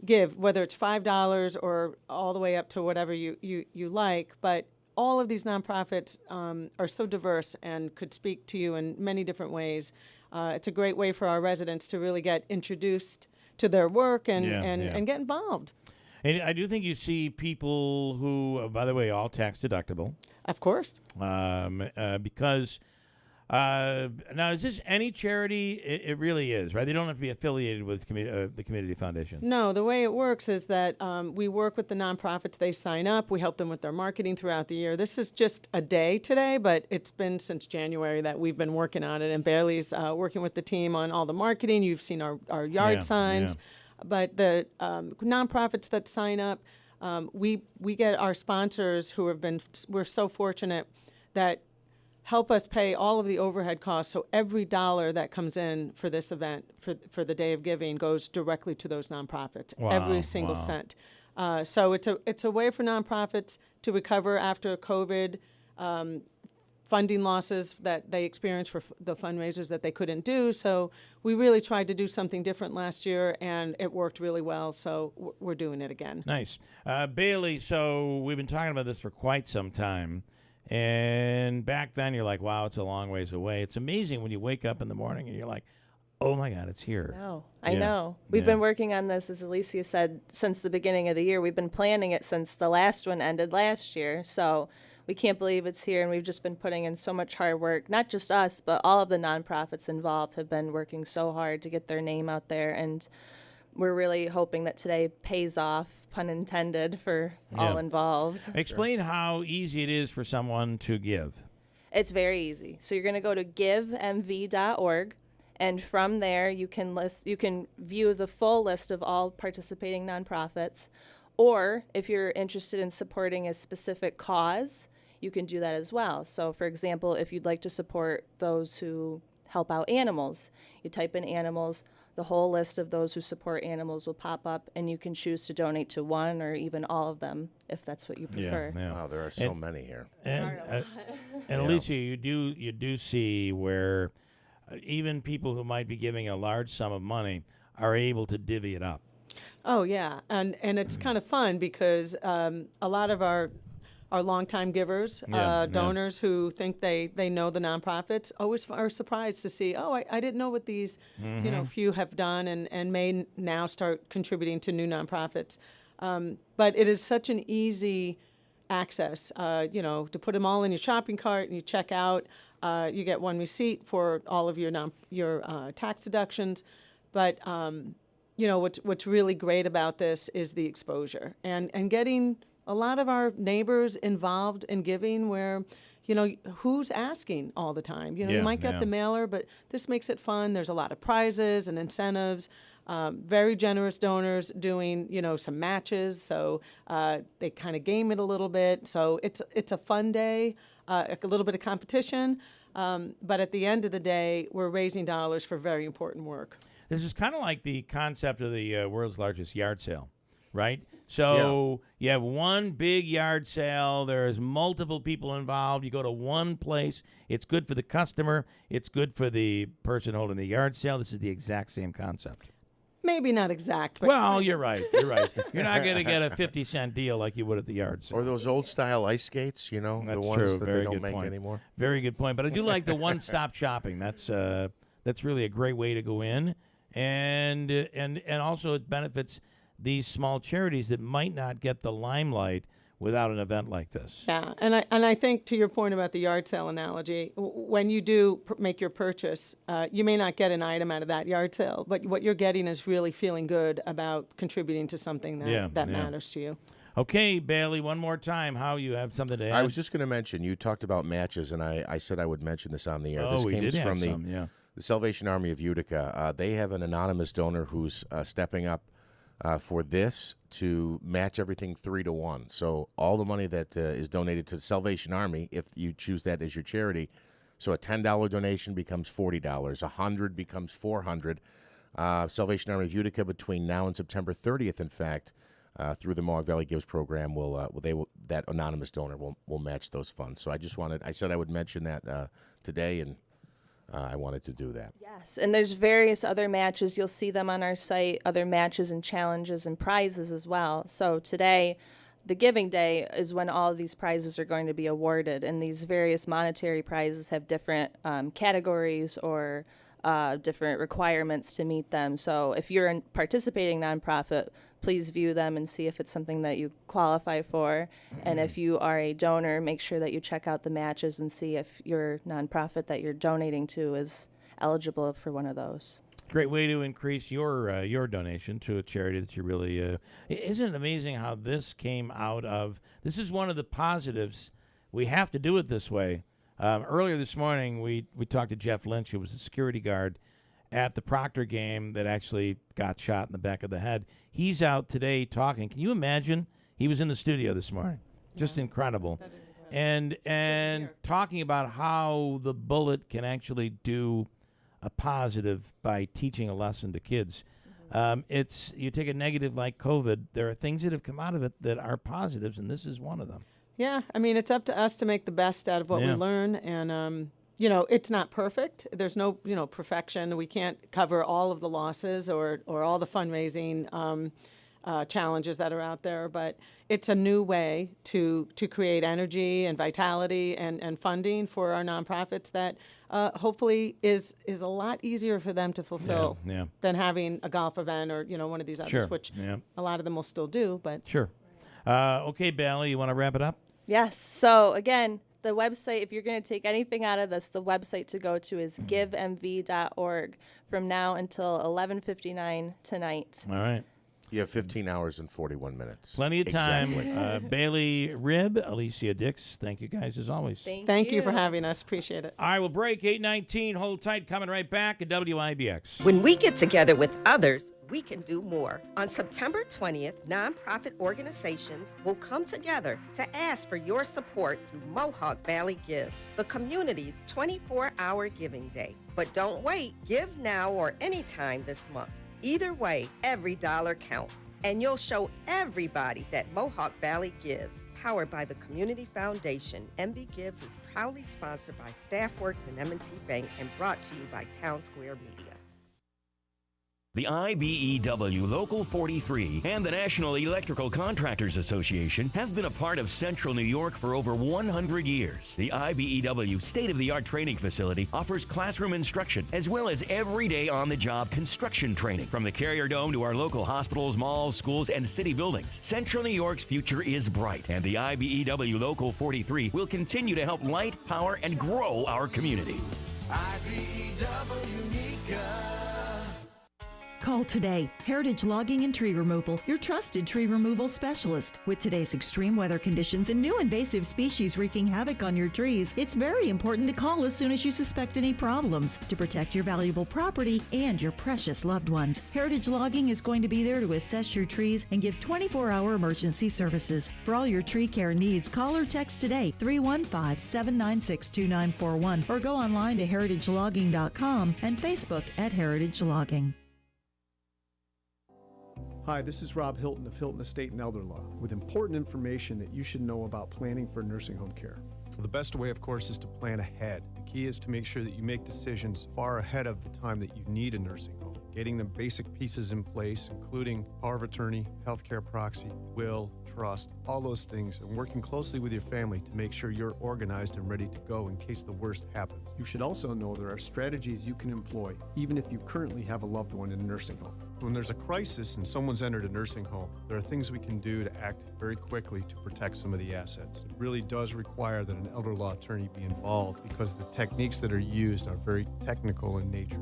give, whether it's $5 or all the way up to whatever you like. But all of these nonprofits are so diverse and could speak to you in many different ways. It's a great way for our residents to really get introduced to their work and get involved. And I do think you see people who, by the way, all tax deductible. Of course. Because now, is this any charity? It really is, right? They don't have to be affiliated with the Community Foundation. No, the way it works is that we work with the nonprofits. They sign up. We help them with their marketing throughout the year. This is just a day today, but it's been since January that we've been working on it. And Bailey's working with the team on all the marketing. You've seen our yard signs. Yeah. But the nonprofits that sign up, we get our sponsors who we're so fortunate that help us pay all of the overhead costs. So every dollar that comes in for this event, for the Day of Giving, goes directly to those nonprofits. Wow, every single cent. So it's a way for nonprofits to recover after COVID funding losses that they experienced for the fundraisers that they couldn't do. So we really tried to do something different last year, and it worked really well. So we're doing it again. Nice. Bailey, so we've been talking about this for quite some time. And back then you're like, wow, it's a long ways away. It's amazing when you wake up in the morning and you're like, oh, my God, it's here. I know. We've been working on this, as Alicia said, since the beginning of the year. We've been planning it since the last one ended last year. So we can't believe it's here, and we've just been putting in so much hard work. Not just us, but all of the nonprofits involved have been working so hard to get their name out there, and we're really hoping that today pays off, pun intended, for all involved. Explain how easy it is for someone to give. It's very easy. So you're going to go to givemv.org, and from there you can view the full list of all participating nonprofits. Or if you're interested in supporting a specific cause, you can do that as well. So, for example, if you'd like to support those who help out animals, you type in animals, the whole list of those who support animals will pop up, and you can choose to donate to one or even all of them if that's what you prefer. Wow, there are so many here. And Alicia, you do see where even people who might be giving a large sum of money are able to divvy it up. Oh, yeah. And it's kind of fun because a lot of our longtime givers, donors who think they know the nonprofits, always are surprised to see, I didn't know what these few have done and may now start contributing to new nonprofits. But it is such an easy access, to put them all in your shopping cart and you check out. You get one receipt for all of your tax deductions. But what's really great about this is the exposure and getting a lot of our neighbors involved in giving where, who's asking all the time? You might get the mailer, but this makes it fun. There's a lot of prizes and incentives. Very generous donors doing, some matches. So they kind of game it a little bit. So it's a fun day, a little bit of competition. But at the end of the day, we're raising dollars for very important work. This is kind of like the concept of the world's largest yard sale, right? So you have one big yard sale. There's multiple people involved. You go to one place. It's good for the customer. It's good for the person holding the yard sale. This is the exact same concept. Maybe not exact. But well, you're right. You're right. You're not going to get a 50-cent deal like you would at the yard sale. Or those old-style ice skates, That's the ones true. that Very they don't good make point. anymore. Very good point. But I do like the one-stop shopping. That's really a great way to go in. And also it benefits these small charities that might not get the limelight without an event like this. Yeah, and I think to your point about the yard sale analogy, when you do make your purchase, you may not get an item out of that yard sale, but what you're getting is really feeling good about contributing to something that matters to you. Okay, Bailey, one more time. How you have something to add? I was just going to mention, you talked about matches, and I said I would mention this on the air. This we came did have from some, the Salvation Army of Utica. They have an anonymous donor who's stepping up for this to match everything 3-to-1. So all the money that is donated to the Salvation Army, if you choose that as your charity, so a $10 donation becomes $40, $100 becomes $400. Salvation Army of Utica between now and September 30th, in fact, through the Mohawk Valley Gives program, that anonymous donor will match those funds. So I said I would mention that today, and I wanted to do that. Yes, and there's various other matches. You'll see them on our site, other matches and challenges and prizes as well. So today, the Giving Day, is when all of these prizes are going to be awarded, and these various monetary prizes have different categories or different requirements to meet them. So if you're a participating nonprofit, please view them and see if it's something that you qualify for. And if you are a donor, make sure that you check out the matches and see if your nonprofit that you're donating to is eligible for one of those. Great way to increase your donation to a charity that you really... Isn't it amazing how this came out of... This is one of the positives. We have to do it this way. Earlier this morning, we talked to Jeff Lynch, who was a security guard at the Proctor game that actually got shot in the back of the head. He's out today talking. Can you imagine? He was in the studio this morning. Just incredible. That is incredible. And talking about how the bullet can actually do a positive by teaching a lesson to kids. You take a negative like COVID, there are things that have come out of it that are positives, and this is one of them. Yeah, I mean, it's up to us to make the best out of what we learn, and it's not perfect. There's no perfection. We can't cover all of the losses or all the fundraising challenges that are out there, but it's a new way to create energy and vitality and funding for our nonprofits that hopefully is a lot easier for them to fulfill than having a golf event or one of these others, which a lot of them will still do. But sure. Okay, Bailey, you want to wrap it up? Yes. So again, the website, if you're going to take anything out of this, the website to go to is givemv.org from now until 11:59 tonight. All right. You have 15 hours and 41 minutes. Plenty of time. Exactly. Bailey Ribb, Alicia Dix, thank you guys as always. Thank you for having us. Appreciate it. All right, we'll break 8:19. Hold tight. Coming right back at WIBX. When we get together with others, we can do more. On September 20th, nonprofit organizations will come together to ask for your support through Mohawk Valley Gives, the community's 24-hour giving day. But don't wait. Give now or anytime this month. Either way, every dollar counts, and you'll show everybody that Mohawk Valley Gives. Powered by the Community Foundation, MV Gives is proudly sponsored by Staffworks and M&T Bank and brought to you by Town Square Media. The IBEW Local 43 and the National Electrical Contractors Association have been a part of Central New York for over 100 years. The IBEW state-of-the-art training facility offers classroom instruction as well as everyday on-the-job construction training. From the Carrier Dome to our local hospitals, malls, schools, and city buildings, Central New York's future is bright, and the IBEW Local 43 will continue to help light, power, and grow our community. IBEW Nika. Call today. Heritage Logging and Tree Removal, your trusted tree removal specialist. With today's extreme weather conditions and new invasive species wreaking havoc on your trees, it's very important to call as soon as you suspect any problems to protect your valuable property and your precious loved ones. Heritage Logging is going to be there to assess your trees and give 24-hour emergency services. For all your tree care needs, call or text today 315-796-2941 or go online to heritagelogging.com and Facebook at Heritage Logging. Hi, this is Rob Hilton of Hilton Estate and Elder Law with important information that you should know about planning for nursing home care. The best way, of course, is to plan ahead. The key is to make sure that you make decisions far ahead of the time that you need a nursing home. Getting the basic pieces in place, including power of attorney, healthcare proxy, will, trust, all those things, and working closely with your family to make sure you're organized and ready to go in case the worst happens. You should also know there are strategies you can employ, even if you currently have a loved one in a nursing home. When there's a crisis and someone's entered a nursing home, there are things we can do to act very quickly to protect some of the assets. It really does require that an elder law attorney be involved because the techniques that are used are very technical in nature.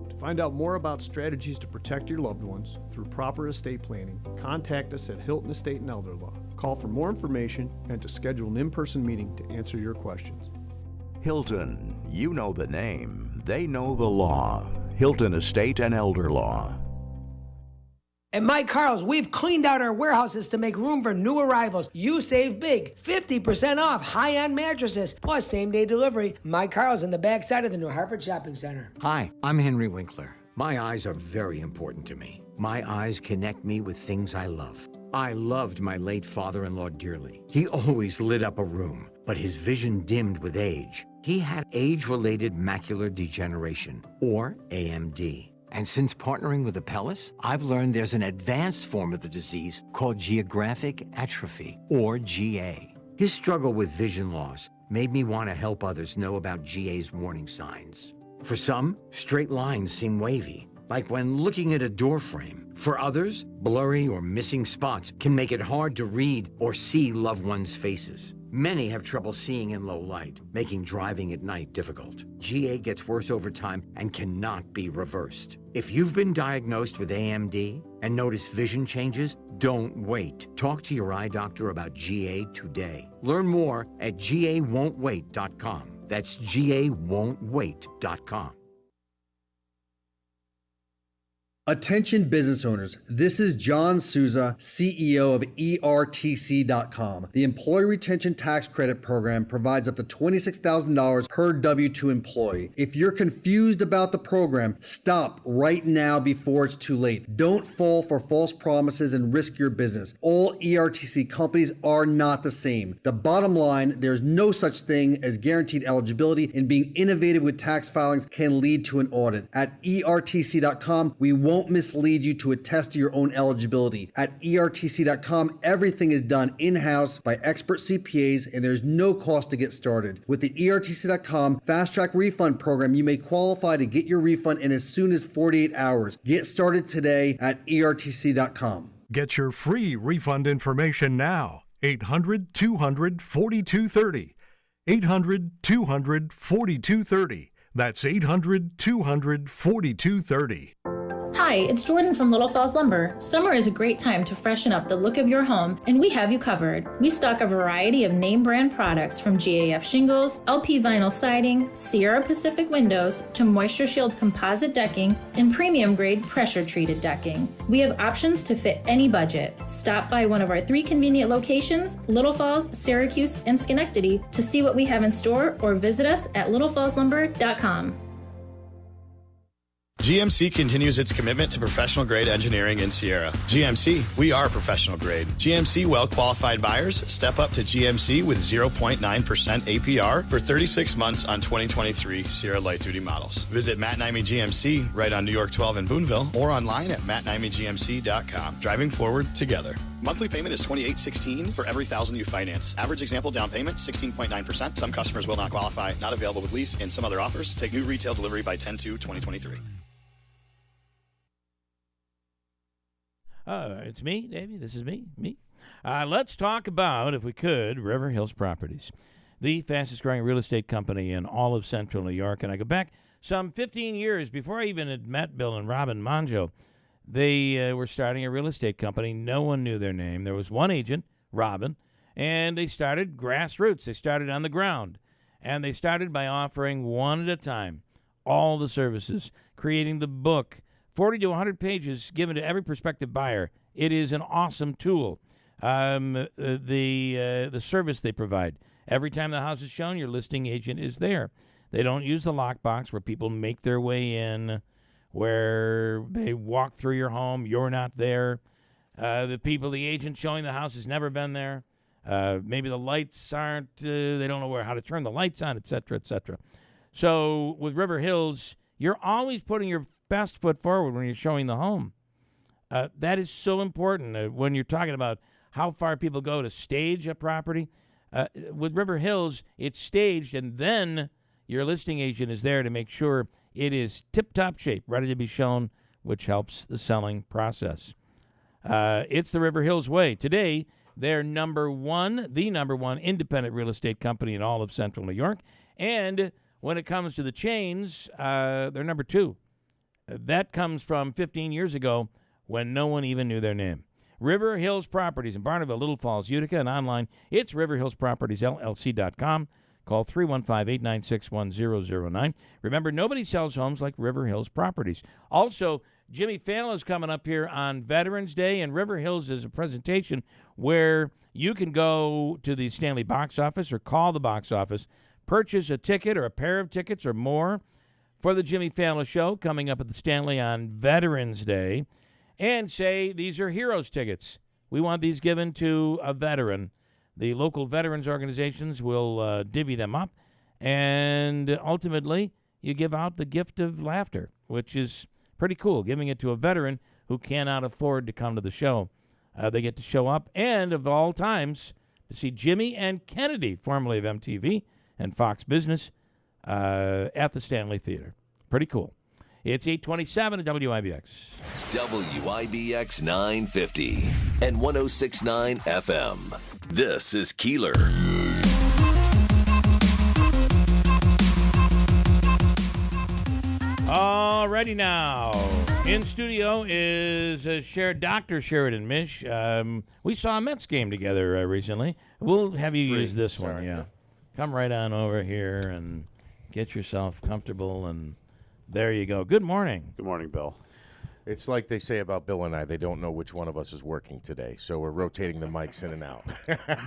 To find out more about strategies to protect your loved ones through proper estate planning, contact us at Hilton Estate and Elder Law. Call for more information and to schedule an in-person meeting to answer your questions. Hilton, you know the name, they know the law. Hilton Estate and Elder Law. At Mike Carl's, we've cleaned out our warehouses to make room for new arrivals. You save big, 50% off high-end mattresses, plus same-day delivery. Mike Carl's in the backside of the New Hartford Shopping Center. Hi, I'm Henry Winkler. My eyes are very important to me. My eyes connect me with things I love. I loved my late father-in-law dearly. He always lit up a room, but his vision dimmed with age. He had age-related macular degeneration, or AMD. And since partnering with Apellis, I've learned there's an advanced form of the disease called geographic atrophy, or GA. His struggle with vision loss made me want to help others know about GA's warning signs. For some, straight lines seem wavy, like when looking at a door frame. For others, blurry or missing spots can make it hard to read or see loved ones' faces. Many have trouble seeing in low light, making driving at night difficult. GA gets worse over time and cannot be reversed. If you've been diagnosed with AMD and notice vision changes, don't wait. Talk to your eye doctor about GA today. Learn more at GAWon'tWait.com. That's GAWon'tWait.com. Attention business owners, this is John Souza, CEO of ERTC.com. The Employee Retention Tax Credit Program provides up to $26,000 per W-2 employee. If you're confused about the program, stop right now before it's too late. Don't fall for false promises and risk your business. All ERTC companies are not the same. The bottom line, there's no such thing as guaranteed eligibility, and being innovative with tax filings can lead to an audit. At ERTC.com, we won't mislead you to attest to your own eligibility. At ERTC.com, everything is done in-house by expert CPAs, and there's no cost to get started. With the ERTC.com Fast Track Refund Program, you may qualify to get your refund in as soon as 48 hours. Get started today at ERTC.com. Get your free refund information now. 800-200-4230. 800-200-4230. That's 800-200-4230. Hi, it's Jordan from Little Falls Lumber. Summer is a great time to freshen up the look of your home, and we have you covered. We stock a variety of name brand products from GAF shingles, LP vinyl siding, Sierra Pacific windows, to Moisture Shield composite decking, and premium grade pressure treated decking. We have options to fit any budget. Stop by one of our 3 convenient locations, Little Falls, Syracuse, and Schenectady, to see what we have in store, or visit us at littlefallslumber.com. GMC continues its commitment to professional grade engineering in Sierra. GMC, we are professional grade. GMC well-qualified buyers step up to GMC with 0.9% APR for 36 months on 2023 Sierra light duty models. Visit Matt Naimi GMC right on New York 12 in Boonville or online at mattnaimigmc.com. Driving forward together. Monthly payment is $28.16 for every $1,000 you finance. Average example down payment 16.9%. Some customers will not qualify. Not available with lease and some other offers. Take new retail delivery by 10/2/2023. It's me, Davey. This is me. Let's talk about, if we could, River Hills Properties, the fastest growing real estate company in all of central New York. And I go back some 15 years before I even had met Bill and Robin Monjo. They were starting a real estate company. No one knew their name. There was one agent, Robin, and they started grassroots. They started on the ground. And they started by offering one at a time all the services, creating the book, 40 to 100 pages given to every prospective buyer. It is an awesome tool. The service they provide. Every time the house is shown, your listing agent is there. They don't use the lockbox where people make their way in, where they walk through your home, you're not there. The agent showing the house has never been there. Maybe the lights aren't, they don't know how to turn the lights on, et cetera, et cetera. So with River Hills, you're always putting your best foot forward when you're showing the home. That is so important when you're talking about how far people go to stage a property. With River Hills, it's staged, and then your listing agent is there to make sure it is tip-top shape, ready to be shown, which helps the selling process. It's the River Hills way. Today, they're the number one independent real estate company in all of central New York. And when it comes to the chains, they're number 2. That comes from 15 years ago when no one even knew their name. River Hills Properties in Barneville, Little Falls, Utica, and online, it's riverhillspropertiesllc.com. Call 315-896-1009. Remember, nobody sells homes like River Hills Properties. Also, Jimmy Fallon is coming up here on Veterans Day, and River Hills is a presentation where you can go to the Stanley box office or call the box office, purchase a ticket or a pair of tickets or more for the Jimmy Fallon Show coming up at the Stanley on Veterans Day, and say, these are heroes tickets. We want these given to a veteran. The local veterans organizations will divvy them up, and ultimately you give out the gift of laughter, which is pretty cool, giving it to a veteran who cannot afford to come to the show. They get to show up, and of all times, to see Jimmy and Kennedy, formerly of MTV and Fox Business, at the Stanley Theater. Pretty cool. It's 8:27 at WIBX. WIBX 950 and 106.9 FM. This is Keeler. Alrighty now. In studio is Dr. Sheridan Mish. We saw a Mets game together recently. We'll have you use this one, yeah. Come right on over here and get yourself comfortable, and there you go. Good morning. Good morning, Bill. It's like they say about Bill and I. They don't know which one of us is working today, so we're rotating the mics in and out.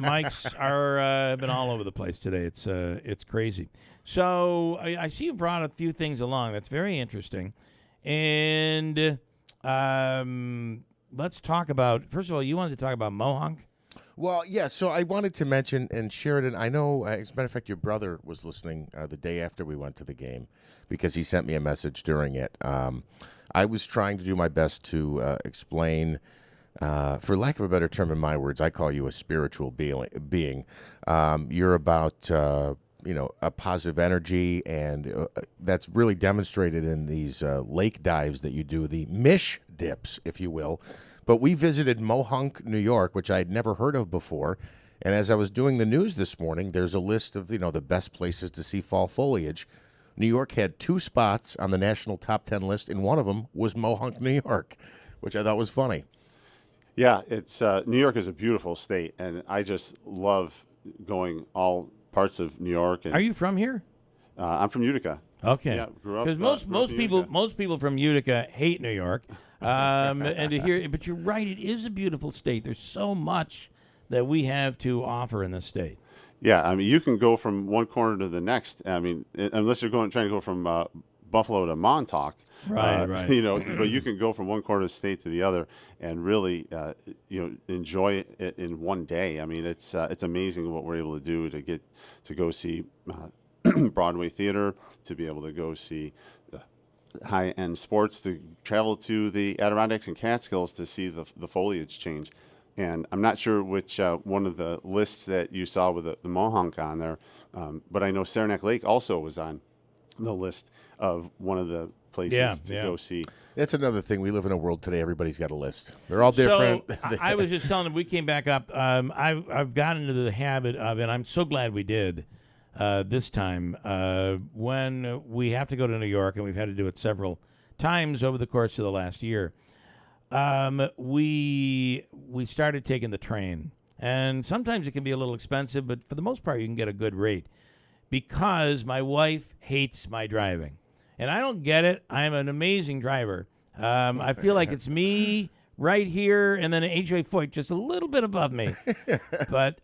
Mics are been all over the place today. It's crazy. So I see you brought a few things along. That's very interesting. And let's talk about, first of all, you wanted to talk about Mohonk? Well, yeah, so I wanted to mention, and Sheridan, I know, as a matter of fact, your brother was listening the day after we went to the game because he sent me a message during it. I was trying to do my best to explain, for lack of a better term in my words, I call you a spiritual being. You're about, a positive energy, and that's really demonstrated in these lake dives that you do, the Mish dips, if you will. But we visited Mohonk, New York, which I had never heard of before. And as I was doing the news this morning, there's a list of, the best places to see fall foliage. New York had 2 spots on the national top 10 list, and one of them was Mohonk, New York, which I thought was funny. Yeah, it's New York is a beautiful state, and I just love going all parts of New York. And, are you from here? I'm from Utica. Okay. Yeah, grew up. Because most people from Utica hate New York, and to hear. But you're right; it is a beautiful state. There's so much that we have to offer in this state. Yeah, I mean, you can go from one corner to the next. I mean, unless you're trying to go from Buffalo to Montauk, right. But you can go from one corner of the state to the other and really, enjoy it in one day. I mean, it's amazing what we're able to do to get to go see Broadway theater, to be able to go see high-end sports, to travel to the Adirondacks and Catskills to see the foliage change. And I'm not sure which one of the lists that you saw with the Mohonk on there, but I know Saranac Lake also was on the list of one of the places to go see. That's another thing. We live in a world today. Everybody's got a list. They're all different. So I was just telling them, we came back up. I've gotten into the habit of, and I'm so glad we did this time, when we have to go to New York, and we've had to do it several times over the course of the last year. We started taking the train, and sometimes it can be a little expensive, but for the most part, you can get a good rate because my wife hates my driving, and I don't get it. I'm an amazing driver. I feel like it's me right here, and then AJ Foyt just a little bit above me. But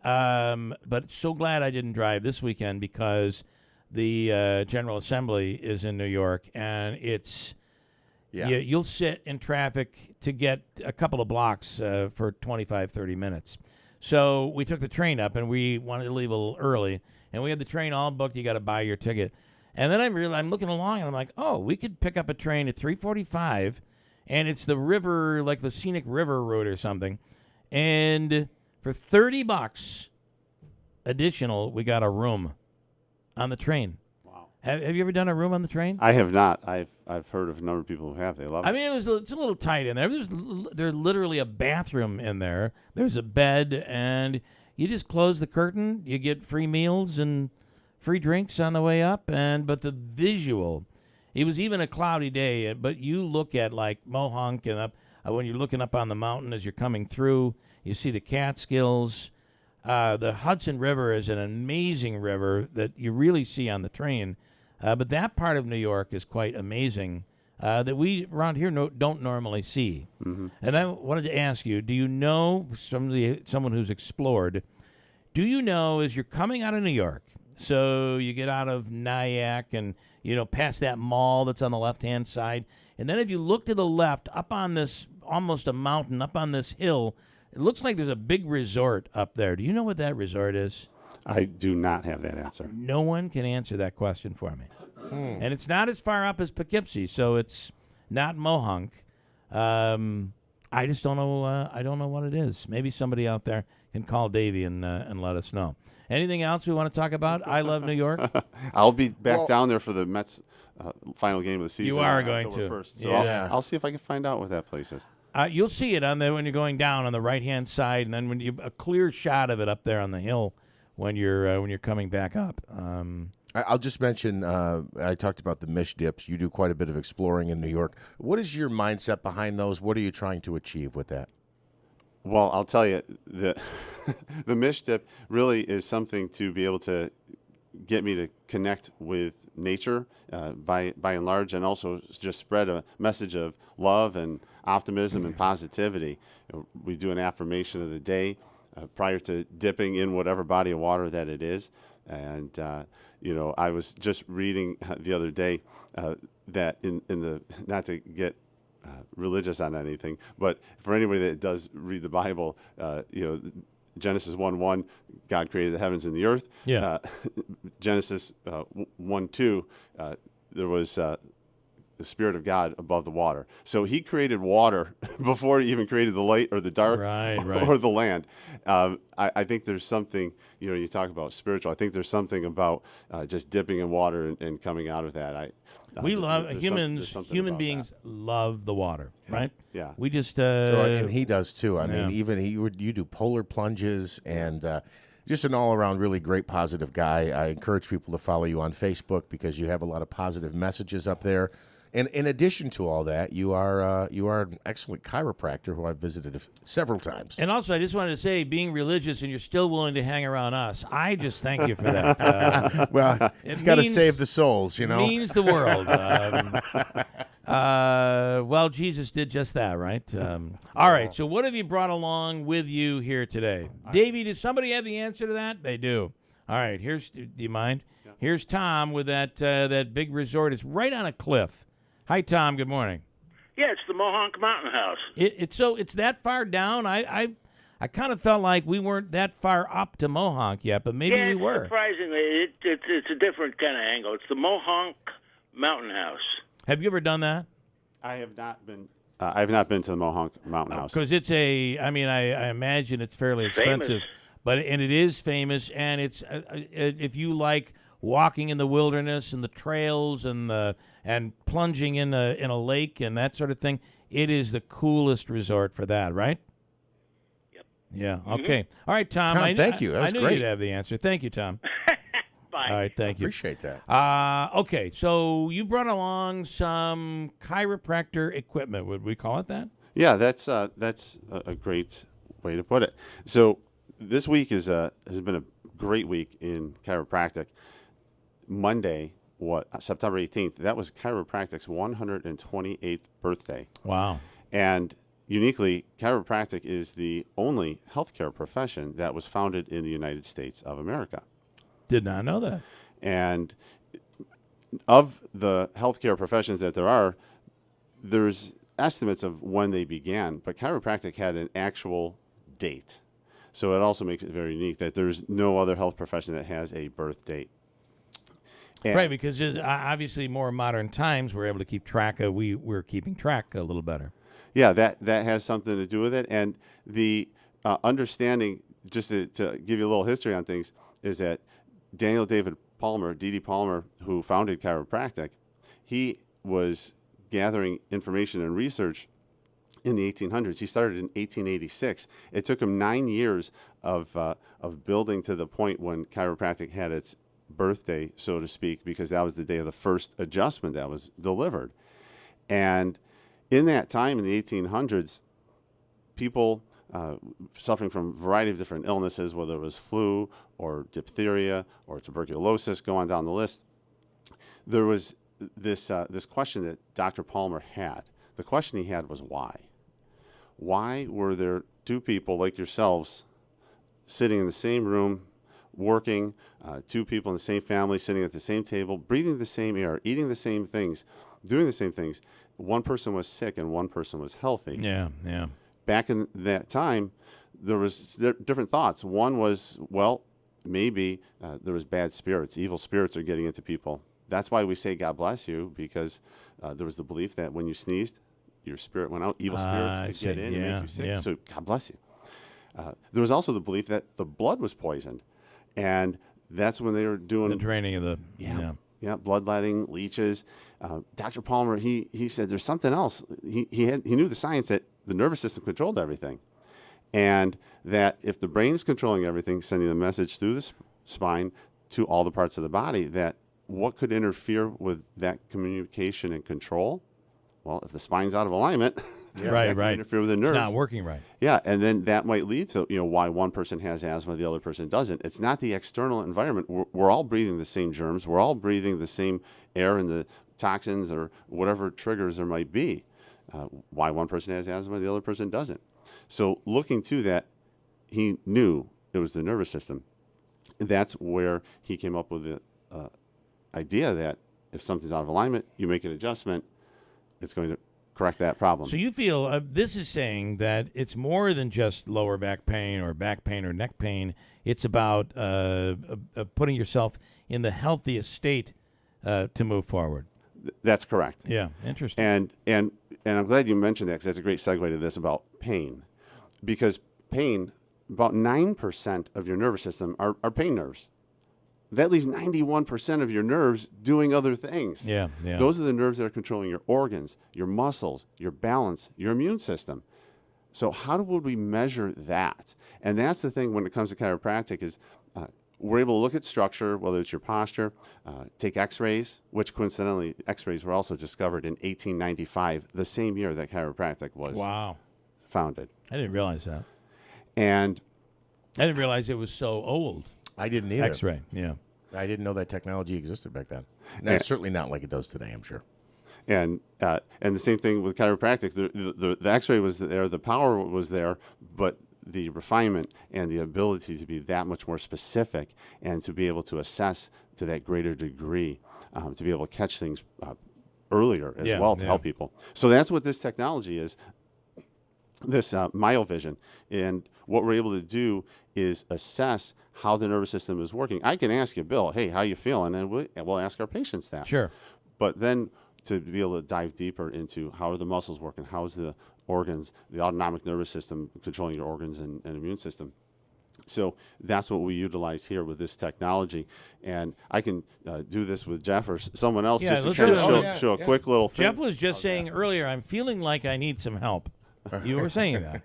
so glad I didn't drive this weekend because the General Assembly is in New York, and it's. Yeah. You'll sit in traffic to get a couple of blocks for 25, 30 minutes. So we took the train up, and we wanted to leave a little early, and we had the train all booked. You got to buy your ticket. And then I'm looking along, and I'm like, oh, we could pick up a train at 3:45, and it's the river, like the scenic river route or something. And for $30 additional, we got a room on the train. Have you ever done a room on the train? I have not. I've heard of a number of people who have. They love it. I mean, it's a little tight in there. There's literally a bathroom in there. There's a bed, and you just close the curtain. You get free meals and free drinks on the way up. But the visual, it was even a cloudy day. But you look at like Mohonk and up when you're looking up on the mountain as you're coming through. You see the Catskills. The Hudson River is an amazing river that you really see on the train. But that part of New York is quite amazing that we around here don't normally see. Mm-hmm. And I wanted to ask you, do you know, someone who's explored, do you know as you're coming out of New York, so you get out of Nyack and, past that mall that's on the left-hand side, and then if you look to the left, up on this, almost a mountain, up on this hill, it looks like there's a big resort up there. Do you know what that resort is? I do not have that answer. No one can answer that question for me. And it's not as far up as Poughkeepsie, so it's not Mohonk. I just don't know. I don't know what it is. Maybe somebody out there can call Davey and let us know. Anything else we want to talk about? I love New York. I'll be back down there for the Mets final game of the season. You are going October to. 1st, so yeah. I'll see if I can find out what that place is. You'll see it on there when you're going down on the right-hand side, and then when you a clear shot of it up there on the hill when you're coming back up. I'll just mention, I talked about the Mish dips. You do quite a bit of exploring in New York. What is your mindset behind those? What are you trying to achieve with that? Well, I'll tell you, the Mish dip really is something to be able to get me to connect with nature by and large, and also just spread a message of love and optimism and positivity. We do an affirmation of the day prior to dipping in whatever body of water that it is. And, I was just reading the other day that in the, not to get religious on anything, but for anybody that does read the Bible, Genesis 1:1, God created the heavens and the earth. Yeah. Genesis 1:2, there was the Spirit of God above the water. So he created water before he even created the light or the dark or the land. I think there's something, you talk about spiritual, I think there's something about just dipping in water and coming out of that. We love human beings love the water, right? Yeah. We just and he does too. I mean, even you do polar plunges and just an all-around really great positive guy. I encourage people to follow you on Facebook because you have a lot of positive messages up there. And in addition to all that, you are an excellent chiropractor who I've visited several times. And also, I just wanted to say, being religious and you're still willing to hang around us, I just thank you for that. Well, it's got to save the souls, Means the world. Well, Jesus did just that, right? All right, so what have you brought along with you here today? Davey, does somebody have the answer to that? They do. All right, do you mind? Yeah. Here's Tom with that big resort. It's right on a cliff. Hi, Tom. Good morning. Yeah, it's the Mohonk Mountain House. It's that far down. I kind of felt like we weren't that far up to Mohonk yet, but maybe we were. Surprisingly, it's a different kind of angle. It's the Mohonk Mountain House. Have you ever done that? I have not been. I have not been to the Mohonk Mountain House because it's I imagine it's fairly expensive, but it is famous, and it's if you like walking in the wilderness and the trails and plunging in a lake and that sort of thing, it is the coolest resort for that, right? Yep. Yeah. Okay. All right, Tom. Thank you. That was I knew great. you'd have the answer. Thank you, Tom. Bye. All right. Thank you. Appreciate that. Okay. So you brought along some chiropractor equipment. Would we call it that? Yeah, that's a great way to put it. So this week has been a great week in chiropractic. Monday, September 18th, that was Chiropractic's 128th birthday. Wow. And uniquely, chiropractic is the only healthcare profession that was founded in the United States of America. Did not know that. And of the healthcare professions that there's estimates of when they began, but chiropractic had an actual date. So it also makes it very unique that there's no other health profession that has a birth date. And right, because obviously more modern times we're able to keep track of, we're keeping track a little better. Yeah, that has something to do with it. And the understanding, just to give you a little history on things, is that Daniel David Palmer, D.D. Palmer, who founded chiropractic, he was gathering information and research in the 1800s. He started in 1886. It took him 9 years of building to the point when chiropractic had its birthday, so to speak, because that was the day of the first adjustment that was delivered. And in that time, in the 1800s, people suffering from a variety of different illnesses, whether it was flu or diphtheria or tuberculosis, go on down the list, there was this question that Dr. Palmer had. The question he had was why? Why were there two people like yourselves sitting in the same room, working, two people in the same family, sitting at the same table, breathing the same air, eating the same things, doing the same things? One person was sick and one person was healthy. Yeah. Back in that time, there was different thoughts. One was, well, maybe there was bad spirits. Evil spirits are getting into people. That's why we say God bless you, because there was the belief that when you sneezed, your spirit went out. Evil spirits could get in and make you sick. So God bless you. There was also the belief that the blood was poisoned. And that's when they were doing the draining of the bloodletting, leeches. Dr. Palmer, he said there's something else. He knew the science that the nervous system controlled everything, and that if the brain is controlling everything, sending the message through the spine to all the parts of the body, that what could interfere with that communication and control? Well, if the spine's out of alignment, That Right, can right. interfere with the It's nerves. not working right. Yeah, and then that might lead to why one person has asthma, the other person doesn't. It's not the external environment. We're all breathing the same germs. We're all breathing the same air and the toxins or whatever triggers there might be. Why one person has asthma, the other person doesn't. So looking to that, he knew it was the nervous system. That's where he came up with the idea that if something's out of alignment, you make an adjustment, it's going to correct that problem. So you feel this is saying that it's more than just lower back pain or neck pain. It's about putting yourself in the healthiest state to move forward. That's correct. Yeah, interesting. And I'm glad you mentioned that because that's a great segue to this about pain. Because pain, about 9% of your nervous system are pain nerves. That leaves 91% of your nerves doing other things. Yeah. Those are the nerves that are controlling your organs, your muscles, your balance, your immune system. So how would we measure that? And that's the thing when it comes to chiropractic is we're able to look at structure, whether it's your posture, take x-rays, which coincidentally, x-rays were also discovered in 1895, the same year that chiropractic was founded. I didn't realize that. And I didn't realize it was so old. I didn't either. X-ray, yeah. I didn't know that technology existed back then. No, certainly not like it does today, I'm sure. And the same thing with chiropractic. The X-ray was there, the power was there, but the refinement and the ability to be that much more specific and to be able to assess to that greater degree, to be able to catch things earlier as well to help people. So that's what this technology is, this MyoVision. And what we're able to do is assess how the nervous system is working. I can ask you, Bill, hey, how you feeling? And we'll ask our patients that. Sure. But then to be able to dive deeper into how are the muscles working, how's the organs, the autonomic nervous system controlling your organs and immune system. So that's what we utilize here with this technology. And I can do this with Jeff or someone else just to kind of show a quick little thing. Jeff was just saying earlier, I'm feeling like I need some help. You were saying that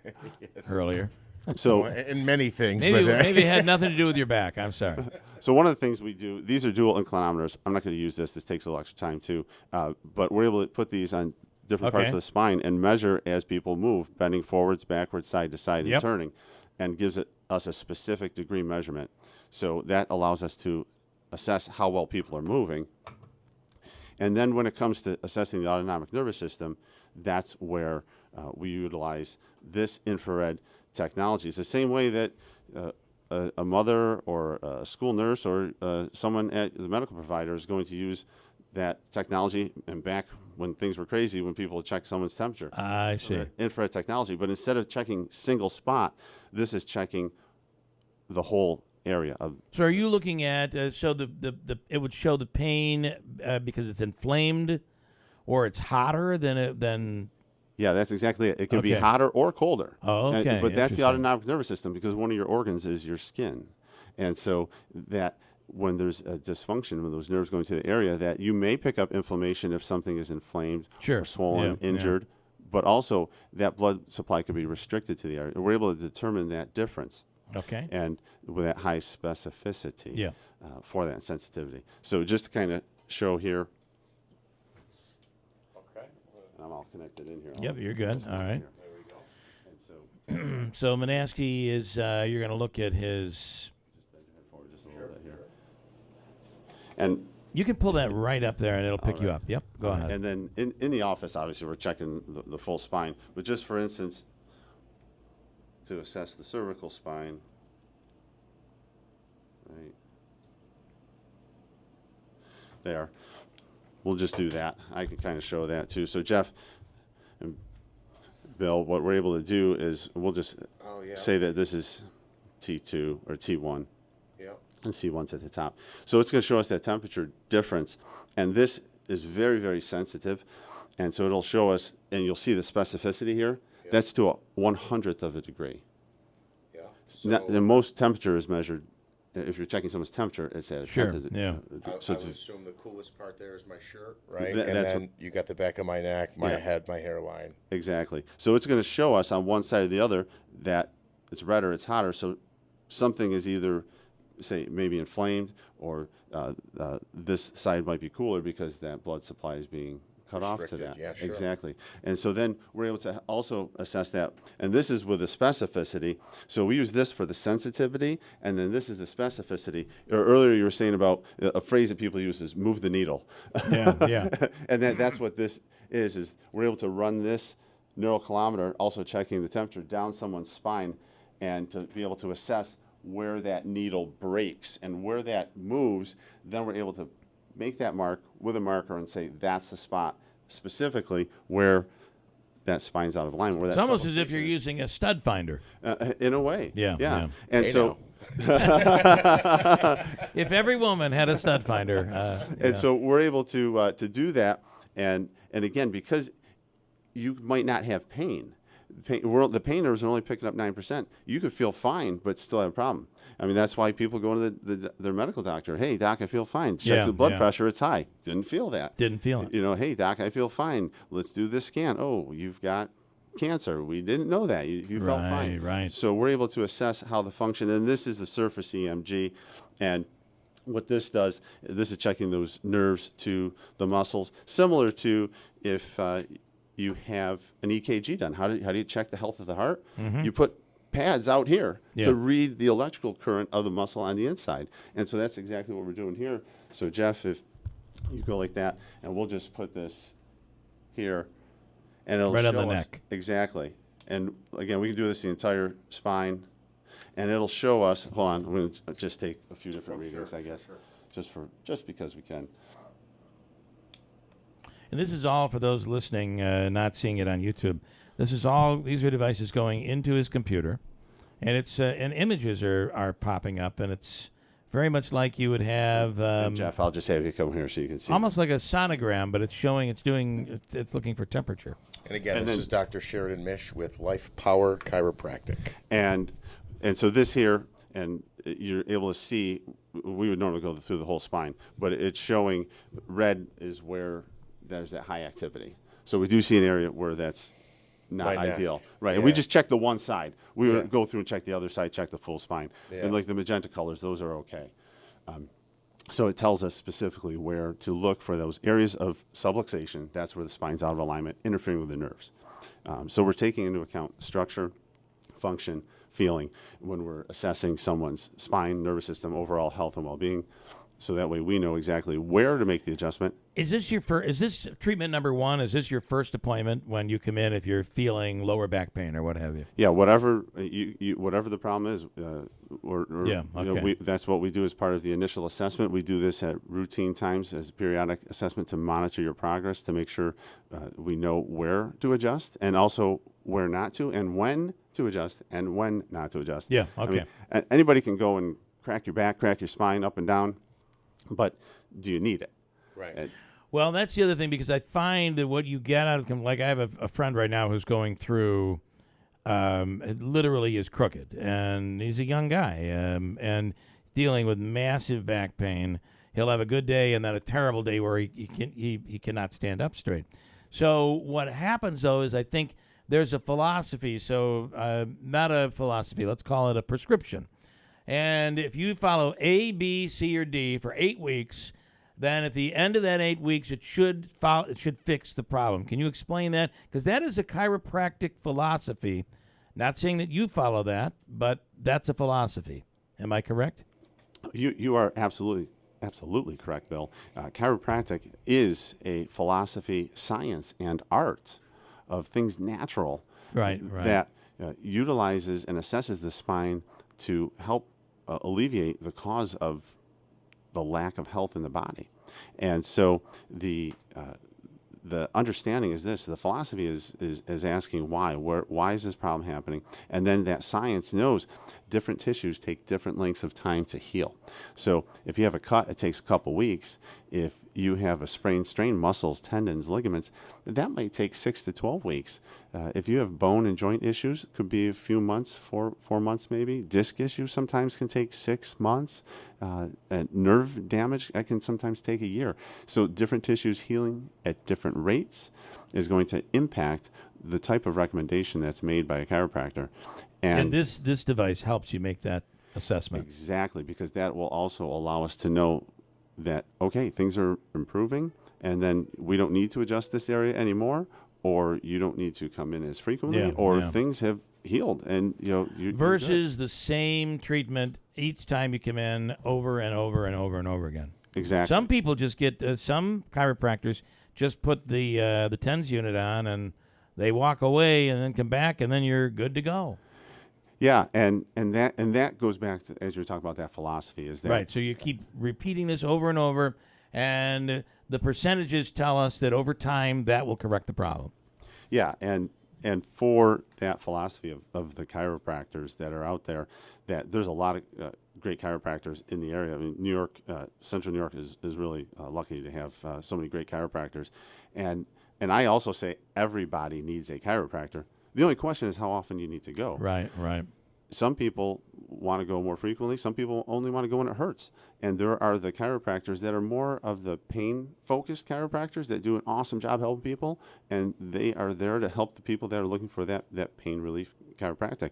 earlier. So in many things. Maybe it had nothing to do with your back. I'm sorry. So one of the things we do, these are dual inclinometers. I'm not going to use this. This takes a little extra time too. But we're able to put these on different parts of the spine and measure as people move, bending forwards, backwards, side to side, and turning, and gives us a specific degree measurement. So that allows us to assess how well people are moving. And then when it comes to assessing the autonomic nervous system, that's where we utilize this infrared technology. It's the same way that a mother or a school nurse or someone at the medical provider is going to use that technology. And back when things were crazy, when people would check someone's temperature. I see. Infrared technology. But instead of checking single spot, this is checking the whole area of. So are you looking at so it would show the pain because it's inflamed, or it's hotter than. Yeah, that's exactly it. It can be hotter or colder. Oh, okay. But that's the autonomic nervous system because one of your organs is your skin, and so that when there's a dysfunction, when those nerves go into the area, that you may pick up inflammation if something is inflamed or swollen, injured, but also that blood supply could be restricted to the area. We're able to determine that difference. Okay. And with that high specificity for that sensitivity. So just to kind of show here. Okay. I'm all connected in here. Yep, you're good. All right. There we go. And so Manaski is, you're going to look at his. And you can pull that right up there and it'll pick you up. Yep, go ahead. And then in the office, obviously, we're checking the full spine. But just for instance, to assess the cervical spine, right there, we'll just do that. I can kind of show that too. So Jeff and Bill, what we're able to do is we'll just say that this is T2 or T1. And C1's at the top. So it's going to show us that temperature difference. And this is very, very sensitive. And so it'll show us, and you'll see the specificity here. Yeah. That's to a 100th of a degree. Yeah. So the most temperature is measured, if you're checking someone's temperature, it's at a tenth of the, so I would assume the coolest part there is my shirt, right? And then you got the back of my neck, my head, my hairline. Exactly. So it's going to show us on one side or the other that it's redder, it's hotter. So something is either say maybe inflamed or this side might be cooler because that blood supply is being cut off to Restricted, that. yeah, sure. Exactly. And so then we're able to also assess that. And this is with the specificity. So we use this for the sensitivity, and then this is the specificity. Earlier you were saying about a phrase that people use is move the needle. Yeah. And that's what this is we're able to run this neurocalometer, also checking the temperature, down someone's spine, and to be able to assess where that needle breaks and where that moves. Then we're able to make that mark with a marker and say that's the spot specifically where that spine's out of alignment. Where It's almost as if you're using a stud finder. In a way. Yeah. And so if every woman had a stud finder. And so we're able to do that. And again, because you might not have pain. The pain nerves are only picking up 9%. You could feel fine, but still have a problem. I mean, that's why people go to their medical doctor. Hey, doc, I feel fine. Check the blood pressure. It's high. Didn't feel that. Didn't feel it. You know, hey, doc, I feel fine. Let's do this scan. Oh, you've got cancer. We didn't know that. You felt fine. Right. So we're able to assess how the function, and this is the surface EMG. And what this does, this is checking those nerves to the muscles, similar to if you have an EKG done. How do you check the health of the heart? Mm-hmm. You put pads out here to read the electrical current of the muscle on the inside. And so that's exactly what we're doing here. So Jeff, if you go like that, and we'll just put this here, and it'll right show on the us neck. Exactly. And again, we can do this the entire spine, and it'll show us. Hold on, I'm going to just take a few different readings, I guess, just because we can. And this is all for those listening, not seeing it on YouTube. These are devices going into his computer, and it's and images are popping up, and it's very much like you would have. Jeff, I'll just have you come here so you can see. Almost like a sonogram, but it's looking for temperature. And again, this is Dr. Sheridan Mish with Life Power Chiropractic. And so this here, and you're able to see, we would normally go through the whole spine, but it's showing red is where there's that high activity. So we do see an area where that's not ideal. Right. And we just check the one side. We would go through and check the other side, check the full spine. Yeah. And like the magenta colors, those are okay. So it tells us specifically where to look for those areas of subluxation. That's where the spine's out of alignment, interfering with the nerves. So we're taking into account structure, function, feeling when we're assessing someone's spine, nervous system, overall health and well-being. So that way we know exactly where to make the adjustment. Is this is this treatment number one? Is this your first appointment when you come in if you're feeling lower back pain or what have you? Yeah, whatever whatever the problem is, that's what we do as part of the initial assessment. We do this at routine times as a periodic assessment to monitor your progress, to make sure we know where to adjust and also where not to, and when to adjust and when not to adjust. Yeah, okay. I mean, anybody can go and crack your back, crack your spine up and down, but do you need it? Right. Well, that's the other thing, because I find that what you get out of like I have a friend right now who's going through, literally is crooked, and he's a young guy, and dealing with massive back pain. He'll have a good day and then a terrible day where he cannot stand up straight. So what happens though is I think there's a philosophy. So not a philosophy. Let's call it a prescription. And if you follow A, B, C, or D for 8 weeks, then at the end of that 8 weeks, it should fix the problem. Can you explain that? Because that is a chiropractic philosophy. Not saying that you follow that, but that's a philosophy. Am I correct? You are absolutely correct, Bill. Chiropractic is a philosophy, science, and art of things natural that utilizes and assesses the spine to help alleviate the cause of the lack of health in the body. And so the understanding is this: the philosophy is asking why is this problem happening, and then that science knows different tissues take different lengths of time to heal. So if you have a cut, it takes a couple weeks. If you have a sprain, strained muscles, tendons, ligaments, that might take 6 to 12 weeks. If you have bone and joint issues, it could be a few months, 4 months maybe. Disc issues sometimes can take 6 months. And nerve damage, that can sometimes take a year. So different tissues healing at different rates is going to impact the type of recommendation that's made by a chiropractor. And this device helps you make that assessment. Exactly, because that will also allow us to know that, okay, things are improving, and then we don't need to adjust this area anymore, or you don't need to come in as frequently, or things have healed, and versus the same treatment each time you come in over and over and over and over again. Exactly. Some people just get some chiropractors just put the TENS unit on and they walk away and then come back and then you're good to go. Yeah, and that goes back to, as you were talking about, that philosophy is that right. So you keep repeating this over and over, and the percentages tell us that over time that will correct the problem. Yeah, and for that philosophy of the chiropractors that are out there, that there's a lot of great chiropractors in the area. I mean, New York, Central New York is really lucky to have so many great chiropractors, and I also say everybody needs a chiropractor. The only question is how often you need to go. Right. Some people want to go more frequently. Some people only want to go when it hurts. And there are the chiropractors that are more of the pain-focused chiropractors that do an awesome job helping people, and they are there to help the people that are looking for that pain relief chiropractic.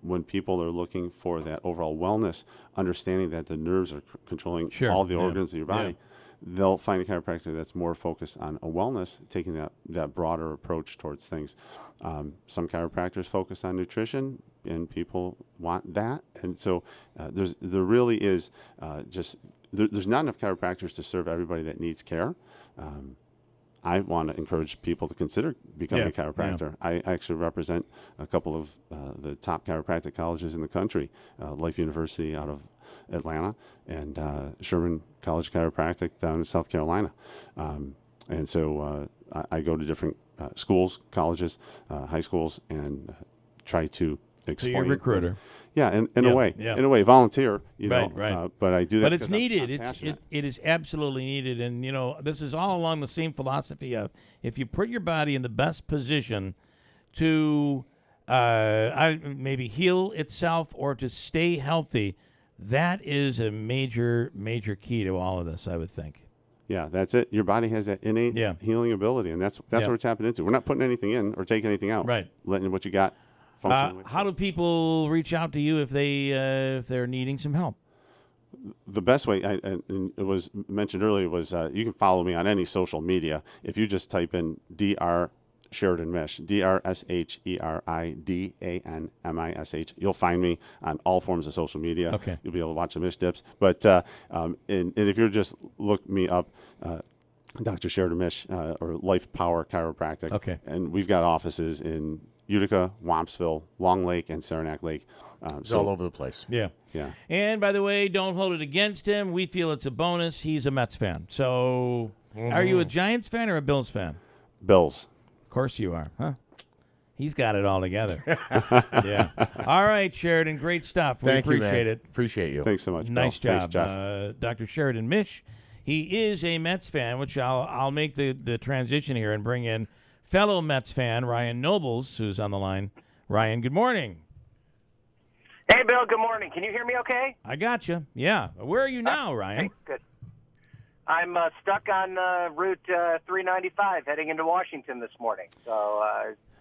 When people are looking for that overall wellness, understanding that the nerves are controlling all the organs of your body, they'll find a chiropractor that's more focused on a wellness, taking that broader approach towards things. Some chiropractors focus on nutrition, and people want that. And so there really is there's not enough chiropractors to serve everybody that needs care. I want to encourage people to consider becoming a chiropractor. I actually represent a couple of the top chiropractic colleges in the country, Life University out of Atlanta and Sherman College Chiropractic down in South Carolina. And so I go to different schools, colleges, high schools, and try to explain. So you're a recruiter. Yeah, in a way, volunteer. Right. But I do that. But it's needed. It is absolutely needed, and this is all along the same philosophy of if you put your body in the best position to maybe heal itself or to stay healthy, that is a major key to all of this, I would think. Yeah, that's it. Your body has that innate healing ability, and that's what we're tapping into. We're not putting anything in or taking anything out. Right. Letting what you got function. How do people reach out to you if they're needing some help? The best way, and it was mentioned earlier, was you can follow me on any social media. If you just type in Dr. Sheridan Mish, DrSheridanMish, you'll find me on all forms of social media. Okay. You'll be able to watch the Mish Dips. But and if you just look me up, Dr. Sheridan Mish or Life Power Chiropractic. Okay. And we've got offices in Utica, Wampsville, Long Lake, and Saranac Lake. It's all over the place. Yeah. Yeah. And by the way, don't hold it against him. We feel it's a bonus. He's a Mets fan. So are you a Giants fan or a Bills fan? Bills. Of course you are, huh? He's got it all together. Yeah. All right, Sheridan, great stuff. We appreciate it. Appreciate you. Thanks so much, Nice Bill. job. Thanks, Jeff. Dr. Sheridan Mish. He is a Mets fan, which I'll make the transition here and bring in fellow Mets fan Ryan Nobles, who's on the line. Ryan, good morning. Hey, Bill, good morning. Can you hear me okay? I got you. Yeah. Where are you now, Ryan? Hey, good. I'm stuck on Route 395 heading into Washington this morning. So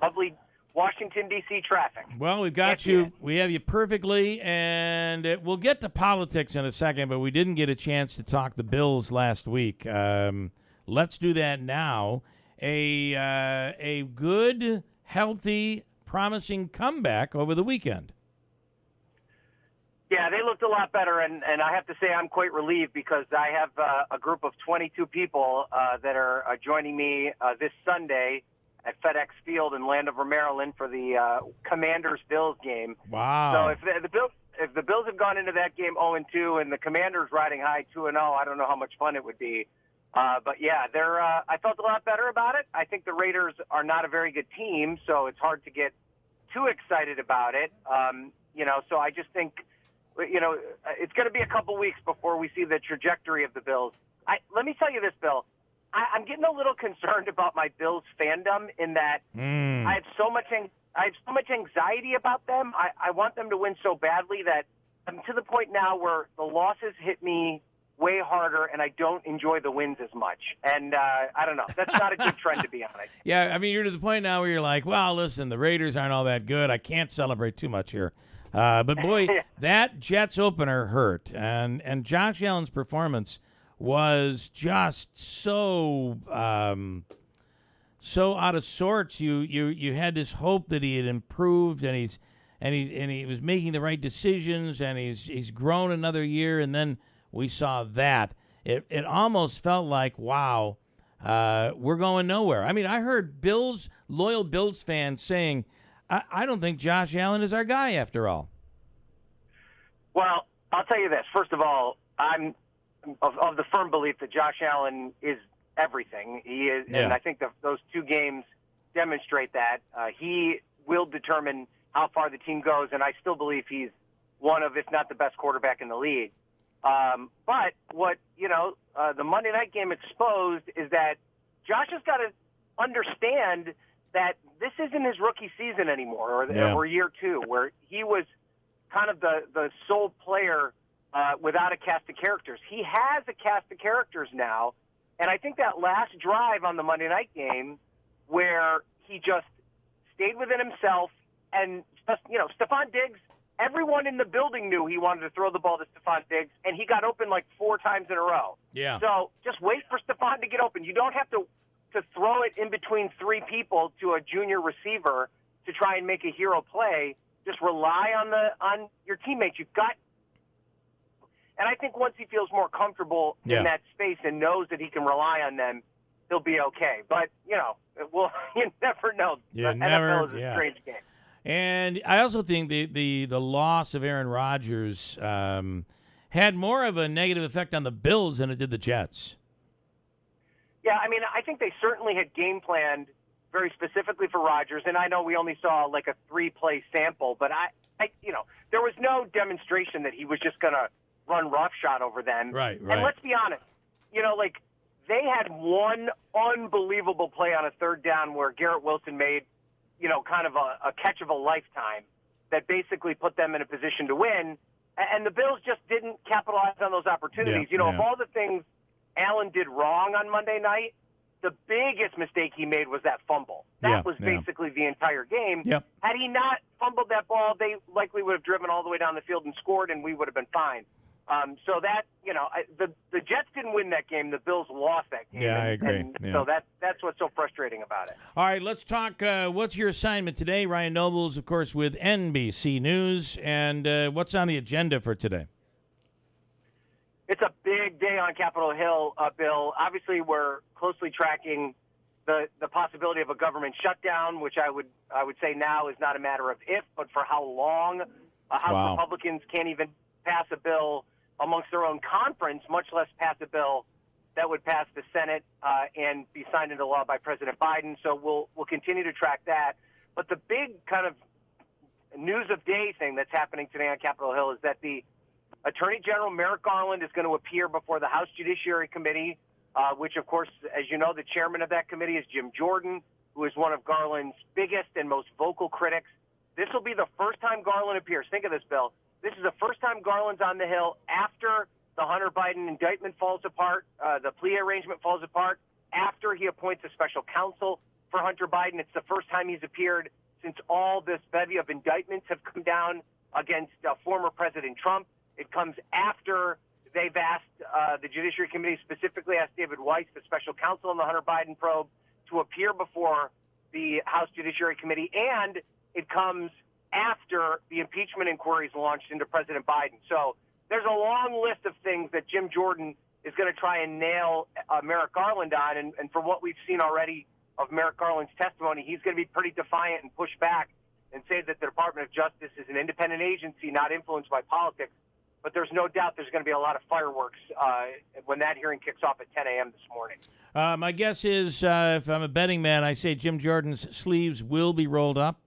lovely Washington, D.C. traffic. Well, we've got you. We have you perfectly, and we'll get to politics in a second, but we didn't get a chance to talk the Bills last week. Let's do that now. A good, healthy, promising comeback over the weekend. Yeah, they looked a lot better, and I have to say I'm quite relieved because I have a group of 22 people that are joining me this Sunday at FedEx Field in Landover, Maryland for the Commanders-Bills game. Wow. So if the Bills have gone into that game 0-2 and the Commanders riding high 2-0, I don't know how much fun it would be. But yeah, I felt a lot better about it. I think the Raiders are not a very good team, so it's hard to get too excited about it. So I just think, it's going to be a couple weeks before we see the trajectory of the Bills. Let me tell you this, Bill. I'm getting a little concerned about my Bills fandom in that I have so much anxiety about them. I want them to win so badly that I'm to the point now where the losses hit me way harder, and I don't enjoy the wins as much. And I don't know. That's not a good trend, to be honest. Yeah, I mean, you're to the point now where you're like, well, listen, the Raiders aren't all that good. I can't celebrate too much here. But, boy, that Jets opener hurt. And Josh Allen's performance was just so so out of sorts. You had this hope that he had improved, and he was making the right decisions, and he's grown another year, and then we saw that. It almost felt like, wow, we're going nowhere. I mean, I heard loyal Bills fans saying, I don't think Josh Allen is our guy after all. Well, I'll tell you this. First of all, I'm of the firm belief that Josh Allen is everything. He is, and I think those two games demonstrate that. He will determine how far the team goes, and I still believe he's one of, if not the best quarterback in the league. But what, the Monday night game exposed is that Josh has got to understand that this isn't his rookie season anymore, or year two, where he was kind of the sole player without a cast of characters. He has a cast of characters now, and I think that last drive on the Monday night game where he just stayed within himself and, Stephon Diggs, everyone in the building knew he wanted to throw the ball to Stephon Diggs, and he got open like 4 times in a row. Yeah. So just wait for Stephon to get open. You don't have to throw it in between 3 people to a junior receiver to try and make a hero play. Just rely on your teammates. You've got, and I think once he feels more comfortable in that space and knows that he can rely on them, he'll be okay. But you never know. The NFL is a strange game. And I also think the loss of Aaron Rodgers had more of a negative effect on the Bills than it did the Jets. Yeah, I mean, I think they certainly had game planned very specifically for Rodgers, and I know we only saw like a 3-play sample, but I there was no demonstration that he was just going to run roughshod over them. Right. And let's be honest, they had one unbelievable play on a 3rd down where Garrett Wilson made, kind of a catch of a lifetime that basically put them in a position to win, and the Bills just didn't capitalize on those opportunities. Of all the things Allen did wrong on Monday night, the biggest mistake he made was that fumble. That was basically the entire game. Yep. Had he not fumbled that ball, they likely would have driven all the way down the field and scored, and we would have been fine. So that, the Jets didn't win that game. The Bills lost that game. Yeah, I agree. So that's what's so frustrating about it. All right, let's talk. What's your assignment today? Ryan Nobles, of course, with NBC News. And what's on the agenda for today? It's a big day on Capitol Hill, Bill. Obviously, we're closely tracking the possibility of a government shutdown, which I would say now is not a matter of if, but for how long. House Republicans can't even pass a bill amongst their own conference, much less pass a bill that would pass the Senate and be signed into law by President Biden. So we'll continue to track that. But the big kind of news of day thing that's happening today on Capitol Hill is that the Attorney General Merrick Garland is going to appear before the House Judiciary Committee, which, of course, as you know, the chairman of that committee is Jim Jordan, who is one of Garland's biggest and most vocal critics. This will be the first time Garland appears. Think of this, Bill. This is the first time Garland's on the Hill after the Hunter Biden indictment falls apart, the plea arrangement falls apart, after he appoints a special counsel for Hunter Biden. It's the first time he's appeared since all this bevy of indictments have come down against former President Trump. It comes after they've asked the Judiciary Committee, specifically asked David Weiss, the special counsel on the Hunter Biden probe, to appear before the House Judiciary Committee, and it comes after the impeachment inquiries launched into President Biden. So there's a long list of things that Jim Jordan is going to try and nail Merrick Garland on, and from what we've seen already of Merrick Garland's testimony, he's going to be pretty defiant and push back and say that the Department of Justice is an independent agency not influenced by politics. But there's no doubt there's going to be a lot of fireworks when that hearing kicks off at 10 a.m. this morning. My guess is, if I'm a betting man, I say Jim Jordan's sleeves will be rolled up.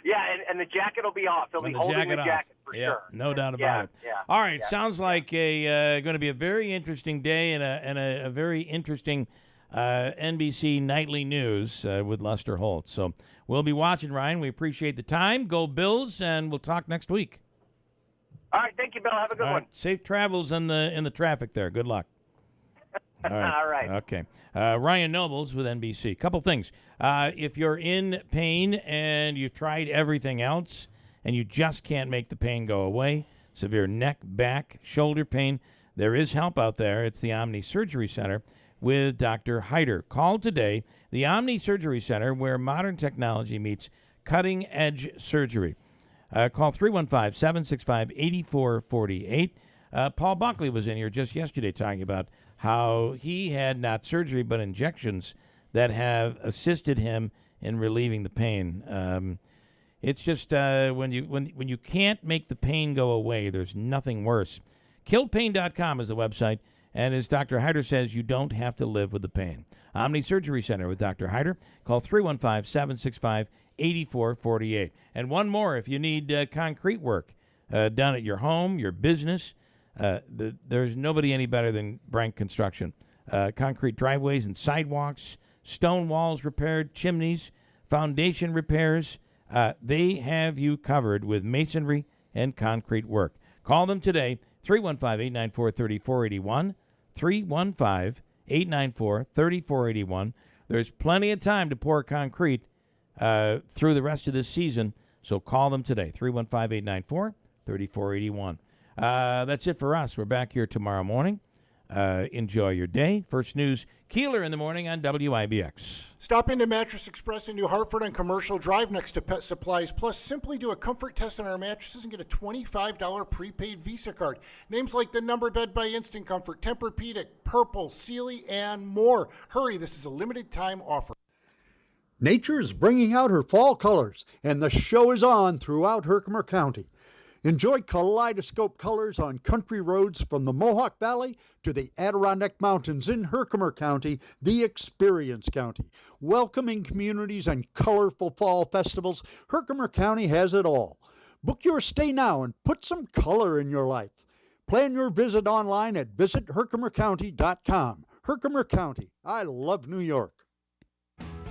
Yeah, and the jacket will be off. He'll be holding the jacket for sure. No doubt about it. Yeah. All right, sounds like going to be a very interesting day and a very interesting NBC Nightly News with Lester Holt. So we'll be watching, Ryan. We appreciate the time. Go Bills, and we'll talk next week. All right, thank you, Bill. Have a good one. Safe travels in the traffic there. Good luck. All right. All right. Okay. Ryan Nobles with NBC. Couple things. If you're in pain and you've tried everything else and you just can't make the pain go away, severe neck, back, shoulder pain, there is help out there. It's the Omni Surgery Center with Dr. Heider. Call today, the Omni Surgery Center, where modern technology meets cutting-edge surgery. Call 315-765-8448. Paul Buckley was in here just yesterday talking about how he had not surgery but injections that have assisted him in relieving the pain. It's just when you can't make the pain go away, there's nothing worse. KilledPain.com is the website, and as Dr. Heider says, you don't have to live with the pain. Omni Surgery Center with Dr. Heider. Call 315-765-8448. And one more, if you need concrete work done at your home, your business, there's nobody any better than Brank Construction. Concrete driveways and sidewalks, stone walls repaired, chimneys, foundation repairs. They have you covered with masonry and concrete work. Call them today, 315-894-3481, 315-894-3481. There's plenty of time to pour concrete through the rest of this season, so call them today, 315-894-3481. That's it for us. We're back here tomorrow morning. Enjoy your day. First News, Keeler in the morning on WIBX. Stop into Mattress Express in New Hartford on Commercial Drive next to Pet Supplies. Plus, simply do a comfort test on our mattresses and get a $25 prepaid Visa card. Names like the Number Bed by Instant Comfort, Tempur-Pedic, Purple, Sealy, and more. Hurry, this is a limited time offer. Nature is bringing out her fall colors, and the show is on throughout Herkimer County. Enjoy kaleidoscope colors on country roads from the Mohawk Valley to the Adirondack Mountains in Herkimer County, the Experience County. Welcoming communities and colorful fall festivals, Herkimer County has it all. Book your stay now and put some color in your life. Plan your visit online at visitherkimercounty.com. Herkimer County, I love New York.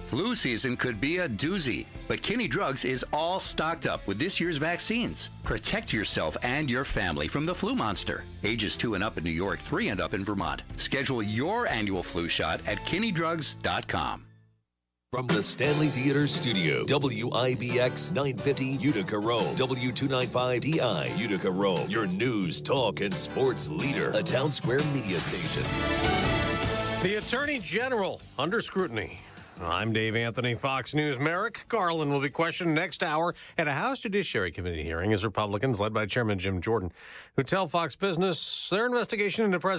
Flu season could be a doozy, but Kinney Drugs is all stocked up with this year's vaccines. Protect yourself and your family from the flu monster. Ages 2 and up in New York, 3 and up in Vermont. Schedule your annual flu shot at KinneyDrugs.com. From the Stanley Theater Studio, WIBX 950 Utica Rome, W295DI Utica Rome, your news, talk, and sports leader, a Town Square media station. The Attorney General under scrutiny. I'm Dave Anthony, Fox News. Merrick Garland will be questioned next hour at a House Judiciary Committee hearing as Republicans, led by Chairman Jim Jordan, who tell Fox Business their investigation into President